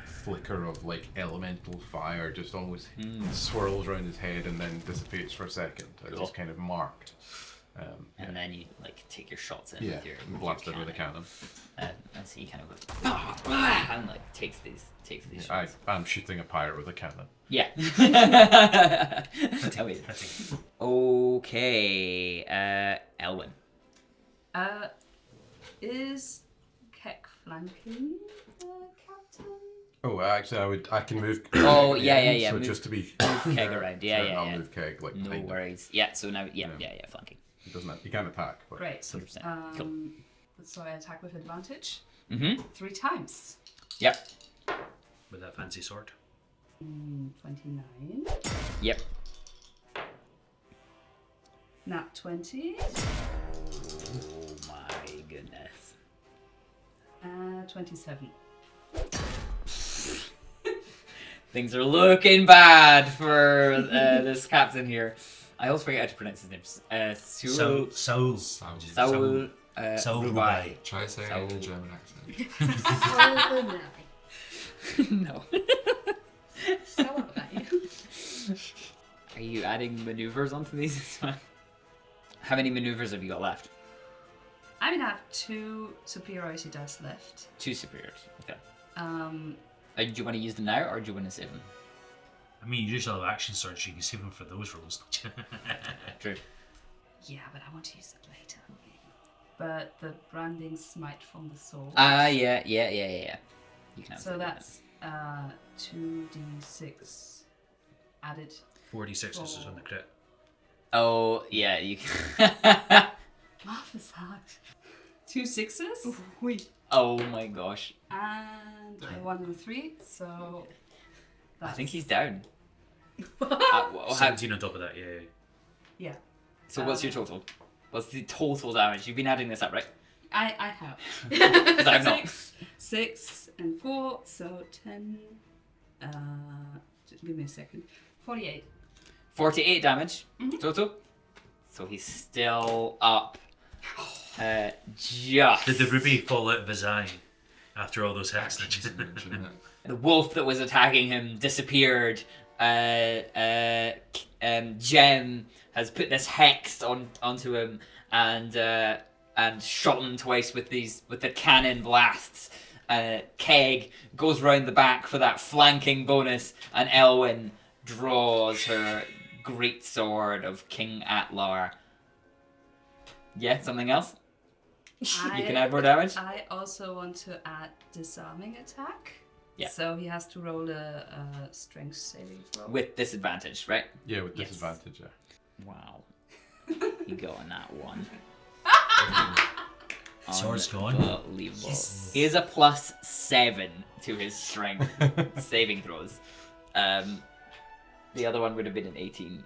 S5: flicker of like elemental fire just almost swirls around his head and then dissipates for a second. It's just kind of marked.
S1: And then you like take your shots in
S5: Yeah,
S1: with your
S5: blast it with a cannon.
S1: And so he kind of goes and like takes these shots.
S5: I'm shooting a pirate with a cannon.
S1: Yeah. Amazing. Okay, Elwyn.
S4: Is Keck flanking the captain?
S5: Oh, actually, I can move.
S1: Oh, yeah.
S5: So
S1: Move-
S5: just to be
S1: Keg around. Yeah.
S5: I'll move Keg like
S1: No
S5: behind him.
S1: worries. Yeah. So now, yeah, flanking.
S5: He doesn't. He can't attack. But
S1: 100%. Cool.
S4: So I attack with advantage
S1: 3
S4: times.
S1: Yep.
S2: With that fancy sword.
S4: 29.
S1: Yep.
S4: Nat 20.
S1: Oh my goodness.
S4: 27.
S1: Things are looking bad for this captain here. I always forget how to pronounce his name.
S2: Saul.
S1: Saul Rubai.
S7: Try saying it in a German accent.
S1: No.
S6: So right.
S1: Are you adding maneuvers onto these as well? How many maneuvers have you got left?
S4: I mean, I have 2 superiority dice left.
S1: 2 superiors. Okay.
S4: Um,
S1: Do you want to use them now, or do you want to save them?
S2: I mean, you usually have action swords, you can save them for those rolls.
S1: True.
S4: yeah, but I want to use it later. But the branding smite from the sword.
S1: Yeah. You can have
S4: So
S1: them.
S4: that's 2d6 added.
S2: 46 is on the crit.
S1: Oh, yeah, you can.
S4: Math is hard. 2 6s.
S1: Oh my gosh.
S4: And a 1 and a 3, so
S1: I think he's down.
S4: That's...
S2: 17 on top of that, yeah.
S4: yeah.
S1: So what's your total? What's the total damage? You've been adding this up, right?
S4: I have.
S1: 'Cause I've not.
S4: 6 and 4, so 10. Just give me a second. 48.
S1: 48 damage total. So he's still up. Just.
S2: Did the ruby fall out of his eye after all those hits?
S1: The wolf that was attacking him disappeared. Jem has put this hex onto him and shot him twice with the cannon blasts. Keg goes round the back for that flanking bonus, and Elwyn draws her great sword of King Atlar. Yeah, something else? You can add more damage?
S4: I also want to add disarming attack.
S1: Yeah.
S4: So he has to roll a strength saving throw.
S1: With disadvantage, right?
S5: Yeah, with
S4: Yes.
S5: disadvantage. Yeah.
S1: Wow. You go on that one.
S2: Sword's gone.
S1: Unbelievable. He is a +7 to his strength saving throws. The other one would have been an 18.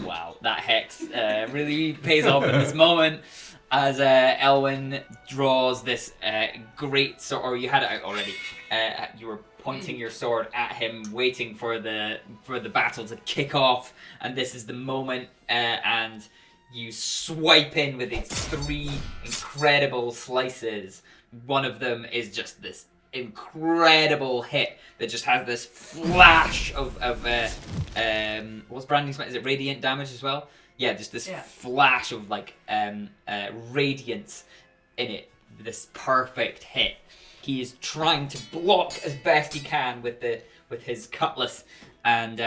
S1: Wow, that hex really pays off in this moment as Elwyn draws this great sword, or you had it out already. You were pointing your sword at him, waiting for the battle to kick off, and this is the moment, and you swipe in with these 3 incredible slices. One of them is just this incredible hit that just has this flash of what's branding smite? Is it radiant damage as well? Yeah, just this flash of like radiance in it. This perfect hit. He is trying to block as best he can with his cutlass, and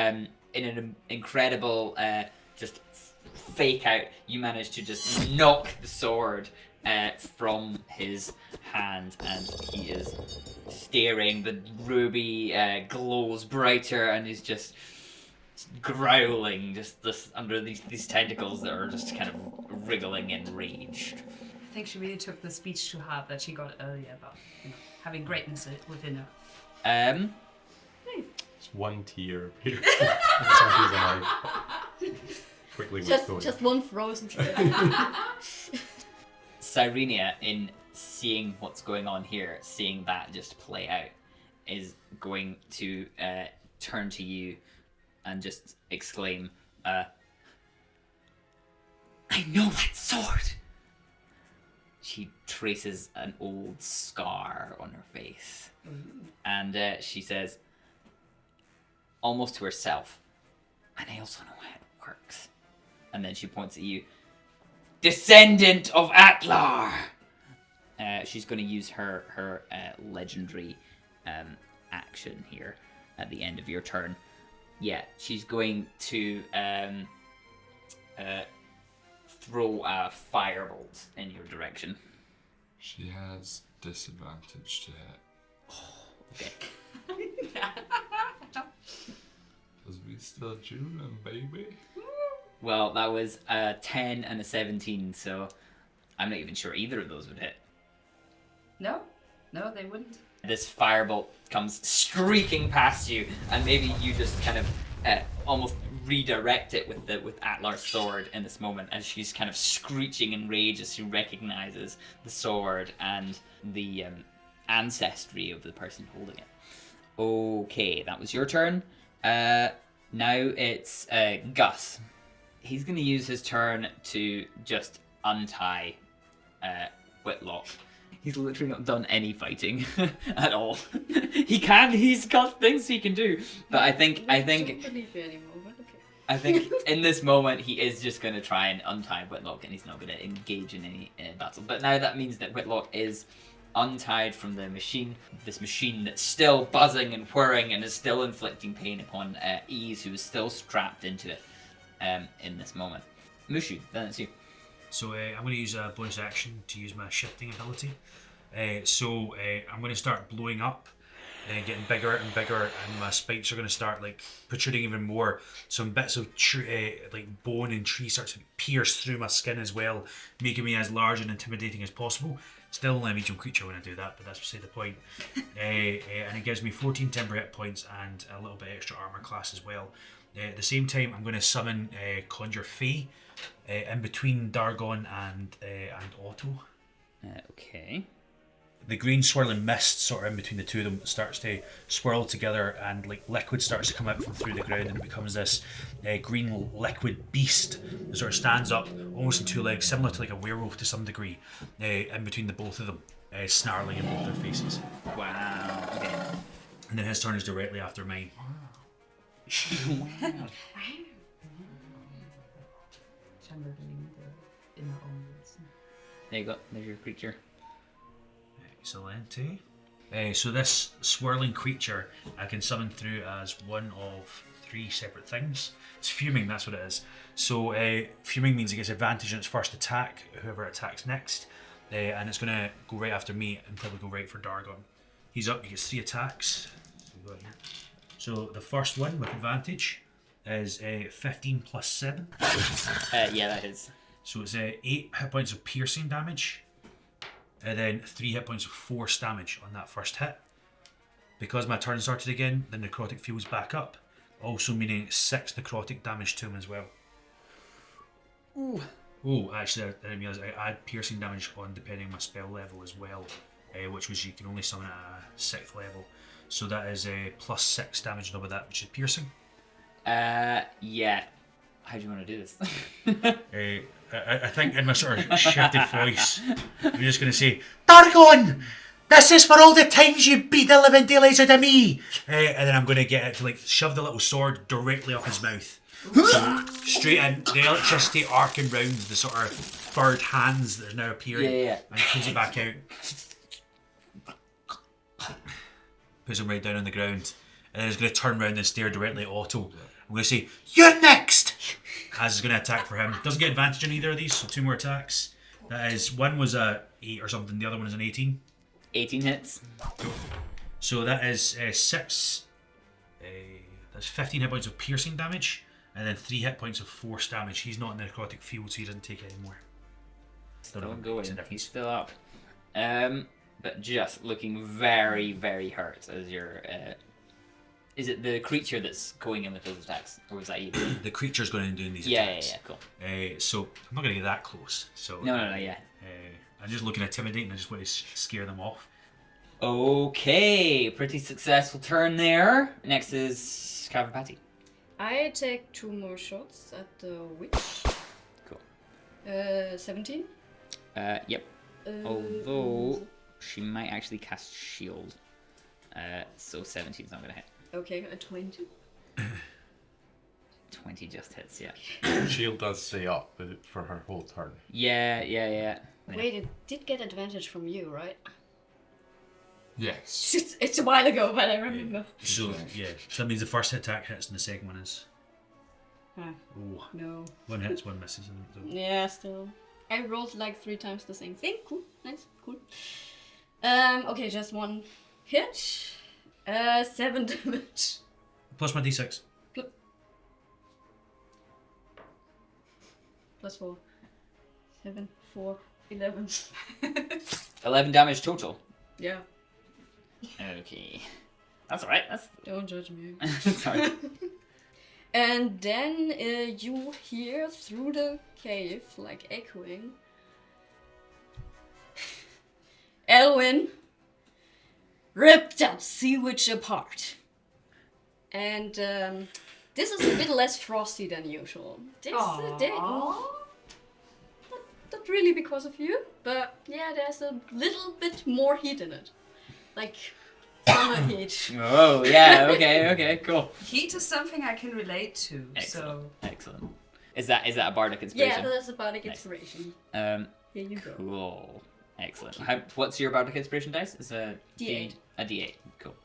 S1: in an incredible just fake out, you manage to just knock the sword from his hand, and he is staring. The ruby glows brighter, and he's just growling, just this under these tentacles that are just kind of wriggling in rage.
S4: I think she really took the speech to heart that she got earlier about having greatness within her.
S5: It's one tear. Quickly wiped away.
S6: Just one frozen tear.
S1: Cyrenia, in seeing what's going on here, seeing that just play out, is going to turn to you and just exclaim, I know that sword! She traces an old scar on her face. And she says, almost to herself, and I also know how it works. And then she points at you, Descendant of Atlar! She's going to use her legendary action here at the end of your turn. Yeah, she's going to throw a firebolt in your direction.
S7: She has disadvantage to hit.
S1: Okay.
S7: Because we still Julian, baby.
S1: Well, that was a 10 and a 17, so I'm not even sure either of those would hit.
S4: No, they wouldn't.
S1: This firebolt comes streaking past you, and maybe you just kind of almost redirect it with Atlar's sword in this moment, as she's kind of screeching in rage as she recognizes the sword and the ancestry of the person holding it. Okay, that was your turn. Now it's Gus. He's going to use his turn to just untie Whitlock. He's literally not done any fighting at all. He's got things he can do. But I think
S6: don't believe you anymore, but okay.
S1: I think in this moment he is just going to try and untie Whitlock, and he's not going to engage in any battle. But now that means that Whitlock is untied from the machine, this machine that's still buzzing and whirring and is still inflicting pain upon Ease, who is still strapped into it in this moment. Mushu, then it's you.
S2: So I'm going to use a bonus action to use my shifting ability. So I'm going to start blowing up, getting bigger and bigger, and my spikes are going to start like protruding even more. Some bits of like bone and tree start to pierce through my skin as well, making me as large and intimidating as possible. Still only a medium creature when I do that, but that's beside the point. And it gives me 14 temporary hit points and a little bit extra armor class as well. At the same time, I'm going to summon Conjure Fae in between Dargon and Otto.
S1: Okay.
S2: The green swirling mist sort of in between the two of them starts to swirl together, and like liquid starts to come out from through the ground, and it becomes this green liquid beast that sort of stands up almost on two legs, similar to like a werewolf to some degree, in between the both of them, snarling in both their faces.
S1: Wow. Okay.
S2: And then his turn is directly after mine.
S1: There you go. There's your creature.
S2: Excellent. So this swirling creature I can summon through as one of three separate things. It's fuming, that's what it is. So fuming means it gets advantage on its first attack, whoever attacks next, and it's going to go right after me and probably go right for Dargon. He's up, he gets 3 attacks. So the first one with advantage is 15 plus 7.
S1: Yeah, that is.
S2: So it's 8 hit points of piercing damage, and then 3 hit points of force damage on that first hit. Because my turn started again, the necrotic feels back up, also meaning 6 necrotic damage to him as well.
S1: Ooh.
S2: Oh, actually, I didn't realize I add piercing damage on depending on my spell level as well, which was you can only summon at a 6th level. So that is plus 6 damage on top of that, which is piercing.
S1: Yeah. How do you want to do this?
S2: I think in my sort of shifted voice, I'm just going to say, Dargon! This is for all the times you beat the living daylights out of me! And then I'm going to get it to like shove the little sword directly up his mouth. So, straight in, the electricity arcing round the sort of furred hands that are now appearing.
S1: Yeah.
S2: And pulls it back out. Puts him right down on the ground. And then he's going to turn around and stare directly at Otto. I'm going to say, you're next! As he's going to attack for him. Doesn't get advantage on either of these, so 2 more attacks. That is, one was a 8 or something, the other one is an 18.
S1: 18 hits.
S2: So that is 6. That's 15 hit points of piercing damage, and then 3 hit points of force damage. He's not in the necrotic field, so he doesn't take any more.
S1: Still going. He's still up. But just looking very, very hurt as you're. Is it the creature that's going in with those attacks, or was that you?
S2: The creature's going in and doing these
S1: Yeah,
S2: attacks.
S1: cool.
S2: So I'm not going to get that close. So
S1: No, yeah.
S2: I'm just looking intimidating. I just want to scare them off.
S1: Okay, pretty successful turn there. Next is Calvin Patty.
S6: I take 2 more shots at the witch.
S1: Cool.
S6: 17.
S1: Yep. Although she might actually cast shield, so 17's not gonna hit.
S6: Okay, a 20.
S1: 20 just hits, yeah.
S5: Shield does stay up for her whole turn.
S1: Yeah.
S6: Wait, it did get advantage from you, right?
S7: Yes.
S6: It's a while ago, but I remember.
S2: So that means the first attack hits and the second one is.
S6: Huh.
S2: Oh,
S6: No.
S2: one hits, one misses. Isn't it? So.
S6: Yeah, still. I rolled like 3 times the same thing. Cool, nice, cool. Okay, just 1 hit. 7 damage.
S2: Plus 1 d6.
S6: Plus 4. 7, 4, 11.
S1: 11 damage total.
S6: Yeah.
S1: Okay. That's alright,
S6: Don't judge me.
S1: Sorry.
S6: And then you hear through the cave, like echoing, Elwyn, rip that sea witch apart. And this is a bit less frosty than usual. This not really because of you, but yeah, there's a little bit more heat in it. Like summer heat.
S1: Oh, yeah, okay, cool.
S4: Heat is something I can relate to.
S1: Excellent. Is that a bardic inspiration?
S6: Yeah, that's a bardic inspiration. Here you go.
S1: Cool. Excellent. What's your bardic inspiration dice? It's a
S6: D8.
S1: A D8. Cool.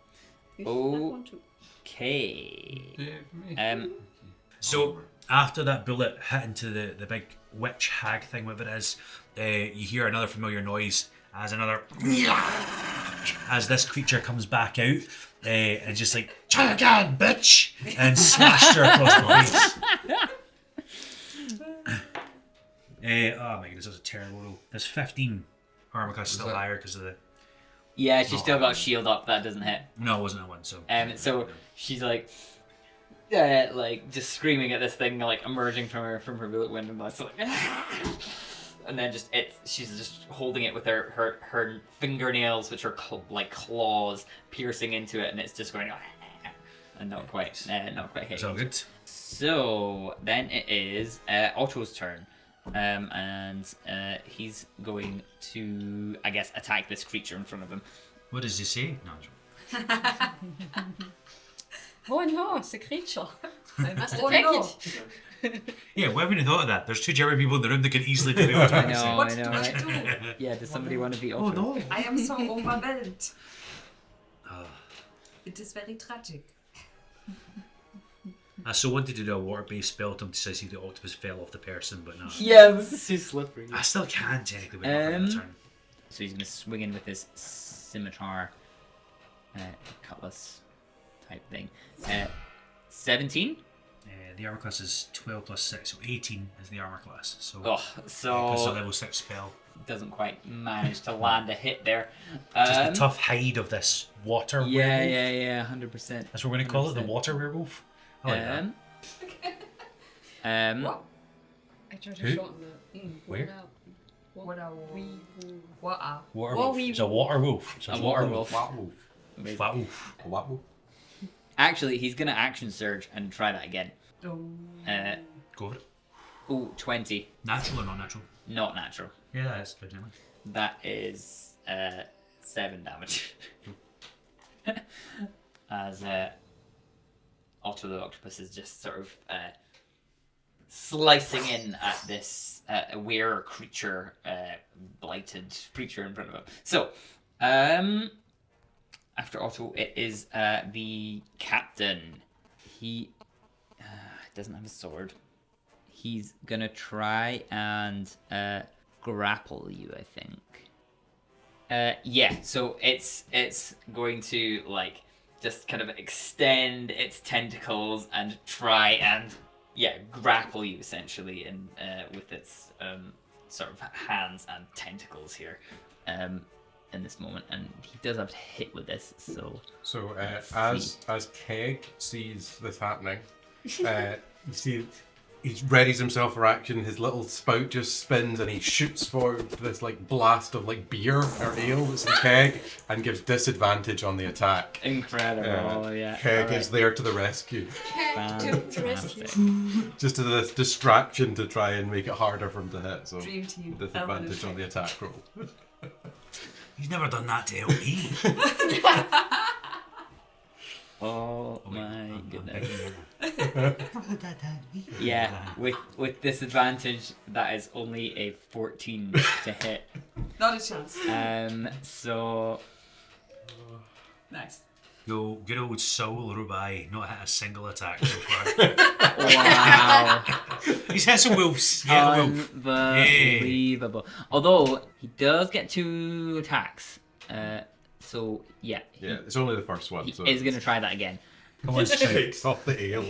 S6: You should have one too.
S1: Okay.
S2: So after that bullet hit into the big witch hag thing, whatever it is, you hear another familiar noise as this creature comes back out and just like, try again, bitch, and smashed her across the face. Oh my goodness, that's a terrible roll. There's 15 armor class, still higher because of the.
S1: Yeah, she's still got shield up. That doesn't hit.
S2: No, it wasn't a one. So.
S1: So she's like just screaming at this thing, like emerging from her bullet wound, and that's like, and then she's just holding it with her fingernails, which are like claws, piercing into it, and it's just going, and not quite hitting.
S2: It's all good.
S1: So then it is Otto's turn. And he's going to, I guess, attack this creature in front of him.
S2: What does he say? No,
S6: Oh no, it's a creature. I must
S4: Oh,
S6: attack
S4: no.
S6: it.
S2: yeah, why haven't you thought of that? There's 2 German people in the room that can easily do it.
S1: I know,
S4: What
S1: I know.
S4: do I do?
S1: Yeah, does somebody want to be
S2: Oh
S1: Otto?
S2: no.
S4: I am so overwhelmed. It is very tragic.
S2: I so wanted to do a water-based spell to see the octopus fell off the person, but no.
S1: Yeah, this is too slippery.
S2: I still can technically, but not on the turn.
S1: So he's going to swing in with his scimitar, cutlass type thing. 17?
S2: The armor class is 12 plus 6, so 18 is the armor class. So,
S1: So
S2: it's a level 6 spell.
S1: doesn't quite manage to land a hit there.
S2: Just the tough hide of this water werewolf.
S1: Yeah, 100%.
S2: That's what we're going to call it, the water werewolf. I like that.
S4: What?
S6: I tried
S2: Who?
S6: to shorten the.
S2: Where?
S4: What are
S2: Water wolf. It's a water wolf. It's
S1: A water wolf.
S5: Flat wolf.
S1: Amazing.
S2: Flat wolf.
S5: A what wolf?
S1: Actually, he's going to action surge and try that again.
S4: Oh.
S2: Go for it.
S1: Ooh, 20.
S2: Natural or not natural?
S1: Not natural.
S2: Yeah, that's good. Anyway.
S1: That is 7 damage. As Otto the Octopus is just sort of slicing in at this aware creature, blighted creature in front of him. So, after Otto, it is the captain. He doesn't have a sword. He's gonna try and grapple you, I think. Yeah, so it's going to like just kind of extend its tentacles and try and grapple you essentially in with its sort of hands and tentacles here in this moment, and he does have to hit with this. So
S5: as Keg sees this happening, you see he readies himself for action. His little spout just spins, and he shoots forward this like blast of like beer or ale that's in Keg, and gives disadvantage on the attack.
S1: incredible,
S5: Keg is there to the rescue,
S6: To rescue.
S5: just as a distraction to try and make it harder for him to hit. So
S4: Dream team.
S5: disadvantage on the attack roll.
S2: He's never done that to LP.
S1: Oh my goodness.
S2: Yeah.
S1: Yeah, with disadvantage, that is only a 14 to hit.
S4: Not a chance.
S1: So
S4: Nice.
S2: Yo, good old Saul Rubai, not hit a single attack so far.
S1: wow,
S2: He's hit some wolves. Yeah, the wolf.
S1: unbelievable. Although he does get 2 attacks. So yeah,
S5: Yeah, it's only the first one.
S1: he
S5: So
S1: is gonna try that again.
S2: Come on, strike.
S5: takes off the ale.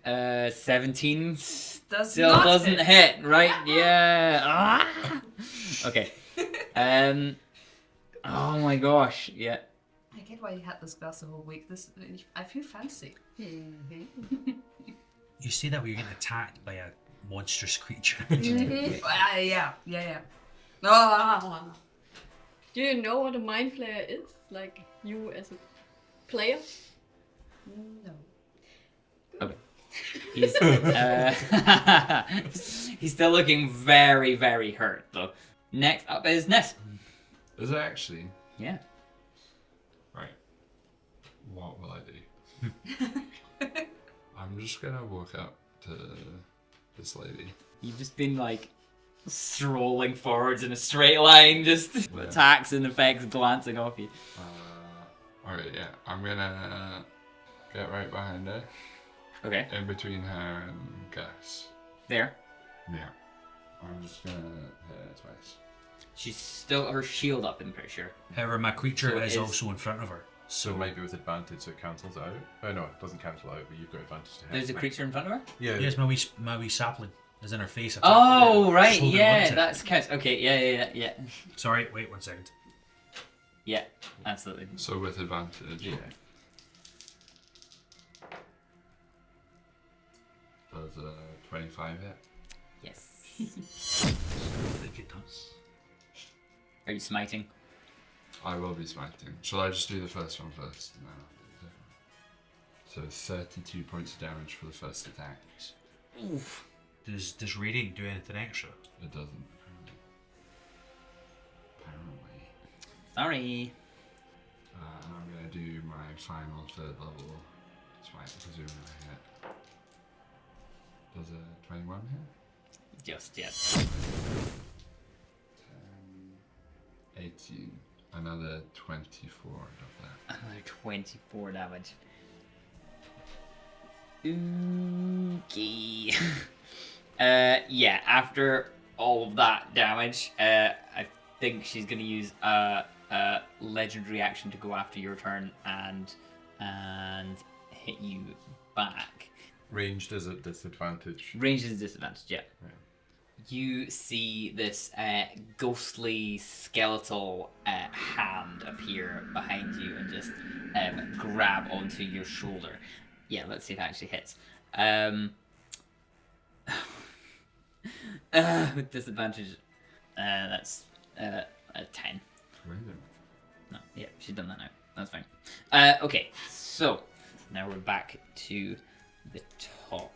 S1: 17
S4: Does
S1: still
S4: not
S1: doesn't
S4: hit.
S1: hit, right? Yeah. Ah! Okay. Oh my gosh. Yeah.
S4: I get why you had this glass the whole week. I feel fancy.
S2: You see that when you're getting attacked by a monstrous creature.
S4: Yeah. Ah.
S6: Do you know what a mind flayer is? Like you as a player?
S4: No.
S1: He's he's still looking very, very hurt though. Next up is Ness.
S7: Is it actually?
S1: Yeah.
S7: Right. What will I do? I'm just gonna walk up to this lady.
S1: You've just been like strolling forwards in a straight line, just attacks and effects glancing off you.
S7: Alright, yeah. I'm gonna get right behind her.
S1: Okay.
S7: In between her and Gus.
S1: There.
S7: Yeah. I'm just gonna hit her twice.
S1: She's still her shield up, I'm pretty sure.
S2: However, my creature
S1: So it
S2: is
S1: is-
S2: also in front of her.
S5: So it might be with advantage, so it cancels it out. Oh no, it doesn't cancel out, but you've got advantage to hit.
S1: There's a creature in front of her?
S5: Yeah.
S2: Yes, my wee sapling is in her face.
S1: Oh, right,
S2: Shoulder
S1: yeah,
S2: wanted.
S1: that's counts. Okay, yeah.
S2: Sorry, wait 1 second.
S1: Yeah, absolutely.
S7: So with advantage.
S5: Yeah.
S7: Does a 25 hit?
S1: Yes.
S2: I think it does.
S1: Are you smiting?
S7: I will be smiting. Shall I just do the first one first? No. So 32 points of damage for the first attack.
S1: Oof.
S2: Does radiant do anything extra?
S7: It doesn't. Apparently.
S1: Sorry.
S7: And I'm gonna do my final 3rd level smite, presumably hit. Does a 21 hit?
S1: Just yet.
S7: 10, 18. Another 24 of that.
S1: Another 24 damage. Okay. Yeah, after all of that damage, I think she's gonna use a legendary action to go after your turn and hit you back.
S5: Ranged is at disadvantage.
S1: Range is a disadvantage, yeah.
S5: Right.
S1: You see this ghostly skeletal hand appear behind you and just grab onto your shoulder. Yeah, let's see if it actually hits. With disadvantage, that's a 10.
S7: Brilliant.
S1: No, yeah, she's done that now. That's fine. Okay, so now we're back to the top.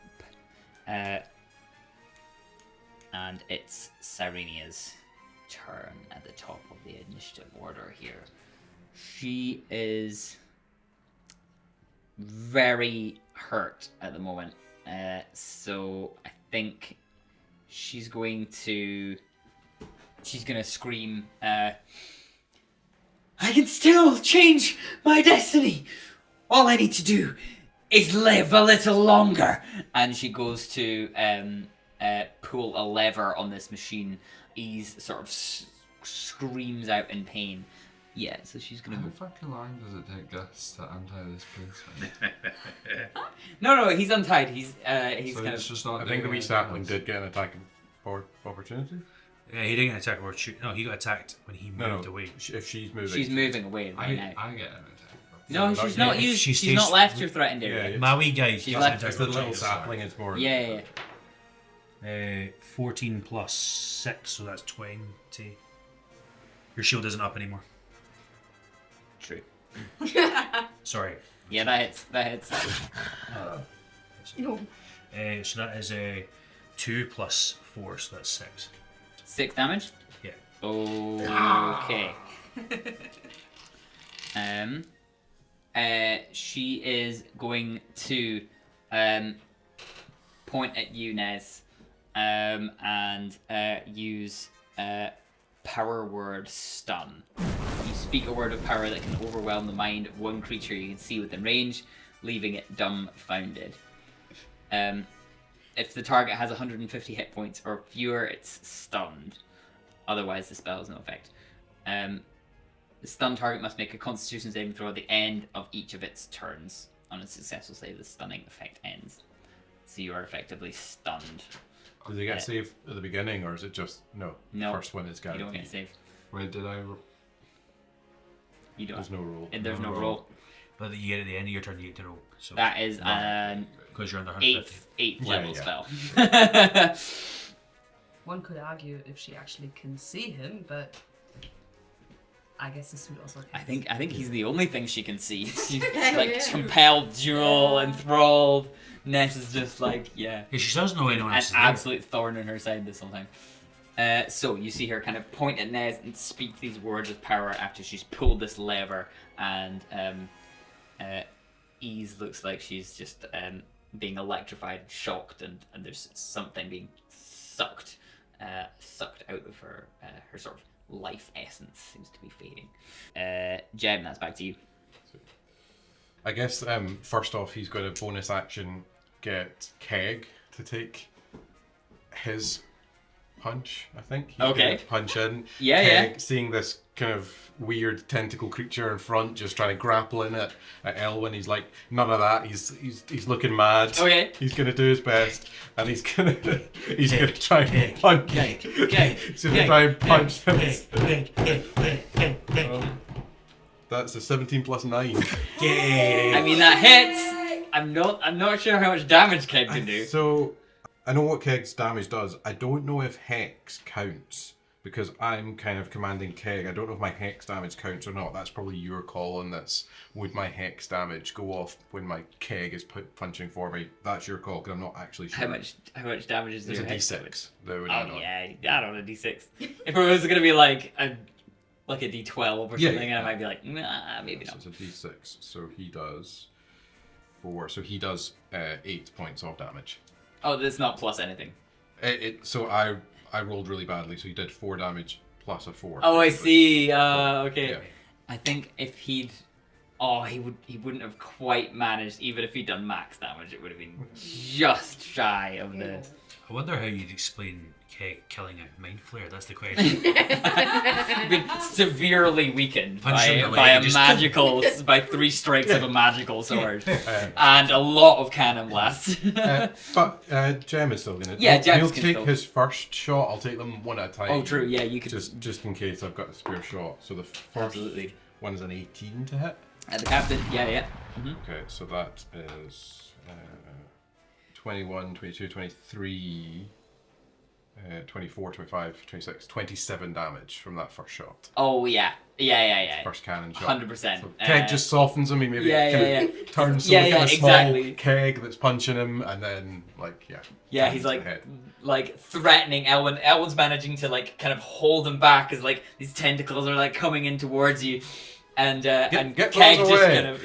S1: And it's Sirenia's turn at the top of the initiative order here. She is very hurt at the moment. So I think she's going to scream, I can still change my destiny! All I need to do is live a little longer! And she goes to pull a lever on this machine. Ease sort of screams out in pain. Yeah, so she's gonna
S7: How
S1: move.
S7: fucking long does it take Gus to untie this policeman?
S1: No, he's untied. He's
S7: So
S1: kind
S7: it's
S1: of.
S7: just not
S5: I think
S7: doing
S5: the wee
S7: anything
S5: sapling
S7: else.
S5: did get an attack opportunity.
S2: Yeah, he didn't get attacked or shoot. No, he got attacked when he moved away.
S5: If she's moving.
S1: She's moving away right now.
S7: I get an attack.
S1: No,
S5: No,
S1: she's
S5: yeah,
S1: not
S2: if
S1: used.
S2: she
S1: She's
S2: stays-
S1: not left your threatened area.
S5: Yeah,
S2: My wee guy.
S1: She's
S2: gets
S1: left
S2: an
S5: It's
S2: attack
S5: the little
S2: opportunity.
S5: sapling. It's more.
S1: Yeah.
S2: 14 + 6, so that's 20. Your shield isn't up anymore.
S1: True.
S2: Sorry.
S1: Yeah, that hits. That hits.
S6: No.
S2: So that is a 2 + 4, so that's 6.
S1: 6 damage.
S2: Yeah.
S1: Okay. She is going to point at you, Nez, and use power word stun. You speak a word of power that can overwhelm the mind of one creature you can see within range, leaving it dumbfounded. If the target has 150 hit points or fewer, it's stunned. Otherwise, the spell has no effect. The stunned target must make a Constitution saving throw at the end of each of its turns. On a successful save, the stunning effect ends. So you are effectively stunned.
S5: Does he get a save at the beginning, or is it just no?
S1: No.
S5: First one is
S1: You don't
S5: guaranteed.
S1: get a save.
S7: Wait, did I?
S1: You don't.
S5: There's no roll.
S1: There's no
S7: No
S1: roll.
S7: roll.
S2: But you get at the end of your turn, you get to roll. So
S1: That is an
S2: because you're under 150.
S1: eighth
S5: Yeah,
S1: level
S5: yeah.
S1: spell.
S4: One could argue if she actually can see him, but I guess this would also.
S1: I think he's the only thing she can see. She's
S6: Yeah,
S1: like
S6: yeah.
S1: compelled, jewel, enthralled. Ness is just like, yeah,
S2: Yeah, she doesn't know anyone
S1: an
S2: else is there.
S1: absolute thorn in her side this whole time. So you see her kind of point at Nez and speak these words of power after she's pulled this lever, and Ease looks like she's just being electrified, shocked, and there's something being sucked out of her. Her sort of life essence seems to be fading. Jem, that's back to you.
S5: I guess first off, he's got a bonus action get Keg to take his punch. I think. He's
S1: Okay.
S5: gonna punch in.
S1: Yeah,
S5: Keg,
S1: yeah.
S5: seeing this kind of weird tentacle creature in front, just trying to grapple in at Elwyn. He's like, none of that. He's looking mad.
S1: Okay.
S5: He's gonna do his best, and he's gonna try and punch. He's gonna try and punch him. That's a 17 + 9.
S1: I mean that hits. I'm not sure how much damage Keg can do.
S5: So, I know what Keg's damage does. I don't know if Hex counts, because I'm kind of commanding Keg. I don't know if my Hex damage counts or not. That's probably your call on this. Would my Hex damage go off when my Keg is punching for me? That's your call, because I'm not actually sure.
S1: How much damage is
S5: There's
S1: your
S5: a
S1: Hex damage?
S5: D6 that would add
S1: Oh
S5: on.
S1: yeah, add on a D6. If it was gonna be like a D12 or
S5: Yeah,
S1: something,
S5: yeah.
S1: I might be like, nah, maybe
S5: So
S1: not.
S5: it's a D6. So he does 4. So he does 8 points of damage.
S1: Oh, that's not plus anything.
S5: So I rolled really badly. So he did 4 damage plus a 4.
S1: Oh, I
S5: basically.
S1: see. Okay.
S5: Yeah.
S1: I think if he wouldn't have quite managed. Even if he'd done max damage, it would have been just shy of the.
S2: I wonder how you'd explain Keg killing a mind flare. That's the question.
S1: Been severely weakened
S2: Punch him in the
S1: by
S2: leg,
S1: a
S2: just-
S1: magical by 3 strikes of a magical sword and a lot of cannon blasts.
S5: But Jem is still gonna.
S1: Yeah, Jem's
S5: He'll
S1: can
S5: take
S1: still-
S5: his first shot. I'll take them one at a time.
S1: Oh, true. Yeah, you could
S5: Just in case I've got a spare shot. So the first
S1: absolutely.
S5: one is an 18 to hit.
S1: The captain. Yeah.
S5: Okay, so that is 21, 22, 23, 24, 25, 26, 27 damage from that first shot.
S1: Oh yeah.
S5: First cannon shot.
S1: 100%.
S5: So Keg just softens him. He maybe
S1: Yeah.
S5: turns to
S1: Yeah,
S5: look at a small
S1: exactly.
S5: Keg that's punching him, and then
S1: Yeah, he's
S5: to the
S1: like
S5: head.
S1: threatening Elwyn. Elwyn's managing to like kind of hold him back as like these tentacles are like coming in towards you. And
S5: get
S1: Keg
S5: those
S1: just
S5: away.
S1: kind of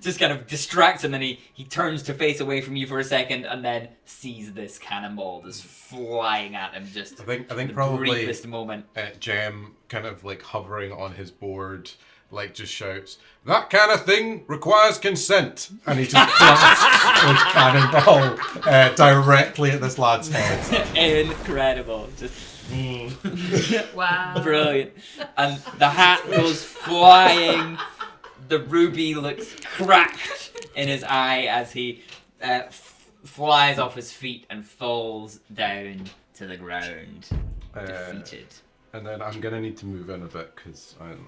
S1: just kind of distracts him, and he turns to face away from you for a second, and then sees this cannonball just flying at him. Just
S5: I think
S1: the
S5: probably
S1: briefest moment.
S5: Jem kind of like hovering on his board, like just shouts, "That kind of thing requires consent," and he just blasts with cannonball directly at this lad's head.
S1: Incredible. Just
S4: Wow.
S1: brilliant. And the hat goes flying. The ruby looks cracked in his eye as he flies off his feet and falls down to the ground, defeated.
S5: And then I'm gonna need to move in a bit because I'm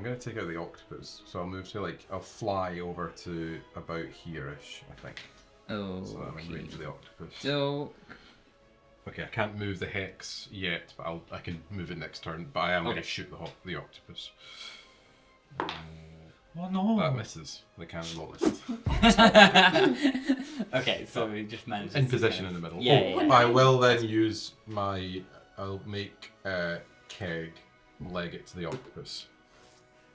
S5: gonna take out the octopus. So I'll move to I'll fly over to about here-ish, I think.
S1: Oh.
S5: So I'm in range of the octopus.
S1: So
S5: Okay, I can't move the hex yet, but I can move it next turn. But I am gonna shoot the octopus.
S2: Oh no.
S5: That misses. The cannonball misses.
S1: okay, so we just managed
S5: In
S1: to
S5: position
S1: kind
S5: in
S1: of-
S5: the middle.
S1: Yeah.
S5: I will then use I'll make Keg leg it to the octopus.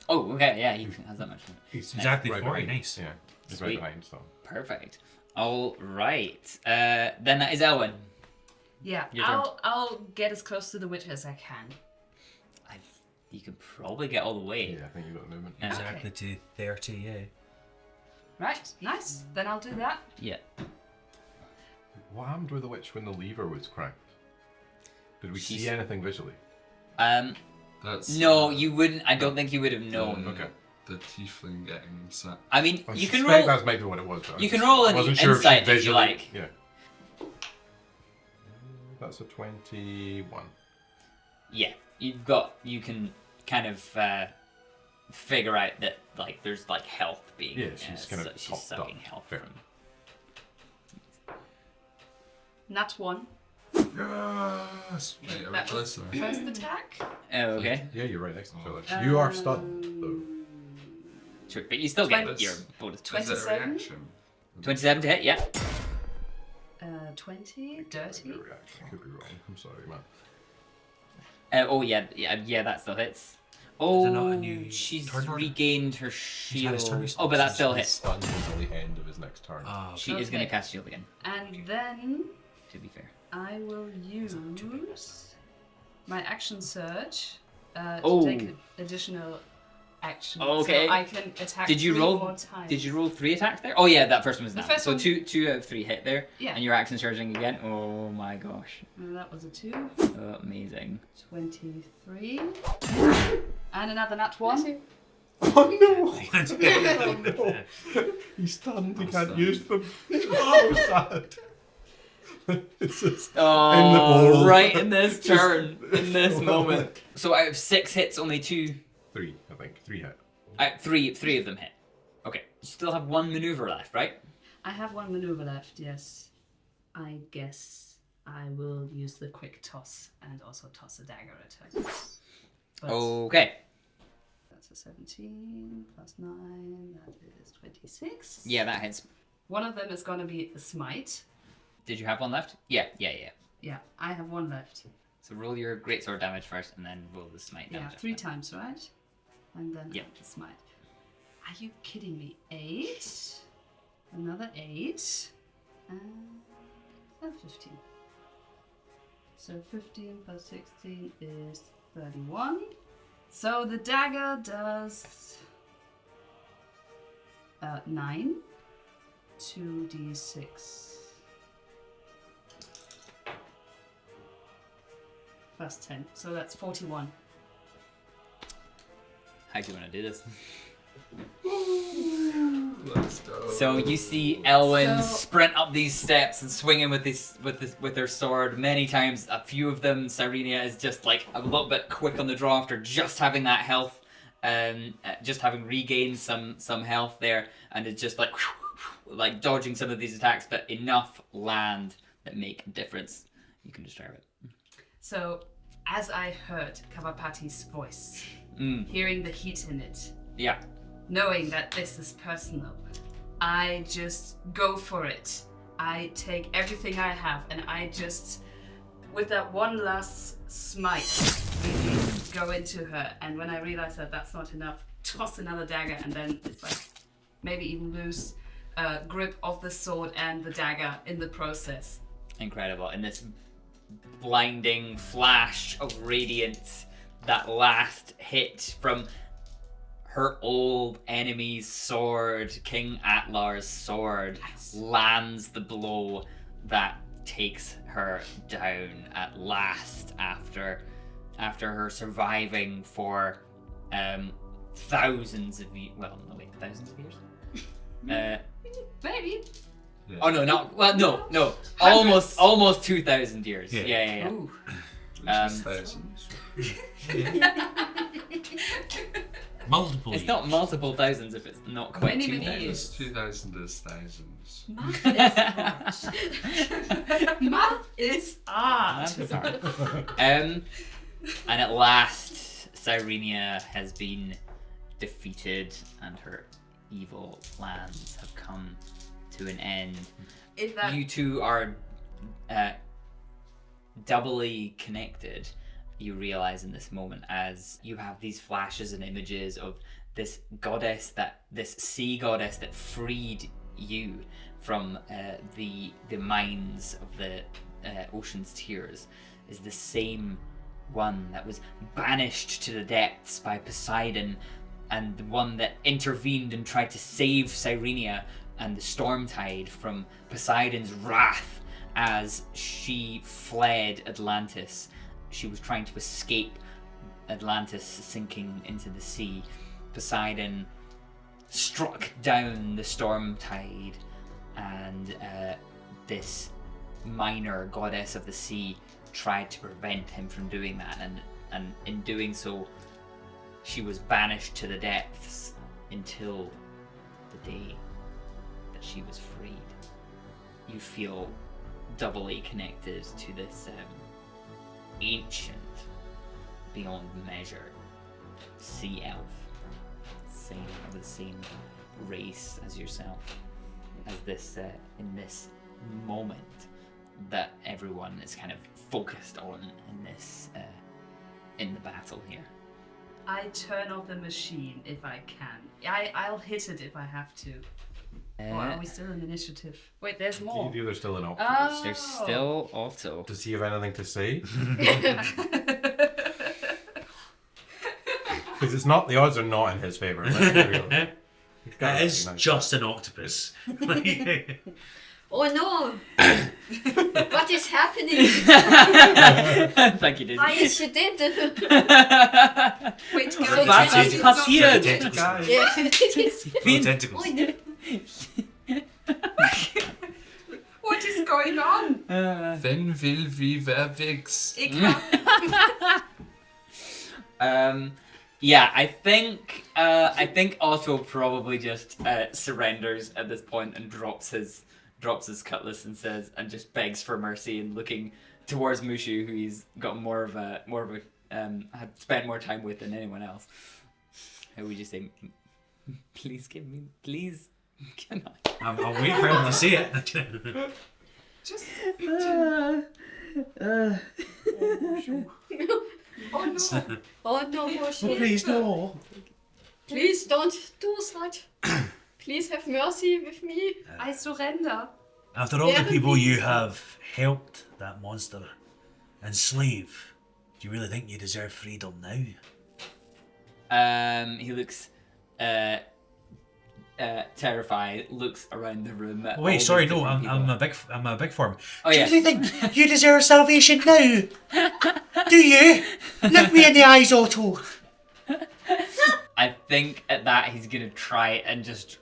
S1: Oh, okay, yeah, he has that much fun.
S5: He's
S2: Exactly
S5: right
S2: 40,
S5: behind.
S2: nice.
S5: Yeah, he's
S1: Sweet.
S5: right behind, so.
S1: Perfect. All right. Then that is Elwyn.
S4: Yeah,
S1: Your turn.
S4: I'll get as close to the witch as I can.
S1: You can probably get all the way.
S5: Yeah, I think you've got the movement.
S1: Yeah.
S2: Exactly to 30, yeah.
S4: Right, nice. Then I'll do that.
S1: Yeah.
S5: What happened with the witch when the lever was cracked? Did we see
S1: She's-
S5: anything visually?
S7: That's
S1: No, you wouldn't. I don't think you would have known.
S5: Okay.
S7: The tiefling getting set.
S1: I mean,
S5: I
S1: you can
S5: suspect
S1: roll.
S5: that's maybe what it was. But
S1: You
S5: I
S1: can
S5: just
S1: roll an
S5: wasn't sure if she
S1: insight if you
S5: visually-
S1: like.
S5: Yeah. That's a 21.
S1: Yeah, you can kind of figure out that there's health being.
S5: Yeah, she's kind of
S1: she's
S5: topped
S1: sucking
S5: up.
S1: health
S5: Fair.
S1: from.
S4: Nat 1.
S5: Yes!
S7: Wait, are we
S4: That was
S7: closer?
S4: first attack.
S1: Oh, okay.
S5: Yeah, you're right next to each other. You are stunned, though.
S1: Sure, but you still get
S4: 20
S1: your bonus.
S7: Is it a
S4: 27?
S7: reaction?
S1: 27 to hit, yeah.
S4: 20. Dirty.
S5: Your reaction could be wrong. I'm sorry, man.
S1: Oh yeah, that still hits.
S2: Is it not
S1: Oh,
S2: a new
S1: she's
S2: turn order?
S1: regained her
S2: had
S1: shield.
S2: his turn reset.
S1: Oh, but that still
S5: He's
S1: hits.
S5: stunned until the end of his next turn.
S1: She is going to
S4: Okay.
S1: cast shield again.
S4: And then
S1: To be fair.
S4: I will use my action surge
S1: Oh.
S4: to take an additional action.
S1: Okay.
S4: So I can attack
S1: Did you
S4: 3
S1: roll?
S4: more times.
S1: Did you roll 3 attacks there? Oh yeah, that first one was
S4: The
S1: down.
S4: first
S1: So
S4: one-
S1: two out of 3 hit there.
S4: Yeah.
S1: And your action surging again. Oh my gosh.
S4: And that was a 2.
S1: Oh, amazing.
S4: 23. And another nat 1.
S5: Oh no! He's stunned, he can't use them. Oh, sad. It's just
S1: Oh,
S5: in the bowl.
S1: right in this turn, in this moment. So out of 6 hits, only 2.
S5: 3, I think. 3 hit.
S1: Three of them hit. Okay. You still have 1 maneuver left, right?
S4: I have 1 maneuver left, yes. I guess I will use the quick toss and also toss a dagger at her. But
S1: Okay.
S4: that's a 17 plus 9, that is 26.
S1: Yeah, that hits.
S4: One of them is going to be a smite.
S1: Did you have 1 left? Yeah.
S4: Yeah, I have 1 left.
S1: So roll your greatsword damage first, and then roll the smite
S4: Yeah,
S1: damage.
S4: 3
S1: after.
S4: times, right? And then
S1: Yeah.
S4: the smite. Are you kidding me? 8. Another 8. And 15. So 15 plus 16 is 31. So the dagger does 9. 2d6. Plus 10. So that's 41.
S1: How do you want to do this?
S7: Let's go.
S1: So you see Elwyn
S4: So-
S1: sprint up these steps and swinging with her sword many times. A few of them, Cyrenia is just a little bit quick on the draw after just having that health, just having regained some health there, and it's just dodging some of these attacks, but enough land that make a difference. You can describe it.
S4: So, as I heard Kavapati's voice, hearing the heat in it,
S1: Yeah.
S4: knowing that this is personal, I just go for it. I take everything I have and I just, with that one last smite, really go into her. And when I realize that that's not enough, toss another dagger, and then it's maybe even lose grip of the sword and the dagger in the process.
S1: Incredible. And this blinding flash of radiance that last hit from her old enemy's sword, King Atlar's sword, lands the blow that takes her down at last after her surviving for thousands of years. Well, no, wait, thousands of years?
S4: Maybe.
S1: Oh no, not well. No, almost 2,000 years. Yeah.
S4: Ooh.
S7: Thousands.
S2: Multiple.
S1: It's not multiple thousands if it's not quite
S4: Many
S1: 2,000.
S4: years.
S7: 2,000 is thousands.
S4: Math is art.
S1: And at last, Cyrenia has been defeated, and her evil plans have come to an end.
S4: Is that
S1: You two are doubly connected. You realize in this moment as you have these flashes and images of this sea goddess that freed you from the mines of the ocean's tears is the same one that was banished to the depths by Poseidon, and the one that intervened and tried to save Cyrenia and the Stormtide from Poseidon's wrath as she fled Atlantis. She was trying to escape Atlantis sinking into the sea. Poseidon struck down the Stormtide, and this minor goddess of the sea tried to prevent him from doing that, and in doing so, she was banished to the depths until the day that she was freed. You feel doubly connected to this ancient, beyond measure, sea elf, of the same race as yourself, as this in this moment that everyone is kind of focused on in this in the battle here.
S4: I turn off the machine if I can. I'll hit it if I have to. Or are we still in initiative? Wait, there's more.
S5: There's still an octopus.
S1: There's still also.
S5: Does he have anything to say? Because it's not, the odds are not in his favour. Let's be real. He's got
S2: It is
S5: nice.
S2: just an octopus.
S6: Oh no! What is happening?
S1: Thank you, Desi.
S6: Why is she dead?
S4: Wait,
S6: So
S1: Was
S6: Desi-
S1: ist passiert?
S2: Tentacles.
S6: Yeah, it is.
S2: No tentacles.
S6: Oh, no.
S4: what is going on?
S7: Then will we Wehrwix.
S1: Yeah, I think Otto probably just surrenders at this point and drops his cutlass and just begs for mercy, and looking towards Mushu, who he's got more of a had spent more time with than anyone else. How would you say, please give me, please, can I?
S2: I'll wait for him to say it.
S4: Oh no!
S6: Oh no, Moshe.
S2: Please no.
S6: Please don't do that. Please have mercy with me.
S4: I surrender.
S2: After all the
S6: Yeah,
S2: people
S6: please.
S2: you have helped that monster enslave, do you really think you deserve freedom now?
S1: He looks terrified, looks around the room at all
S2: Wait,
S1: these
S2: sorry, no,
S1: different
S2: I'm
S1: people.
S2: I'm a big form.
S1: Oh,
S2: Do
S1: yeah.
S2: you really think you deserve salvation now? Do you? Look me in the eyes, Otto.
S1: I think at that he's gonna try and just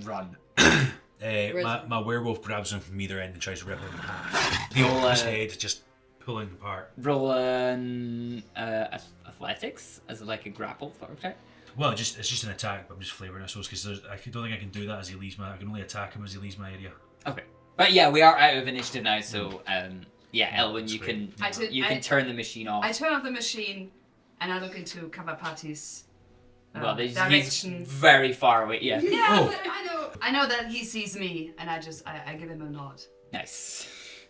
S1: run.
S2: My werewolf grabs him from either end and tries to rip him in half. The octopus head just pulling apart.
S1: Roll an athletics as like a grapple sort of check.
S2: Well, it's just an attack, but I'm just flavouring it, I suppose, because I don't think I can do that as he leaves I can only attack him as he leaves my area.
S1: Okay, but yeah, we are out of initiative now, so yeah, Elwyn,
S2: that's
S1: you
S2: great.
S1: can
S4: I
S1: can turn the machine off.
S4: I turn off the machine and I look into Kavapati's
S1: He's
S4: direction.
S1: very far away. Yeah.
S4: Yeah,
S2: Oh.
S4: but I know that he sees me, and I give him a nod.
S1: Nice.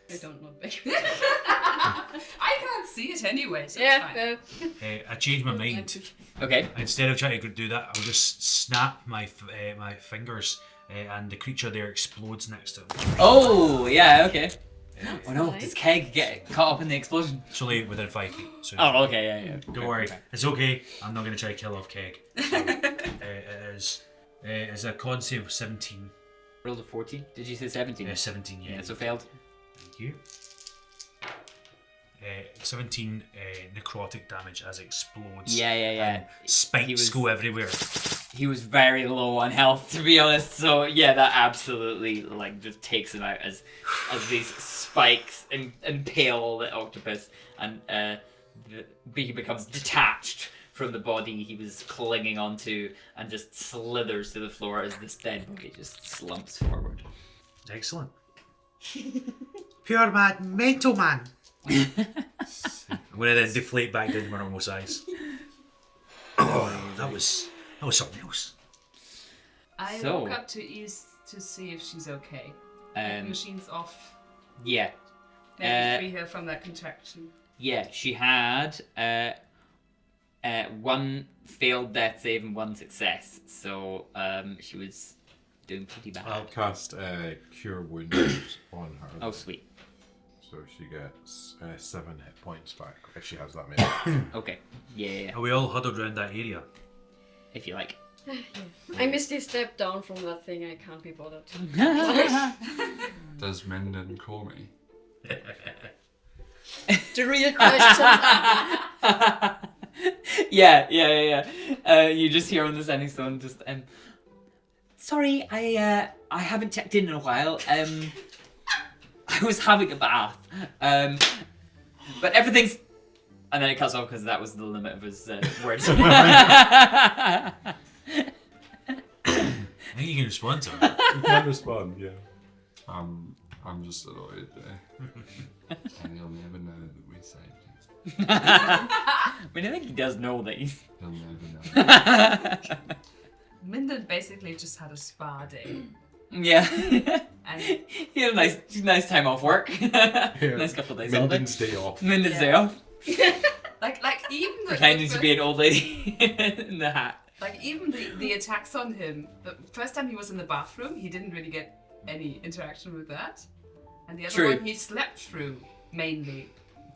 S6: I don't know.
S4: I can't see it anyway, so it's
S6: Yeah.
S4: fine.
S2: I changed my mind.
S1: Okay.
S2: Instead of trying to do that, I'll just snap my my fingers, and the creature there explodes next to him.
S1: Oh yeah. Okay. Oh no, does Keg get caught up in the explosion?
S2: It's only within 5 feet. So
S1: Oh, okay, yeah.
S2: don't worry. It's okay. I'm not going to try to kill off Keg. So, it is a con save of 17.
S1: Rolled a 14. Did you say 17?
S2: 17, yeah.
S1: Yeah, so failed.
S2: Thank you. 17 necrotic damage as it explodes.
S1: Yeah.
S2: And spikes go everywhere.
S1: He was very low on health, to be honest. So yeah, that absolutely like just takes him out as these spikes impale the octopus, and he becomes detached from the body he was clinging onto, and just slithers to the floor as this dead body just slumps forward.
S2: Excellent.
S3: Pure man, mental man.
S2: I'm going to then deflate back down to my normal size. Oh, that was something else.
S4: I
S1: So-
S4: walk up to East to see if she's okay. The machine's off.
S1: Yeah,
S4: Maybe free her from that contraction.
S1: yeah. She had one failed death save and one success, so she was doing pretty bad.
S5: I'll cast Cure Wounds on her.
S1: Oh, sweet.
S5: So she gets 7 hit points back if she has that many.
S1: Okay. Yeah.
S2: Are we all huddled around that area?
S1: If you like.
S6: I misty step down from that thing. I can't be bothered.
S7: Does Minden call me?
S6: The real question.
S1: Yeah. You just hear on the standing stone, just sorry, I haven't checked in a while. I was having a bath. But everything's. And then it cuts off because that was the limit of his words.
S2: I think you can respond to it.
S5: You can respond, yeah.
S7: I'm just annoyed there. And he'll never know that we saved him.
S1: I mean, I think he does know that he's.
S7: He'll never know.
S4: Minden basically just had a spa day.
S1: Yeah.
S4: And
S1: He had a nice time off work. Nice couple of days holiday.
S5: Minden's day off.
S1: Minden's day off.
S4: like even the
S1: Pretending to
S4: first-
S1: be an old lady in the hat.
S4: Like even the attacks on him, the first time he was in the bathroom, he didn't really get any interaction with that. And the other
S1: True.
S4: one he slept through, mainly.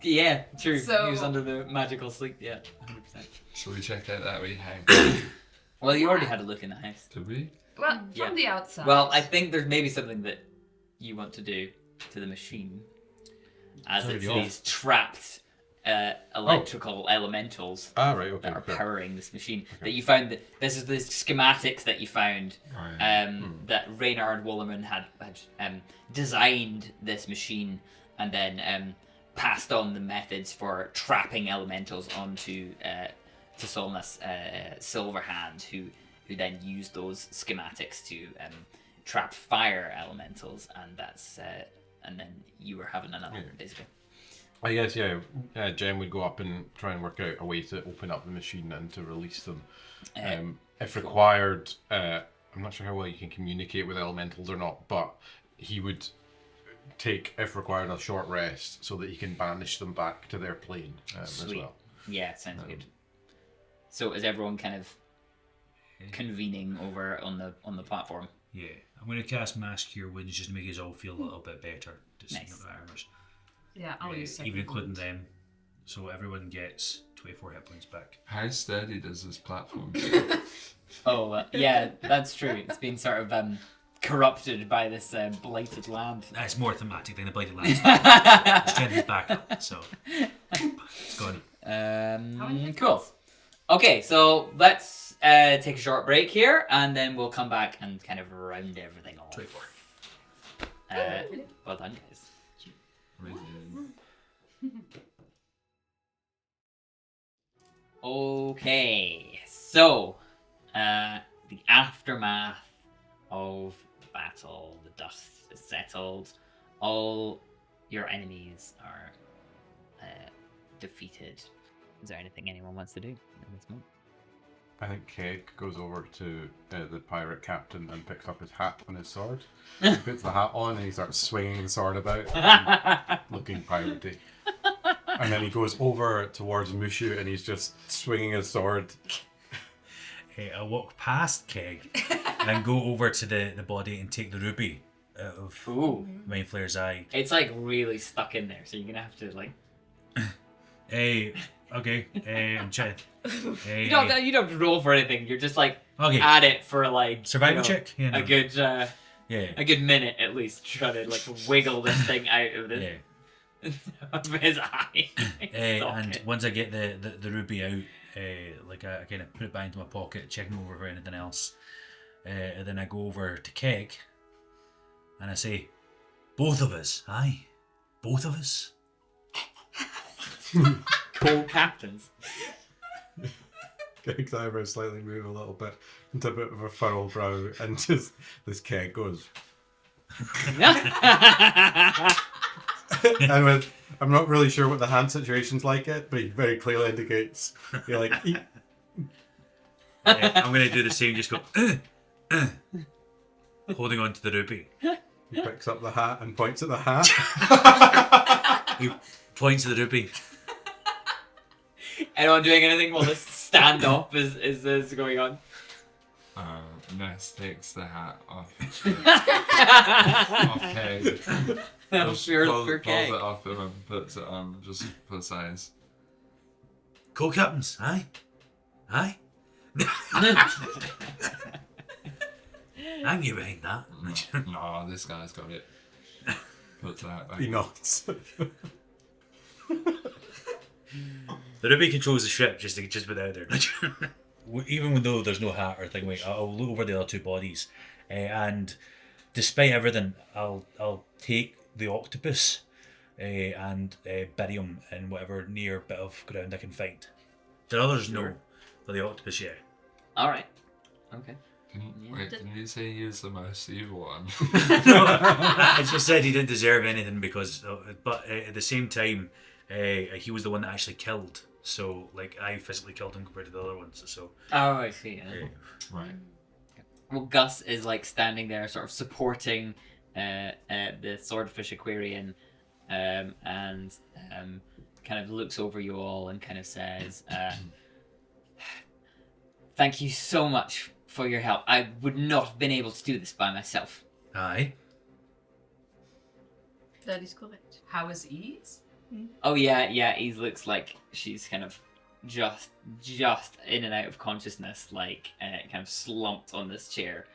S1: Yeah, true.
S4: So-
S1: He was under the magical sleep, yeah, 100%.
S7: Shall we check out that wee house?
S1: Well, you already had a look in the house.
S7: Did we?
S4: Well,
S1: Yeah.
S4: from the outside.
S1: Well, I think there's maybe something that you want to do to the machine. As
S2: It's
S1: it's
S2: already
S1: these trapped electrical elementals
S5: Ah, right, okay.
S1: that are
S5: fair.
S1: powering this machine. That you found, that this is the schematics that you found that Reynard Wollerman had designed this machine, and then passed on the methods for trapping elementals onto to Solnus Silverhand, who then used those schematics to trap fire elementals, and that's and then you were having another basically.
S5: I guess, yeah, Jen would go up and try and work out a way to open up the machine and to release them. If required, I'm not sure how well you can communicate with elementals or not, but he would take, if required, a short rest so that he can banish them back to their plane as
S1: Sweet.
S5: well.
S1: Yeah, sounds good. So is everyone kind of convening over on the platform?
S2: Yeah. I'm going to cast Mass Cure Wounds just to make us all feel a little bit better. Just
S1: Nice.
S2: the armors.
S4: yeah, I'll use second
S2: Even including
S4: wound.
S2: them. So everyone gets 24 hit points back.
S7: How sturdy does this platform
S1: Oh, yeah, that's true. It's been sort of corrupted by this blighted land.
S2: That's more thematic than the Blighted Lands. Strength is back up, so it's gone.
S4: How many hit
S1: Cool.
S4: points?
S1: Okay, so let's take a short break here, and then we'll come back and kind of round everything off.
S2: 24.
S1: Well done, guys. Okay, so the aftermath of the battle, the dust is settled, all your enemies are defeated. Is there anything anyone wants to do in this moment?
S5: I think Keg goes over to the pirate captain and picks up his hat and his sword. He puts the hat on and he starts swinging the sword about, looking piratey. And then he goes over towards Mushu and he's just swinging his sword.
S2: I walk past Keg and go over to the body and take the ruby out of
S1: Ooh.
S2: Mind Flayer's eye.
S1: It's like really stuck in there, so you're gonna have to like.
S2: Okay. I'm trying.
S1: You don't have to roll for anything. You're just like
S2: Okay.
S1: at it for like
S2: Survival check? Yeah,
S1: a
S2: no.
S1: good
S2: Yeah.
S1: a good minute at least, trying to like wiggle this thing out of this of his eye.
S2: And once I get the ruby out, like I kind of put it back into my pocket, checking over for anything else. And then I go over to Keg, and I say, "Both of us, aye, both of us."
S1: Co-captains.
S5: Keg's eyebrows slightly move a little bit into a bit of a furrowed brow, and just this Keg goes. And with, I'm not really sure what the hand situation's like it, but he very clearly indicates you're like.
S2: I'm going to do the same. Just go, holding on to the ruby.
S5: He picks up the hat and points at the hat.
S2: He points to the ruby.
S1: Anyone doing anything while this standoff is going on?
S7: Ness takes the hat off.
S1: Off
S7: Keg. Just
S1: Pure
S7: pulls
S1: Keg.
S7: it off him and puts it on just for size.
S2: Co-captains, aye, aye. I'm you behind that.
S7: No, this guy's got it. Puts that back.
S5: He nods.
S2: The ruby controls the ship just without there. Even though there's no hat or thing, like I'll look over the other two bodies, and despite everything, I'll take the octopus and bury him in whatever near bit of ground I can find. The others
S1: Sure.
S2: no, but the octopus, yeah.
S1: All right. Okay.
S7: Wait, didn't you say he was the most evil one?
S2: I just said he didn't deserve anything because, but at the same time, he was the one that actually killed. So, like, I physically killed him compared to the other ones. So,
S1: Oh, I see. Yeah.
S7: Right.
S1: Well, Gus is like standing there, sort of supporting the swordfish Aquarian, and kind of looks over you all and kind of says, "Thank you so much for your help. I would not have been able to do this by myself."
S2: aye.
S6: That is correct.
S4: How is Ease?
S1: Oh yeah. He looks like she's kind of just in and out of consciousness, like kind of slumped on this chair.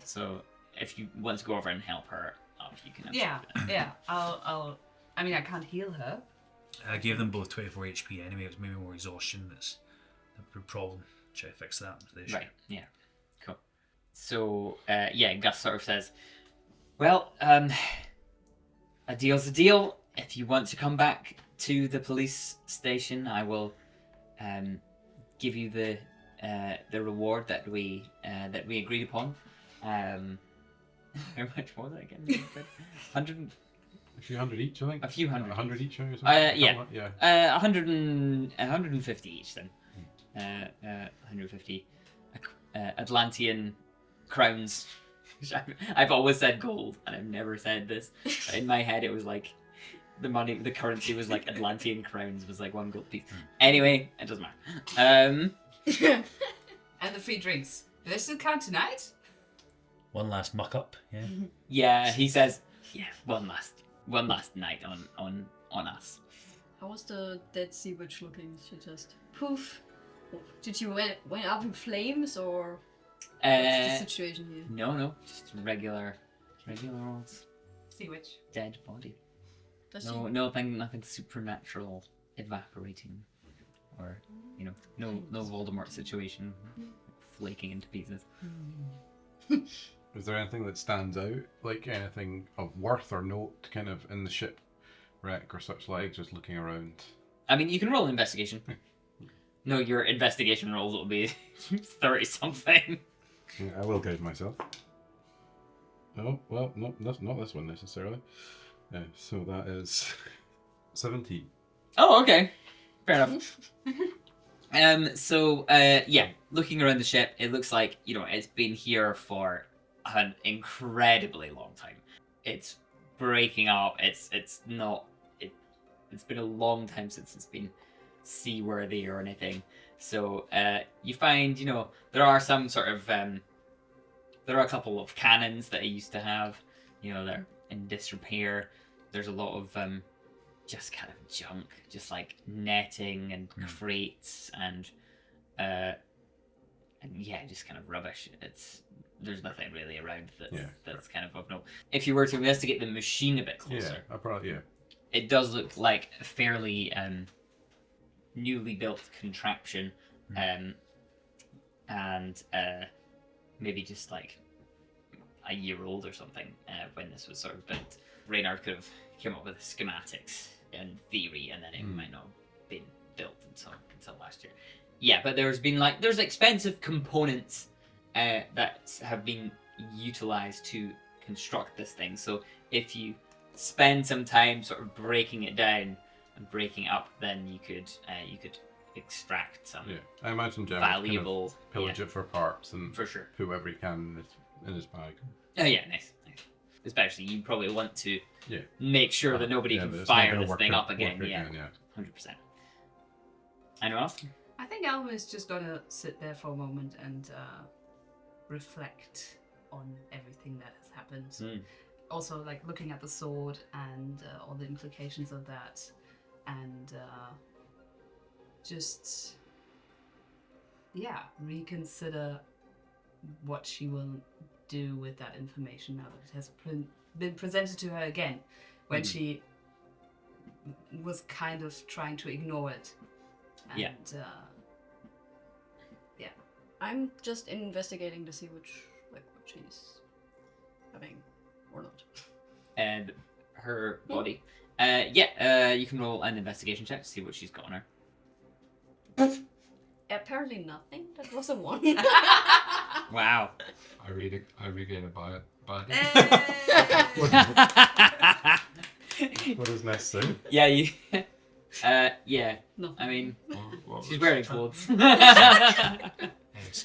S1: So if you want to go over and help her up, you can.
S4: Yeah. I'll. I mean, I can't heal her.
S2: I gave them both 24 HP anyway. It was maybe more exhaustion that's the problem. Try to fix that. The issue.
S1: Right. Yeah. Cool. So Gus sort of says, "Well, a deal's a deal. If you want to come back to the police station, I will give you the reward that we agreed upon. How much was it again? 100.
S5: A few hundred each, I think.
S1: A few hundred.
S5: 100 each, or something.
S1: Yeah.
S5: Yeah.
S1: 150 each then. 150 Atlantian crowns. Which I've always said gold, and I've never said this. In my head, it was like the currency was like Atlantean crowns was like one gold piece. Anyway, it doesn't matter.
S4: And the free drinks. Do they still count tonight?
S2: One last muck up. Yeah.
S1: Yeah, he says, yeah, one last night on us.
S6: How was the Dead Sea Witch looking? She just poof. Did she went up in flames or what's the situation here?
S1: No, just regular old
S4: Sea Witch.
S1: dead body.
S6: Does
S1: Nothing supernatural evaporating, or no Voldemort situation, flaking into pieces.
S5: Is there anything that stands out, like anything of worth or note, kind of in the shipwreck or such like? Just looking around.
S1: I mean, you can roll an investigation. No, your investigation rolls will be 30 something.
S5: Yeah, I will guide myself. Oh well, no, that's not this one necessarily. So that is 17.
S1: Oh, okay. Fair enough. Looking around the ship, it looks like, it's been here for an incredibly long time. It's breaking up. It's been a long time since it's been seaworthy or anything. So you find, there are some sort of There are a couple of cannons that I used to have. They're in disrepair. There's a lot of just kind of junk, just like netting and crates and yeah, just kind of rubbish. There's nothing really around that's kind of note. If you were to investigate the machine a bit closer, it does look like a fairly newly built contraption, and maybe just like a year old or something when this was sort of built. Reynard could have come up with the schematics in theory, and then it might not have been built until last year. Yeah, but there's expensive components that have been utilized to construct this thing. So if you spend some time sort of breaking it down and breaking it up, then you could extract some
S5: I imagine Jem
S1: valuable
S5: kind of pillage it for parts and
S1: for sure
S5: put whatever he can in his bag.
S1: Oh yeah, nice. Especially you probably want to make sure that nobody can fire this thing up again. 100%. Anyone else?
S4: I think Alma is just gonna sit there for a moment and reflect on everything that has happened. Also, like looking at the sword and all the implications of that, and just reconsider what she will do with that information now that it has been presented to her again, when she was kind of trying to ignore it. And,
S6: I'm just investigating to see what she's having or not.
S1: And her body. You can roll an investigation check to see what she's got on her.
S6: Apparently nothing. That was a 1.
S1: Wow.
S7: I regain a body.
S5: What does Ness say?
S1: Yeah, you.
S6: No.
S1: I mean,
S7: What
S1: she's
S7: was-
S1: wearing clothes.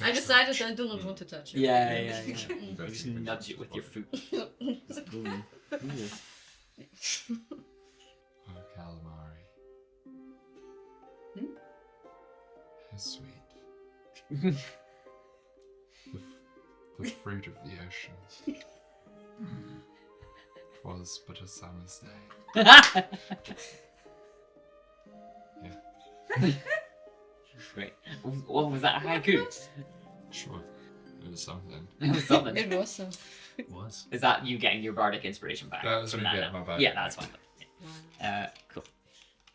S6: I decided I do not want to touch it.
S1: Yeah. You just nudge it with your foot.
S7: Oh, calamari. How sweet. the fruit of the ocean. Was but a summer's day.
S1: Great. What was that, a haiku?
S7: Sure, it was something.
S1: It was something.
S6: It was so.
S2: It was.
S1: Is that you getting your bardic inspiration back?
S7: That was
S1: from
S7: me
S1: that
S7: getting
S1: now?
S7: my bardic
S1: Yeah, that's
S7: back.
S1: fine. Cool.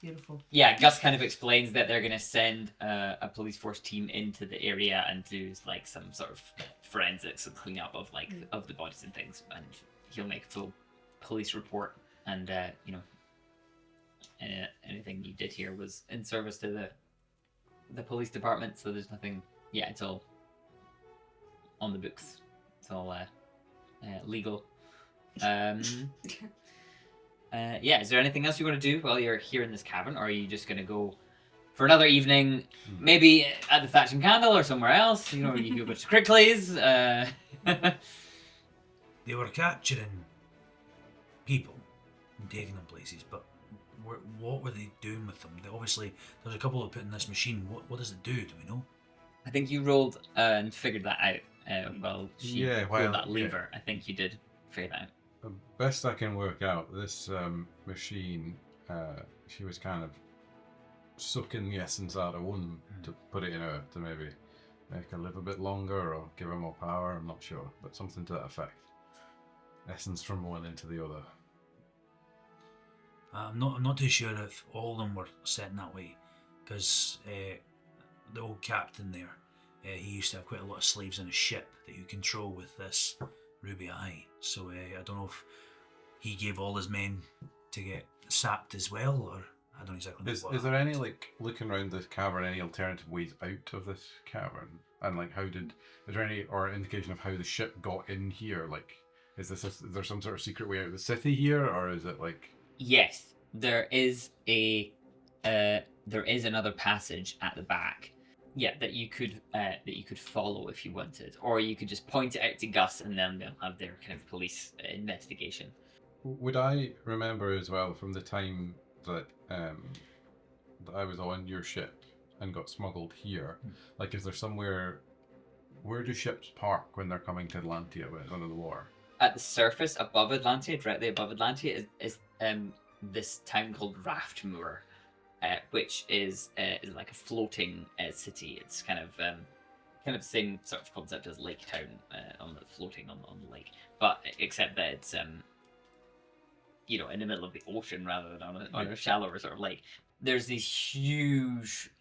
S4: beautiful.
S1: Yeah, Gus kind of explains that they're going to send a police force team into the area and do like some sort of forensics and cleanup of of the bodies and things, and he'll make a full police report. And anything you did here was in service to the police department, so there's nothing. Yeah, it's all on the books. It's all legal. Yeah, is there anything else you want to do while you're here in this cavern, or are you just going to go for another evening, maybe at the Thatch and Candle or somewhere else? You know, you do a bunch of crickleys.
S2: They were capturing people and taking them places, but what were they doing with them? Obviously, there's a couple that put in this machine. What does it do? Do we know?
S1: I think you rolled and figured that out. Well, she pulled that lever. I think you did figure that out.
S5: The best I can work out, this machine, she was kind of sucking the essence out of one to put it in her to maybe make her live a bit longer or give her more power. I'm not sure, but something to that effect. Essence from one into the other.
S2: I'm not too sure if all of them were set in that way, because the old captain there, he used to have quite a lot of slaves on his ship that you control with this ruby eye. So I don't know if he gave all his men to get sapped as well, or I don't exactly know.
S5: Is there any, like, looking around this cavern, any alternative ways out of this cavern? And, like, is there any or indication of how the ship got in here? Like, is there some sort of secret way out of the city here, or is it like?
S1: Yes, there is another passage at the back. Yeah, that you could follow if you wanted, or you could just point it out to Gus, and then they'll have their kind of police investigation.
S5: Would I remember as well from the time that that I was on your ship and got smuggled here? Like, is there somewhere Where do ships park when they're coming to Atlantia under the water?
S1: At the surface above Atlantia, directly above Atlantia, is this town called Raftmoor, which is like a floating city. It's kind of the same sort of concept as Lake Town, floating on the lake, but except that it's you know, in the middle of the ocean rather than on a shallower sort of lake. There's these huge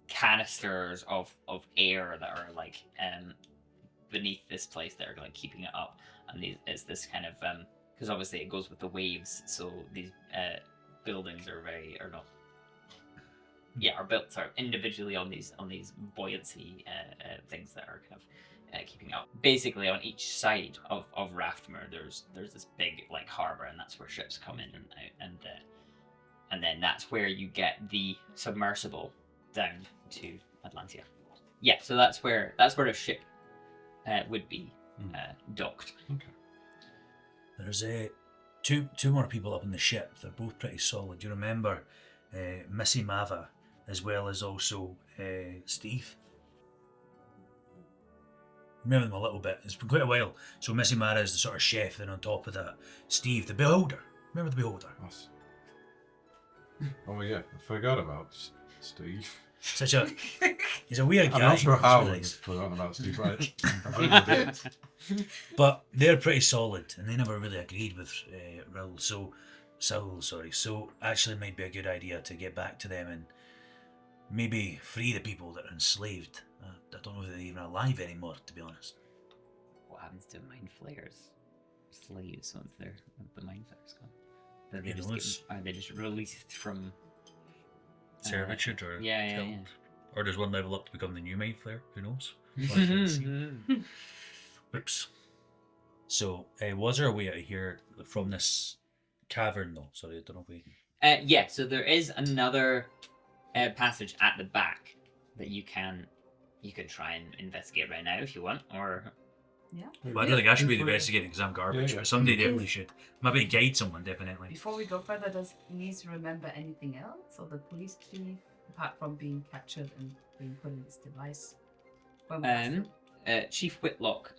S1: canisters of air that are like beneath this place that are like keeping it up, and it's this kind of because obviously it goes with the waves, so these buildings are built sort of individually on these buoyancy things that are kind of keeping up. Basically, on each side of Raftmoor, there's this big like harbour, and that's where ships come in and out, and then that's where you get the submersible down to Atlantia. Yeah, so that's where a ship would be docked.
S5: Okay.
S2: There's two more people up on the ship. They're both pretty solid. You remember Missy Mava as well as also Steve? Remember them a little bit. It's been quite a while. So Missy Mara is the sort of chef. Then on top of that, Steve, the beholder. Remember the beholder?
S5: Yes. Oh yeah, I forgot about Steve.
S2: He's a weird guy.
S5: I'm not sure how
S2: Really
S5: I've
S2: is.
S5: forgotten about Steve, right? I really did.
S2: But they're pretty solid, and they never really agreed with Saul. So actually, it might be a good idea to get back to them and maybe free the people that are enslaved. I don't know if they're even alive anymore, to be honest.
S1: What happens to mind flayers? Slaves once the mind flayers gone? Are they,
S2: Who
S1: just
S2: knows?
S1: are they just released from
S8: Servitude or
S1: yeah,
S8: killed?
S1: yeah.
S8: Or does one level up to become the new Mind Flayer? Who knows?
S2: Whoops. So, was there a way out of here from this cavern, though? Sorry, I don't know if we...
S1: Yeah, so there is another passage at the back that you can try and investigate right now if you want, or
S2: Well, I don't think I should be investigating because I'm garbage,
S5: Yeah.
S2: but somebody definitely should. Maybe guide someone, definitely.
S4: Before we go further, does Nice remember anything else, or the police chief, apart from being captured and being put in this device? When we asked him?
S1: Chief Whitlock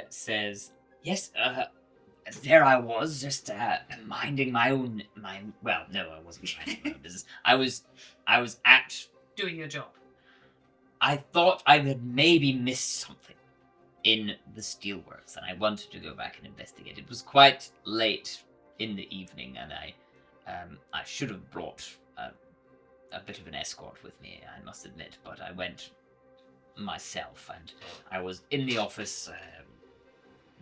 S1: says, "Yes, there I was, just minding my own. Well, no, I wasn't minding my own business. I was at.
S4: Doing your job.
S1: I thought I had maybe missed something in the steelworks, and I wanted to go back and investigate. It was quite late in the evening, and I should have brought a bit of an escort with me, I must admit, but I went myself, and I was in the office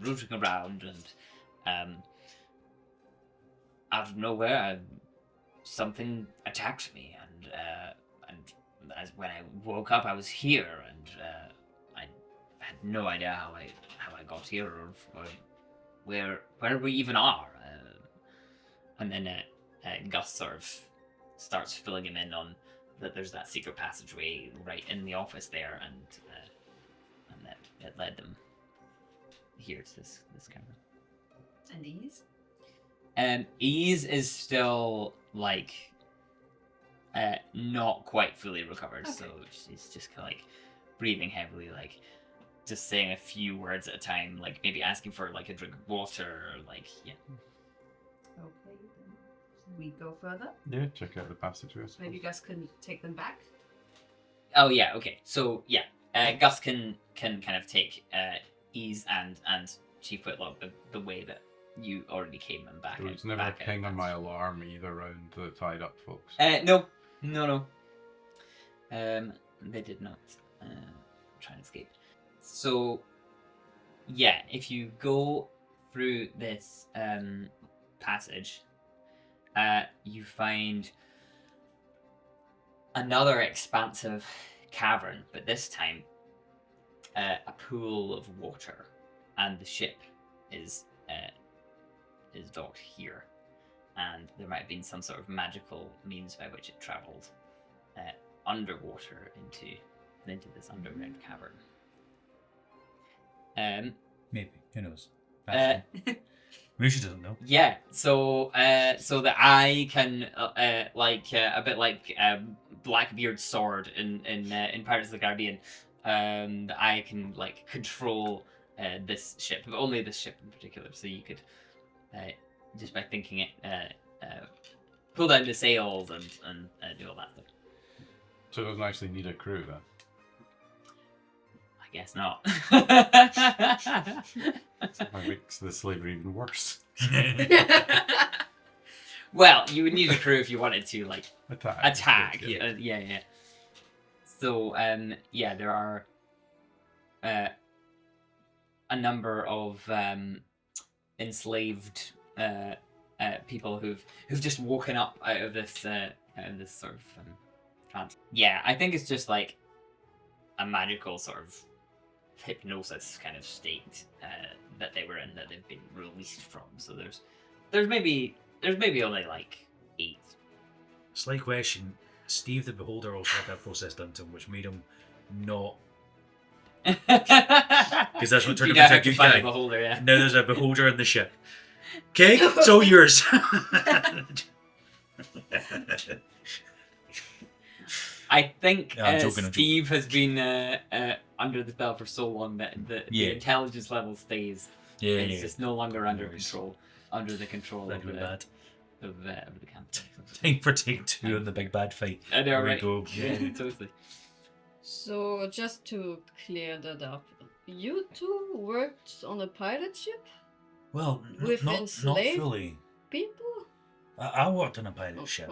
S1: rooting around, and out of nowhere something attacked me, and as when I woke up I was here, and I had no idea how I got here, or where we even are, and then Gus sort of starts filling him in on that there's that secret passageway right in the office there, and that it led them here to this cavern.
S4: And Ease?
S1: Ease is still like not quite fully recovered,
S4: Okay.
S1: so she's just kind of like breathing heavily, like just saying a few words at a time, like maybe asking for like a drink of water, or like
S4: Okay, then. Should we go further?
S5: Yeah, check out the passageway. I suppose.
S4: Maybe you guys can take them back?
S1: Oh yeah, okay. So yeah, Gus can kind of take Ease and Chief Whitlock the way that you already came and back.
S5: There
S1: out-
S5: was never a
S1: back out
S5: ping on
S1: the
S5: my
S1: passage.
S5: alarm either round the tied up folks.
S1: No. They did not try and escape. So yeah, if you go through this passage, you find another expansive cavern, but this time a pool of water, and the ship is docked here, and there might have been some sort of magical means by which it travelled underwater into this underground cavern.
S2: Maybe. Who knows?
S1: Uh,
S2: Maybe she doesn't know.
S1: Yeah, so the eye can a bit like Blackbeard's sword in Pirates of the Caribbean, that I can like control this ship, but only this ship in particular. So you could just by thinking it, pull down the sails and do all that stuff.
S5: So it doesn't actually need a crew then.
S1: I guess not.
S5: That makes the slavery even worse.
S1: Well, you would need a crew if you wanted to like attack.
S5: Yeah.
S1: Yeah. So there are a number of enslaved people who've just woken up out of this sort of trance. Yeah, I think it's just like a magical sort of hypnosis kind of state that they were in, that they've been released from. So there's maybe only like 8.
S2: Slight question. Steve the Beholder also had that process done to him, which made him not. Because that's what turned him into a good guy.
S1: Beholder, yeah.
S2: Now there's a beholder in the ship. Okay, it's all yours.
S1: I think
S2: I'm joking.
S1: Steve has been under the spell for so long that the intelligence level stays.
S2: Yeah,
S1: It's just no longer under
S2: Nice.
S1: control. Under the control
S2: That
S1: of
S2: could be bad.
S1: the camp.
S2: Time for take 2 in the big bad fight.
S1: I know,
S2: Here we
S1: right?
S2: go.
S1: Yeah, totally.
S6: So, just to clear that up, you two worked on a pirate ship?
S2: Well,
S6: With
S2: not
S6: enslaved
S2: fully.
S6: people?
S2: I worked on a pirate ship.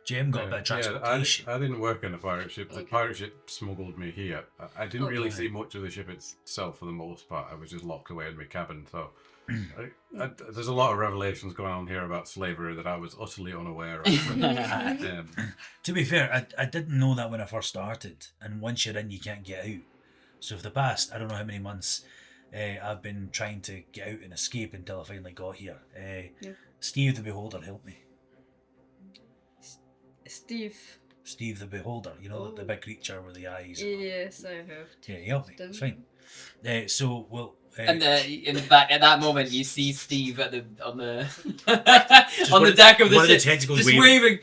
S2: Jem got a bit of transportation.
S5: I didn't work on the pirate ship. The
S6: Okay.
S5: pirate ship smuggled me here. I didn't really
S2: Okay.
S5: see much of the ship itself for the most part. I was just locked away in my cabin. So there's a lot of revelations going on here about slavery that I was utterly unaware of.
S2: To be fair, I didn't know that when I first started. And once you're in, you can't get out. So for the past, I don't know how many months, I've been trying to get out and escape until I finally got here. Steve the Beholder helped me. Steve the Beholder, you know, the big creature with the eyes.
S6: Yes, I have.
S2: Yeah, he helped me. It's fine. So, well...
S1: And in fact, at that moment, you see Steve on the on the
S2: one
S1: deck of the
S2: one of the
S1: ship,
S2: tentacles
S1: just
S2: waving.
S1: waving.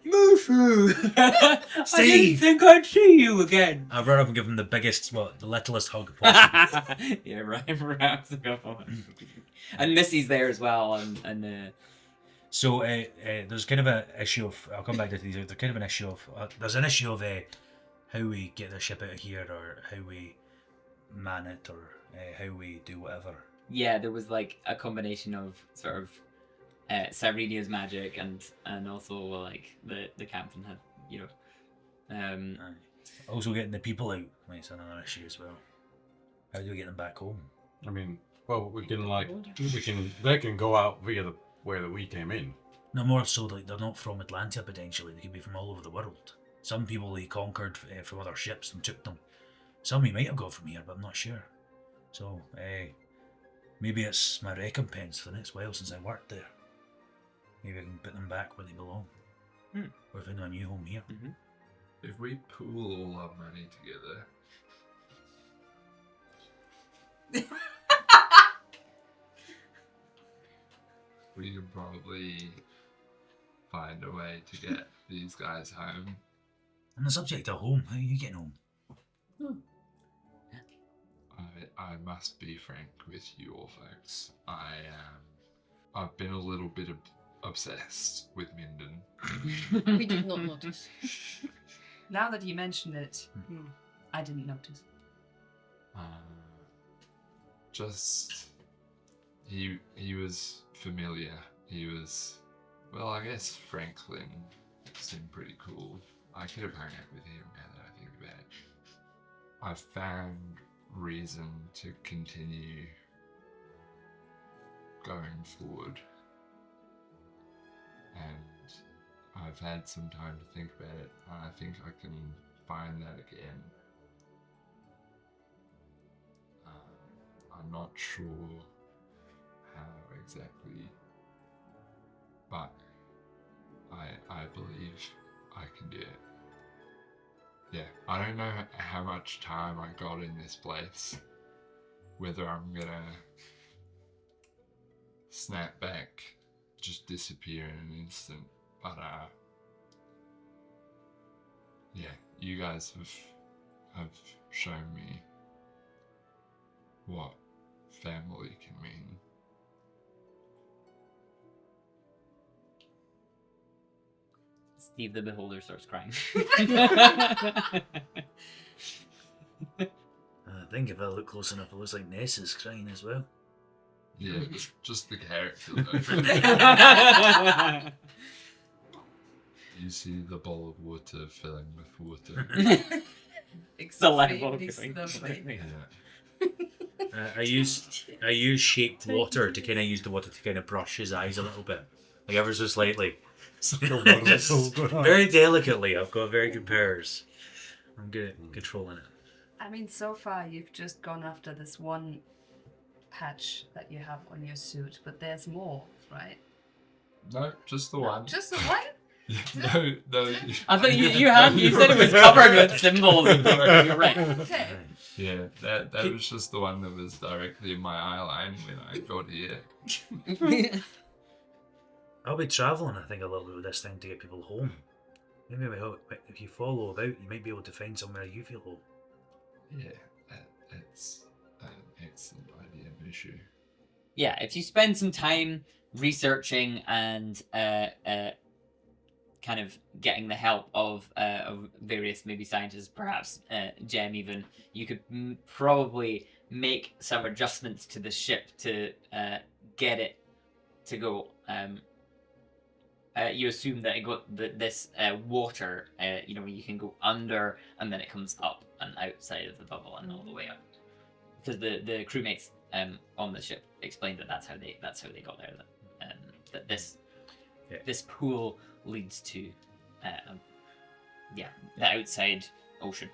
S1: Moo-foo! I didn't
S2: Steve!
S1: think I'd see you again.
S2: I run up and give him the biggest, the littlest hug possible.
S1: Yeah, right. Wraps the cup on it. And Missy's there as well, and
S2: So there's kind of an issue of, I'll come back to these, there's kind of an issue of, there's an issue of how we get the ship out of here, or how we man it, or how we do whatever.
S1: yeah, there was like a combination of sort of Cyrenia's magic and also like the captain had, you know,
S2: Also getting the people out, it's another issue as well. How do we get them back home?
S5: I mean, well, they can go out via the way that we came in.
S2: No, more so like they're not from Atlantia potentially, they could be from all over the world. Some people he conquered from other ships and took them. Some he might have got from here, but I'm not sure. So, maybe it's my recompense for the next while since I worked there. Maybe I can put them back where they belong. Or find a new home here.
S7: If we pool all our money together, we can probably find a way to get these guys home.
S2: On the subject of home, how are you getting home?
S7: I must be frank with you all folks. I've been a little bit obsessed with Minden.
S6: We did not notice.
S4: Now that you mention it, I didn't notice.
S7: Just he was familiar. He was, well, I guess Franklin seemed pretty cool. I could have hung out with him now that I think about it. I've found reason to continue going forward, and I've had some time to think about it, and I think I can find that again. I'm not sure how exactly, but I believe I can do it. Yeah, I don't know how much time I got in this place, whether I'm gonna snap back, just disappear in an instant, but yeah, you guys have shown me what family can mean.
S1: Steve the Beholder starts crying.
S2: I think if I look close enough, it looks like Ness is crying as well.
S7: Yeah, just the character though. You see the bowl of water filling with water.
S1: The level
S4: Extremely
S1: going.
S4: slowly.
S7: Yeah.
S2: I use shaped water to kind of use the water to kind of brush his eyes a little bit, like ever so slightly. Just very delicately. I've got very good powers. I'm good at controlling it.
S4: I mean, so far you've just gone after this one patch that you have on your suit, but there's more, right?
S7: No, just the one.
S4: Just the one?
S7: No.
S1: I thought you said it was covered with symbols. You're right.
S4: Okay.
S7: Yeah, that was just the one that was directly in my eye line when I got here.
S2: I'll be travelling, I think, a little bit with this thing to get people home. Maybe if you follow about, you might be able to find somewhere you feel home.
S7: Yeah, that's an excellent idea, Mushu.
S1: Yeah, if you spend some time researching and kind of getting the help of various maybe scientists, perhaps Jem even, you could probably make some adjustments to the ship to get it to go. You assume that it got this water, you can go under and then it comes up and outside of the bubble and all the way up. Because the crewmates on the ship explained that that's how they got there. That this pool leads to the outside ocean.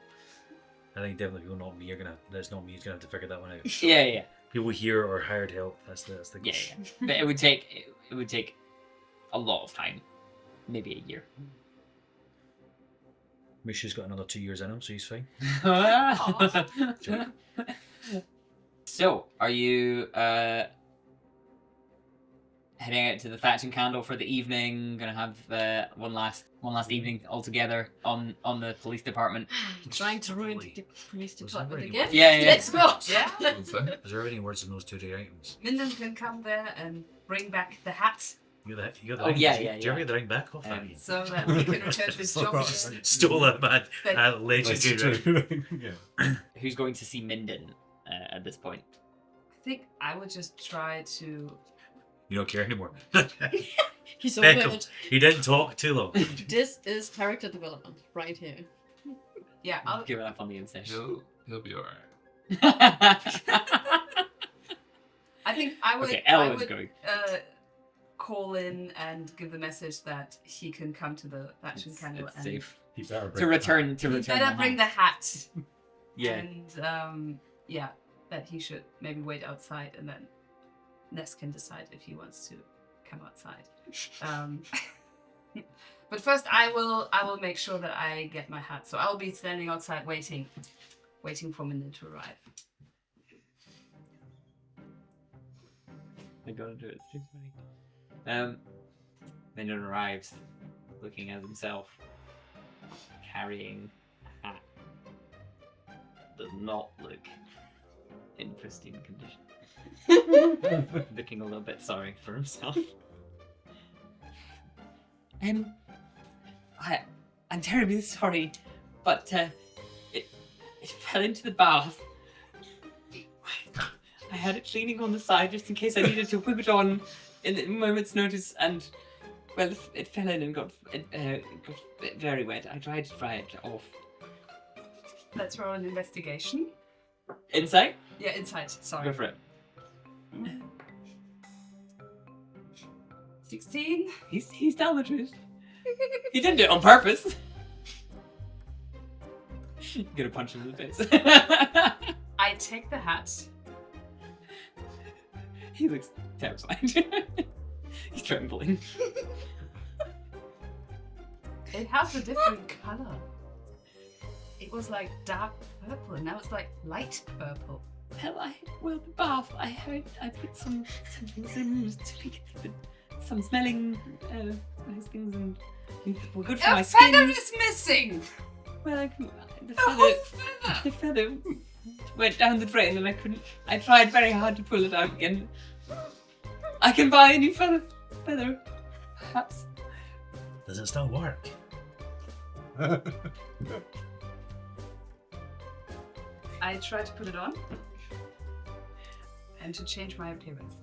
S2: I think definitely people not me. That's not me. Who's gonna have to figure that one out.
S1: Yeah.
S2: People here or hired help. That's the
S1: Yeah. But it would take a lot of time, maybe a year.
S2: Misha's got another 2 years in him, so he's fine.
S1: So, are you heading out to the Thatch and Candle for the evening? Gonna have one last evening all together on the police department?
S6: Trying to ruin the police
S2: Was that
S6: department
S2: really
S6: again?
S1: Yeah.
S6: Let's go!
S4: Yeah.
S7: What's that?
S2: Is there any words in those two items?
S4: Minden can come there and bring back the hat
S2: You got the
S1: Oh,
S2: ring?
S1: yeah,
S2: Did
S1: yeah,
S2: you ever
S1: yeah.
S2: get the ring back off that?
S4: so that we can return to this job again.
S2: Stole that man.
S4: But-
S2: Legendary ring.
S5: Yeah.
S1: Who's going to see Minden at this point?
S4: I think I would just try to.
S2: You don't care anymore.
S6: He's
S2: Beckham.
S6: over it.
S2: He didn't talk too long.
S6: This is character development right here.
S4: Yeah, I'll.
S1: Give it up on the obsession.
S7: He'll be alright.
S4: I think I would.
S1: Okay,
S4: I
S1: Ella was
S4: would
S1: going.
S4: call in and give the message that he can come to the Thatch and Candle
S1: It's
S4: and
S1: safe.
S5: He better
S1: To return.
S4: he
S1: the
S4: better bring the hat.
S1: Yeah.
S4: And that he should maybe wait outside, and then Ness can decide if he wants to come outside. But first, I will make sure that I get my hat. So I'll be standing outside waiting for Minden to arrive.
S1: I gotta do it. It's too funny. Minden arrives, looking at himself, carrying a hat. Does not look in pristine condition. Looking a little bit sorry for himself. I'm terribly sorry, but it fell into the bath. I had it leaning on the side just in case I needed to whip it on in a moment's notice, and well, it fell in and got very wet. I tried to dry it off.
S4: Let's roll an investigation.
S1: Insight?
S4: Yeah, inside. Sorry.
S1: Go for it.
S4: 16.
S1: He's telling the truth. He didn't do it on purpose. You're gonna punch him in the face.
S4: I take the hat.
S1: He looks terrified. He's trembling.
S4: It has a different color. It was like dark purple, and now it's like light purple.
S1: Well, the bath. I put some things some smelling nice things, and were good for my
S4: A feather
S1: skin.
S4: is missing.
S1: Well, the
S4: The whole
S1: feather. The feather went down the drain and I couldn't. I tried very hard to pull it out again. I can buy a new feather, perhaps.
S2: Does it still work?
S4: I try to put it on and to change my appearance.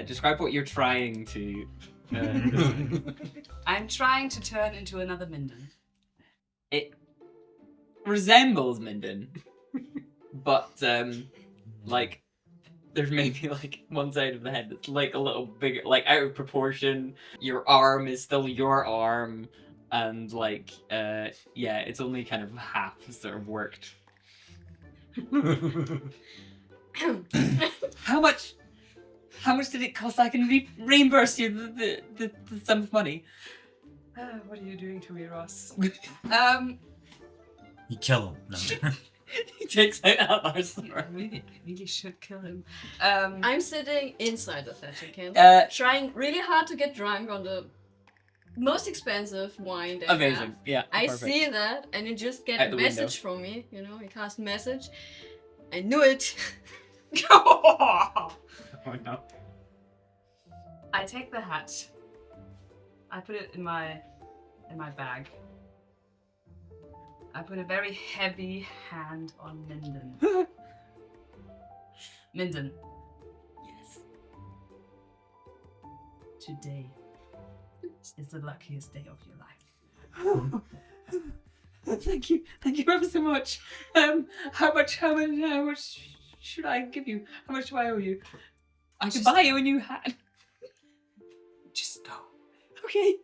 S1: Describe what you're trying to.
S4: I'm trying to turn into another Minden.
S1: It resembles Minden, but like there's maybe like one side of the head that's like a little bigger, like out of proportion. Your arm is still your arm, and like yeah, it's only kind of half sort of worked. How much did it cost? I can reimburse you the sum of money.
S4: What are you doing to me, Ross?
S2: You kill him. No.
S1: He takes out another sword.
S4: I really should kill him.
S6: I'm sitting inside the thatching camp, trying really hard to get drunk on the most expensive wine they
S1: Amazing.
S6: have.
S1: Yeah.
S6: I
S1: perfect.
S6: see that, and you just get
S1: Out
S6: a
S1: the
S6: message from me. You know, you cast message. I knew it.
S1: Oh no.
S4: I take the hat. I put it in my bag. I put a very heavy hand on Minden. Minden.
S1: Yes.
S4: Today is the luckiest day of your life.
S1: Thank you ever so much. How much should I give you? How much do I owe you? I can buy you a new hat.
S4: Just go.
S1: Okay.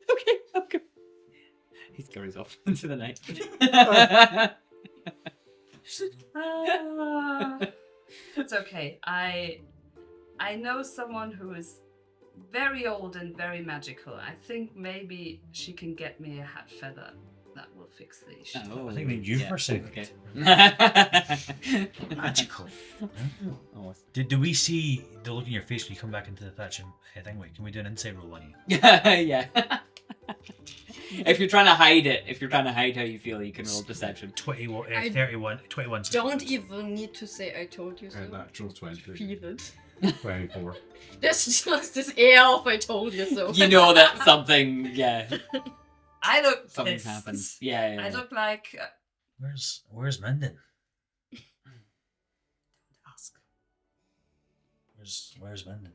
S1: He scurries off into the night.
S4: It's okay. I know someone who is very old and very magical. I think maybe she can get me a hat feather that will fix the issue.
S1: Oh,
S2: I think we you for a second.
S1: Okay.
S2: Magical.
S1: Almost.
S2: Do we see the look in your face when you come back into the thatching thing? Wait, can we do an insight roll on you?
S1: Yeah. If you're trying to hide it, if you're trying to hide how you feel, you can roll deception.
S2: 21,
S6: I
S2: 31, 21.
S6: Don't even need to say I told you so.
S5: Natural 20.
S6: Feel it.
S5: 24.
S6: There's just this air of I told you so.
S1: You know that something, yeah,
S4: I look
S1: something's
S4: pissed.
S1: happened. Yeah.
S4: I look like
S2: Where's Minden?
S4: ask.
S2: Where's Minden?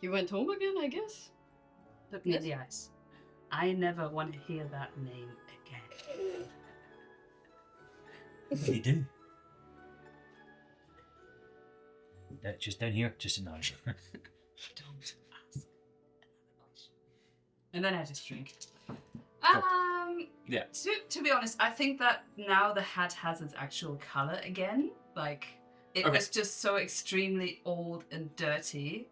S6: You went home again, I guess?
S4: Look me in the eyes. I never want to hear that name again.
S2: What do you do? Just down here, just in the house.
S4: Don't ask another question. And then I just drink.
S1: Yeah.
S4: To be honest, I think that now the hat has its actual color again. Like it
S1: Okay.
S4: was just so extremely old and dirty.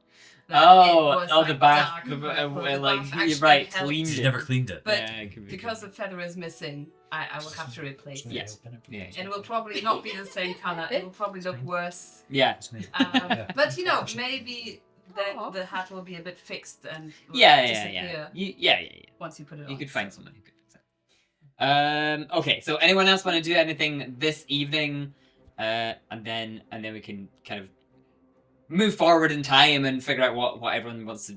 S1: The
S4: like
S1: bath,
S4: dark purple. The
S1: like
S4: bath
S1: you're
S4: actually
S1: right,
S4: helped.
S1: cleaned
S2: She's
S1: it.
S2: never cleaned it.
S4: But
S1: Yeah, it could be.
S4: because the feather is missing, I will have to replace it.
S1: Yes. Yeah.
S4: And it will probably not be the same color. It will probably look worse.
S1: Yeah.
S4: But you know, maybe then the hat will be a bit fixed and will
S1: Yeah.
S4: disappear
S1: Yeah.
S4: once you put it on.
S1: You could find someone who could fix it. Okay, so anyone else want to do anything this evening? And then we can kind of move forward in time and figure out what everyone wants to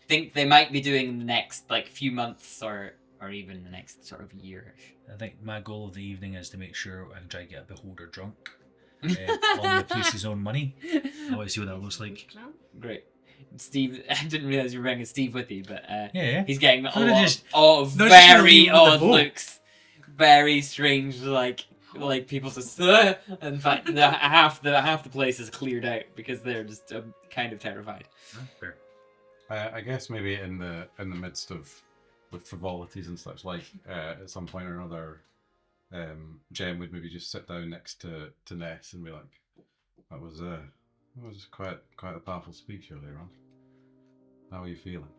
S1: think they might be doing in the next like few months or even the next sort of year-ish.
S2: I think my goal of the evening is to make sure I can try to get a beholder drunk on the police's own money. I want to see what that looks like.
S1: Great. Steve, I didn't realize you were bringing Steve with you, but
S2: Yeah.
S1: he's getting a
S2: Could've
S1: lot
S2: just-
S1: of
S2: No, just gonna
S1: very
S2: leave him with the
S1: odd
S2: boat.
S1: looks, very strange, like people just. In fact, half the place is cleared out because they're just kind of terrified.
S2: Fair.
S5: I guess maybe in the midst of with frivolities and such, like at some point or another, Jem would maybe just sit down next to Ness and be like, "That was quite a powerful speech earlier on. How are you feeling?"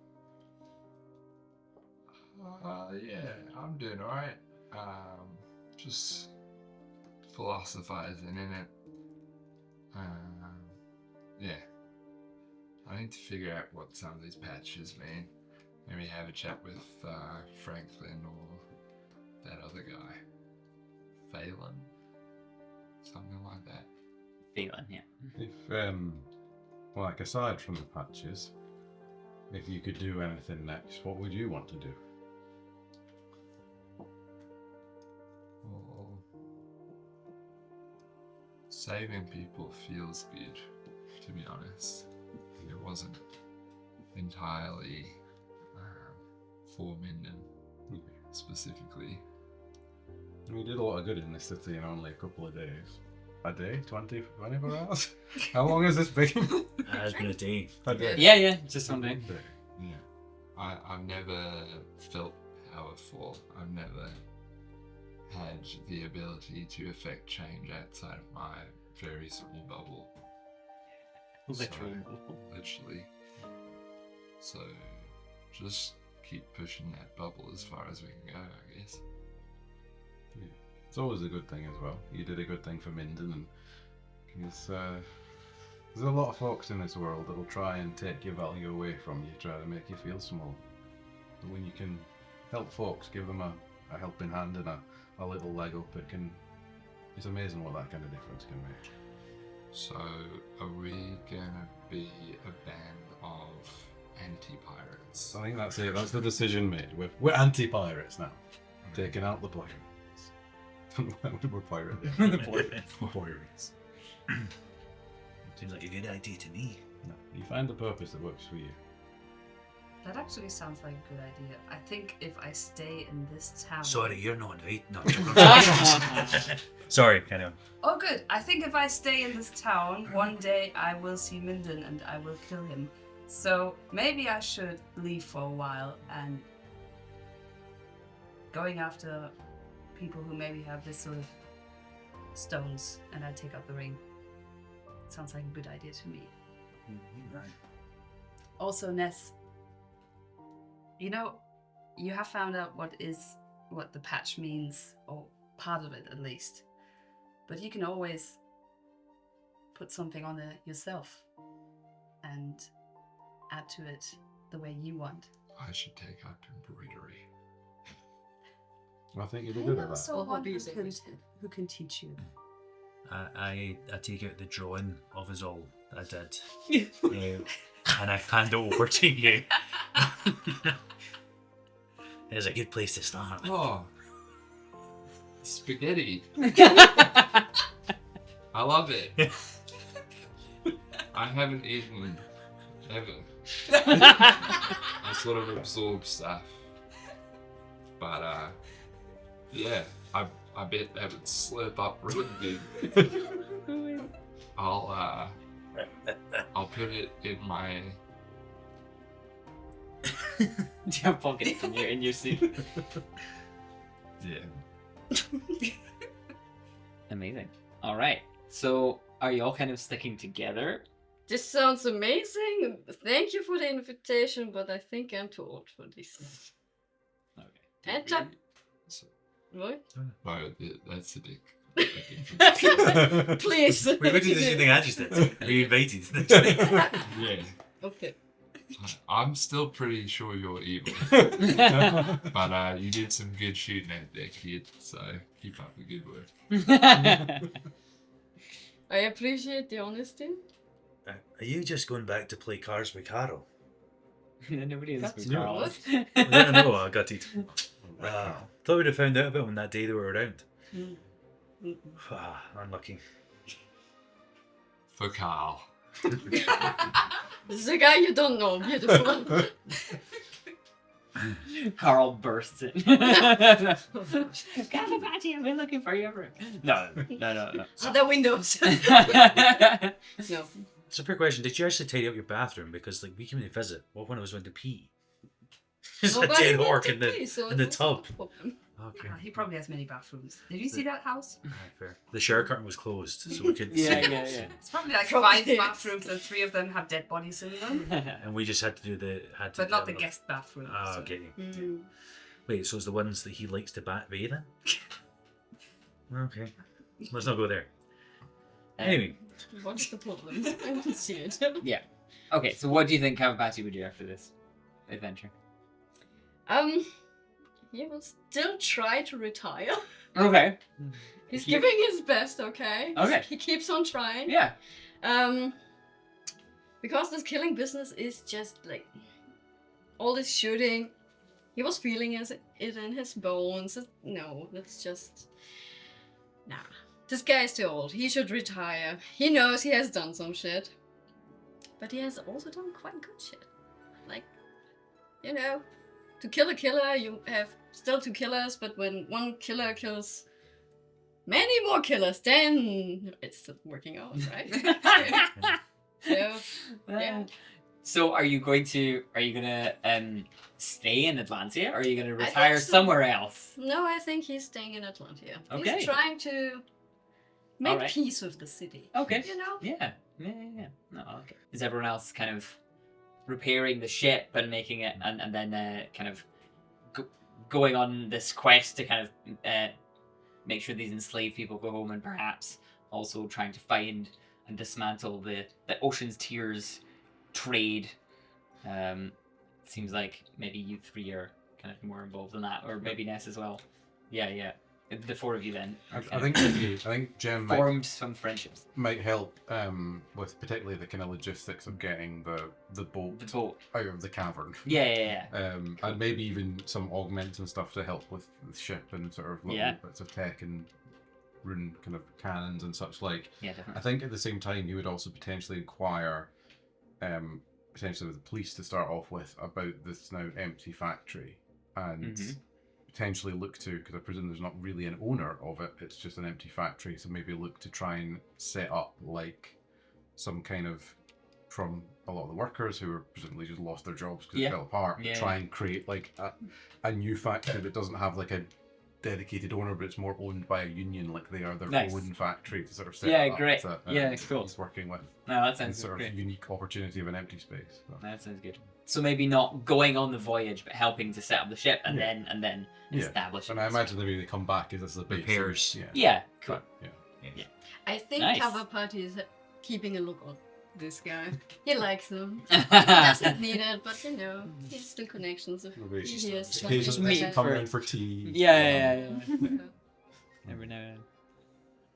S7: Yeah, I'm doing alright. Just philosophizing in it. Yeah. I need to figure out what some of these patches mean. Maybe have a chat with Franklin or that other guy. Phelan. Something like that.
S1: Feeling, yeah.
S5: If, like, aside from the patches, if you could do anything next, what would you want to do?
S7: Well, saving people feels good, to be honest. It wasn't entirely for Minden specifically.
S5: We did a lot of good in this city in only a couple of days. A day? 24 hours? How long has this been?
S2: It has been a day.
S5: A day.
S1: Yeah, just something.
S7: Yeah. I've never felt powerful. I've never had the ability to affect change outside of my very small bubble. Literally. So, just keep pushing that bubble as far as we can go, I guess.
S5: Yeah. It's always a good thing as well. You did a good thing for Minden, and because there's a lot of folks in this world that will try and take your value away from you, try to make you feel small. But when you can help folks, give them a helping hand and a little leg up, it's amazing what that kind of difference can make.
S7: So, are we gonna be a band of anti-pirates?
S5: I think that's it. That's the decision made. We're anti-pirates now. Taking out the pirates. We're pirates.
S2: Pirates. Seems like a good idea to me.
S5: No, you find the purpose that works for you.
S4: That actually sounds like a good idea. I think if I stay in this town.
S2: Sorry, you're not right. No. Sorry, carry on.
S4: Oh, good. I think if I stay in this town, one day I will see Minden and I will kill him. So maybe I should leave for a while and going after people who maybe have this sort of stones, and I take out the ring. Sounds like a good idea to me.
S2: Right.
S4: Also, Ness, you know, you have found out what the patch means, or part of it at least. But you can always put something on it yourself and add to it the way you want.
S7: I should take up embroidery.
S5: I think you'd be good at that.
S4: Also, one who can teach you.
S2: I take out the drawing of us all that I did, and I hand it over to you. It's a good place to start.
S7: Oh, spaghetti. I love it. I haven't eaten ever. I sort of absorb stuff. But, yeah, I bet that would slurp up really good. I'll put it in my...
S1: Do you have pockets in your suit?
S7: Yeah.
S1: Amazing. All right. So, are you all kind of sticking together?
S6: This sounds amazing. Thank you for the invitation, but I think I'm too old for this.
S1: Okay.
S6: And what?
S7: No, that's the dick.
S6: Please.
S2: Wait, what did you think I just did? Are you invited?
S7: Yeah.
S6: Okay.
S7: I'm still pretty sure you're evil. But you did some good shooting out there, kid, so keep up the good work.
S6: I appreciate the honesty.
S2: Are you just going back to play cards with Carol?
S1: Nobody is
S6: That's
S1: Carl.
S2: No, I got it. Thought we'd have found out about him that day they were around. Unlucky.
S7: For Carl.
S6: This is a guy you don't know. Beautiful.
S1: Carl bursts in. Captain Patty, I've been looking for you ever. No.
S6: So the windows. No.
S2: It's a fair question. Did you actually tidy up your bathroom? Because like we came to visit. What when I was going to pee? There's a
S6: Nobody
S2: dead
S6: went
S2: orc
S6: to
S2: in the
S6: pee, so
S2: in
S6: it
S2: the
S6: wasn't
S2: tub.
S6: a problem.
S2: Okay.
S4: He probably has many bathrooms. Did you see that house?
S2: Right, fair. The shower curtain was closed, so we couldn't see.
S1: Yeah.
S4: It's probably like
S6: Probably
S4: 5
S6: is.
S4: bathrooms and 3 of them have dead bodies in them.
S2: And we just had to do
S4: But not the guest bathroom.
S2: Oh,
S4: so.
S2: okay.
S6: Mm.
S2: Wait, so it's the ones that he likes to bathe in? Okay. Let's not go there. Anyway.
S6: What's the problem? I don't see it.
S1: Yeah. Okay, so what do you think Captain Patty would do after this adventure?
S6: he will still try to retire.
S1: Okay.
S6: He's
S1: You-
S6: giving his best, okay?
S1: Okay.
S6: He keeps on trying.
S1: Yeah.
S6: Because this killing business is just like all this shooting. He was feeling it in his bones. No, that's just nah. This guy is too old. He should retire. He knows he has done some shit, but he has also done quite good shit. Like, you know, to kill a killer, you have still 2 killers, but when one killer kills many more killers, then it's working out, right? So, yeah.
S1: So are you gonna stay in Atlantia, or are you gonna
S6: I think
S1: retire
S6: so.
S1: somewhere else?
S6: No, I think he's staying in Atlantia.
S1: Okay.
S6: He's trying to make
S1: Alright.
S6: peace with the city.
S1: Okay.
S6: You know?
S1: Yeah. No, okay. Is everyone else kind of repairing the ship and making it, and then kind of going on this quest to kind of make sure these enslaved people go home, and perhaps also trying to find and dismantle the Ocean's Tears trade? Seems like maybe you 3 are kind of more involved in that, or maybe Ness as well. Yeah. The 4 of you then.
S5: I think Jem
S1: Formed some friendships.
S5: might help with particularly the kind of logistics of getting the boat
S1: The boat.
S5: out of the cavern.
S1: Yeah.
S5: And maybe even some augments and stuff to help with the ship and sort of little
S1: Yeah.
S5: bits of tech and rune kind of cannons and such like.
S1: Yeah,
S5: I
S1: definitely.
S5: think at the same time he would also potentially inquire, potentially with the police to start off with, about this now empty factory, and potentially look to, because I presume there's not really an owner of it, it's just an empty factory, so maybe look to try and set up like some kind of, from a lot of the workers who were presumably just lost their jobs because
S1: Yeah.
S5: it fell apart,
S1: Yeah,
S5: try and create like a new factory that doesn't have like a dedicated owner, but it's more owned by a union, like they are their
S1: Nice.
S5: own factory, to sort of set
S1: Yeah,
S5: it up.
S1: great.
S5: That,
S1: Yeah, cool.
S5: He's working with
S1: No, that
S5: this
S1: sounds
S5: sort
S1: great.
S5: of unique opportunity of an empty space. So.
S1: That sounds good. So maybe not going on the voyage, but helping to set up the ship and
S5: Yeah.
S1: then
S5: Yeah.
S1: establishing.
S5: And I
S1: this
S5: imagine maybe they come back as this is a base.
S8: Repairs.
S5: Yeah.
S1: Yeah, cool.
S5: Yeah.
S6: I think
S1: Nice.
S6: Cover Party is keeping a look on this guy. He likes him. He doesn't need it, but you know, he has still connections. If
S5: Maybe
S6: he
S5: it's
S6: hears
S5: just
S6: something
S5: occasionally
S1: meet
S6: bad.
S5: come
S1: for-
S5: in for tea.
S1: Yeah. Every now and then.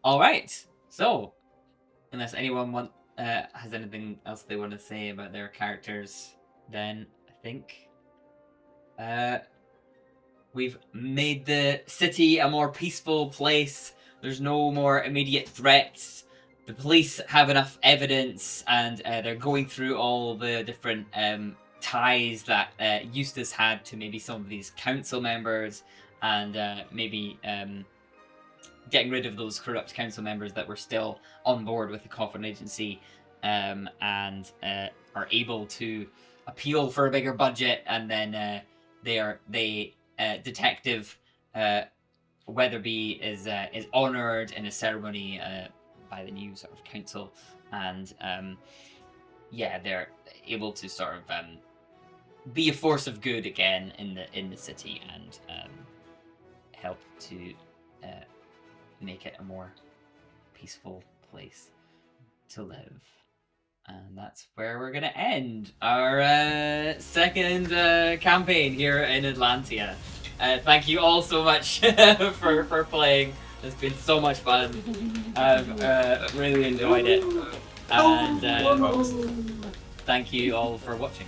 S1: All right. So, unless anyone has anything else they want to say about their characters, then I think we've made the city a more peaceful place. There's no more immediate threats. The police have enough evidence, and they're going through all the different ties that Eustace had to maybe some of these council members, and maybe getting rid of those corrupt council members that were still on board with the Coffin Agency, and are able to appeal for a bigger budget, and then Detective Weatherby is honoured in a ceremony by the new sort of council, and they're able to sort of be a force of good again in the city, and help to make it a more peaceful place to live. And that's where we're gonna end our second campaign here in Atlantia. Thank you all so much for playing. It's been so much fun. I've really enjoyed it. And thank you all for watching.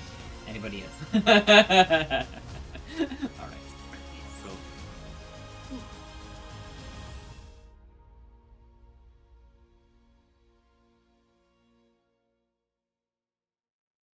S1: Anybody else? Alright.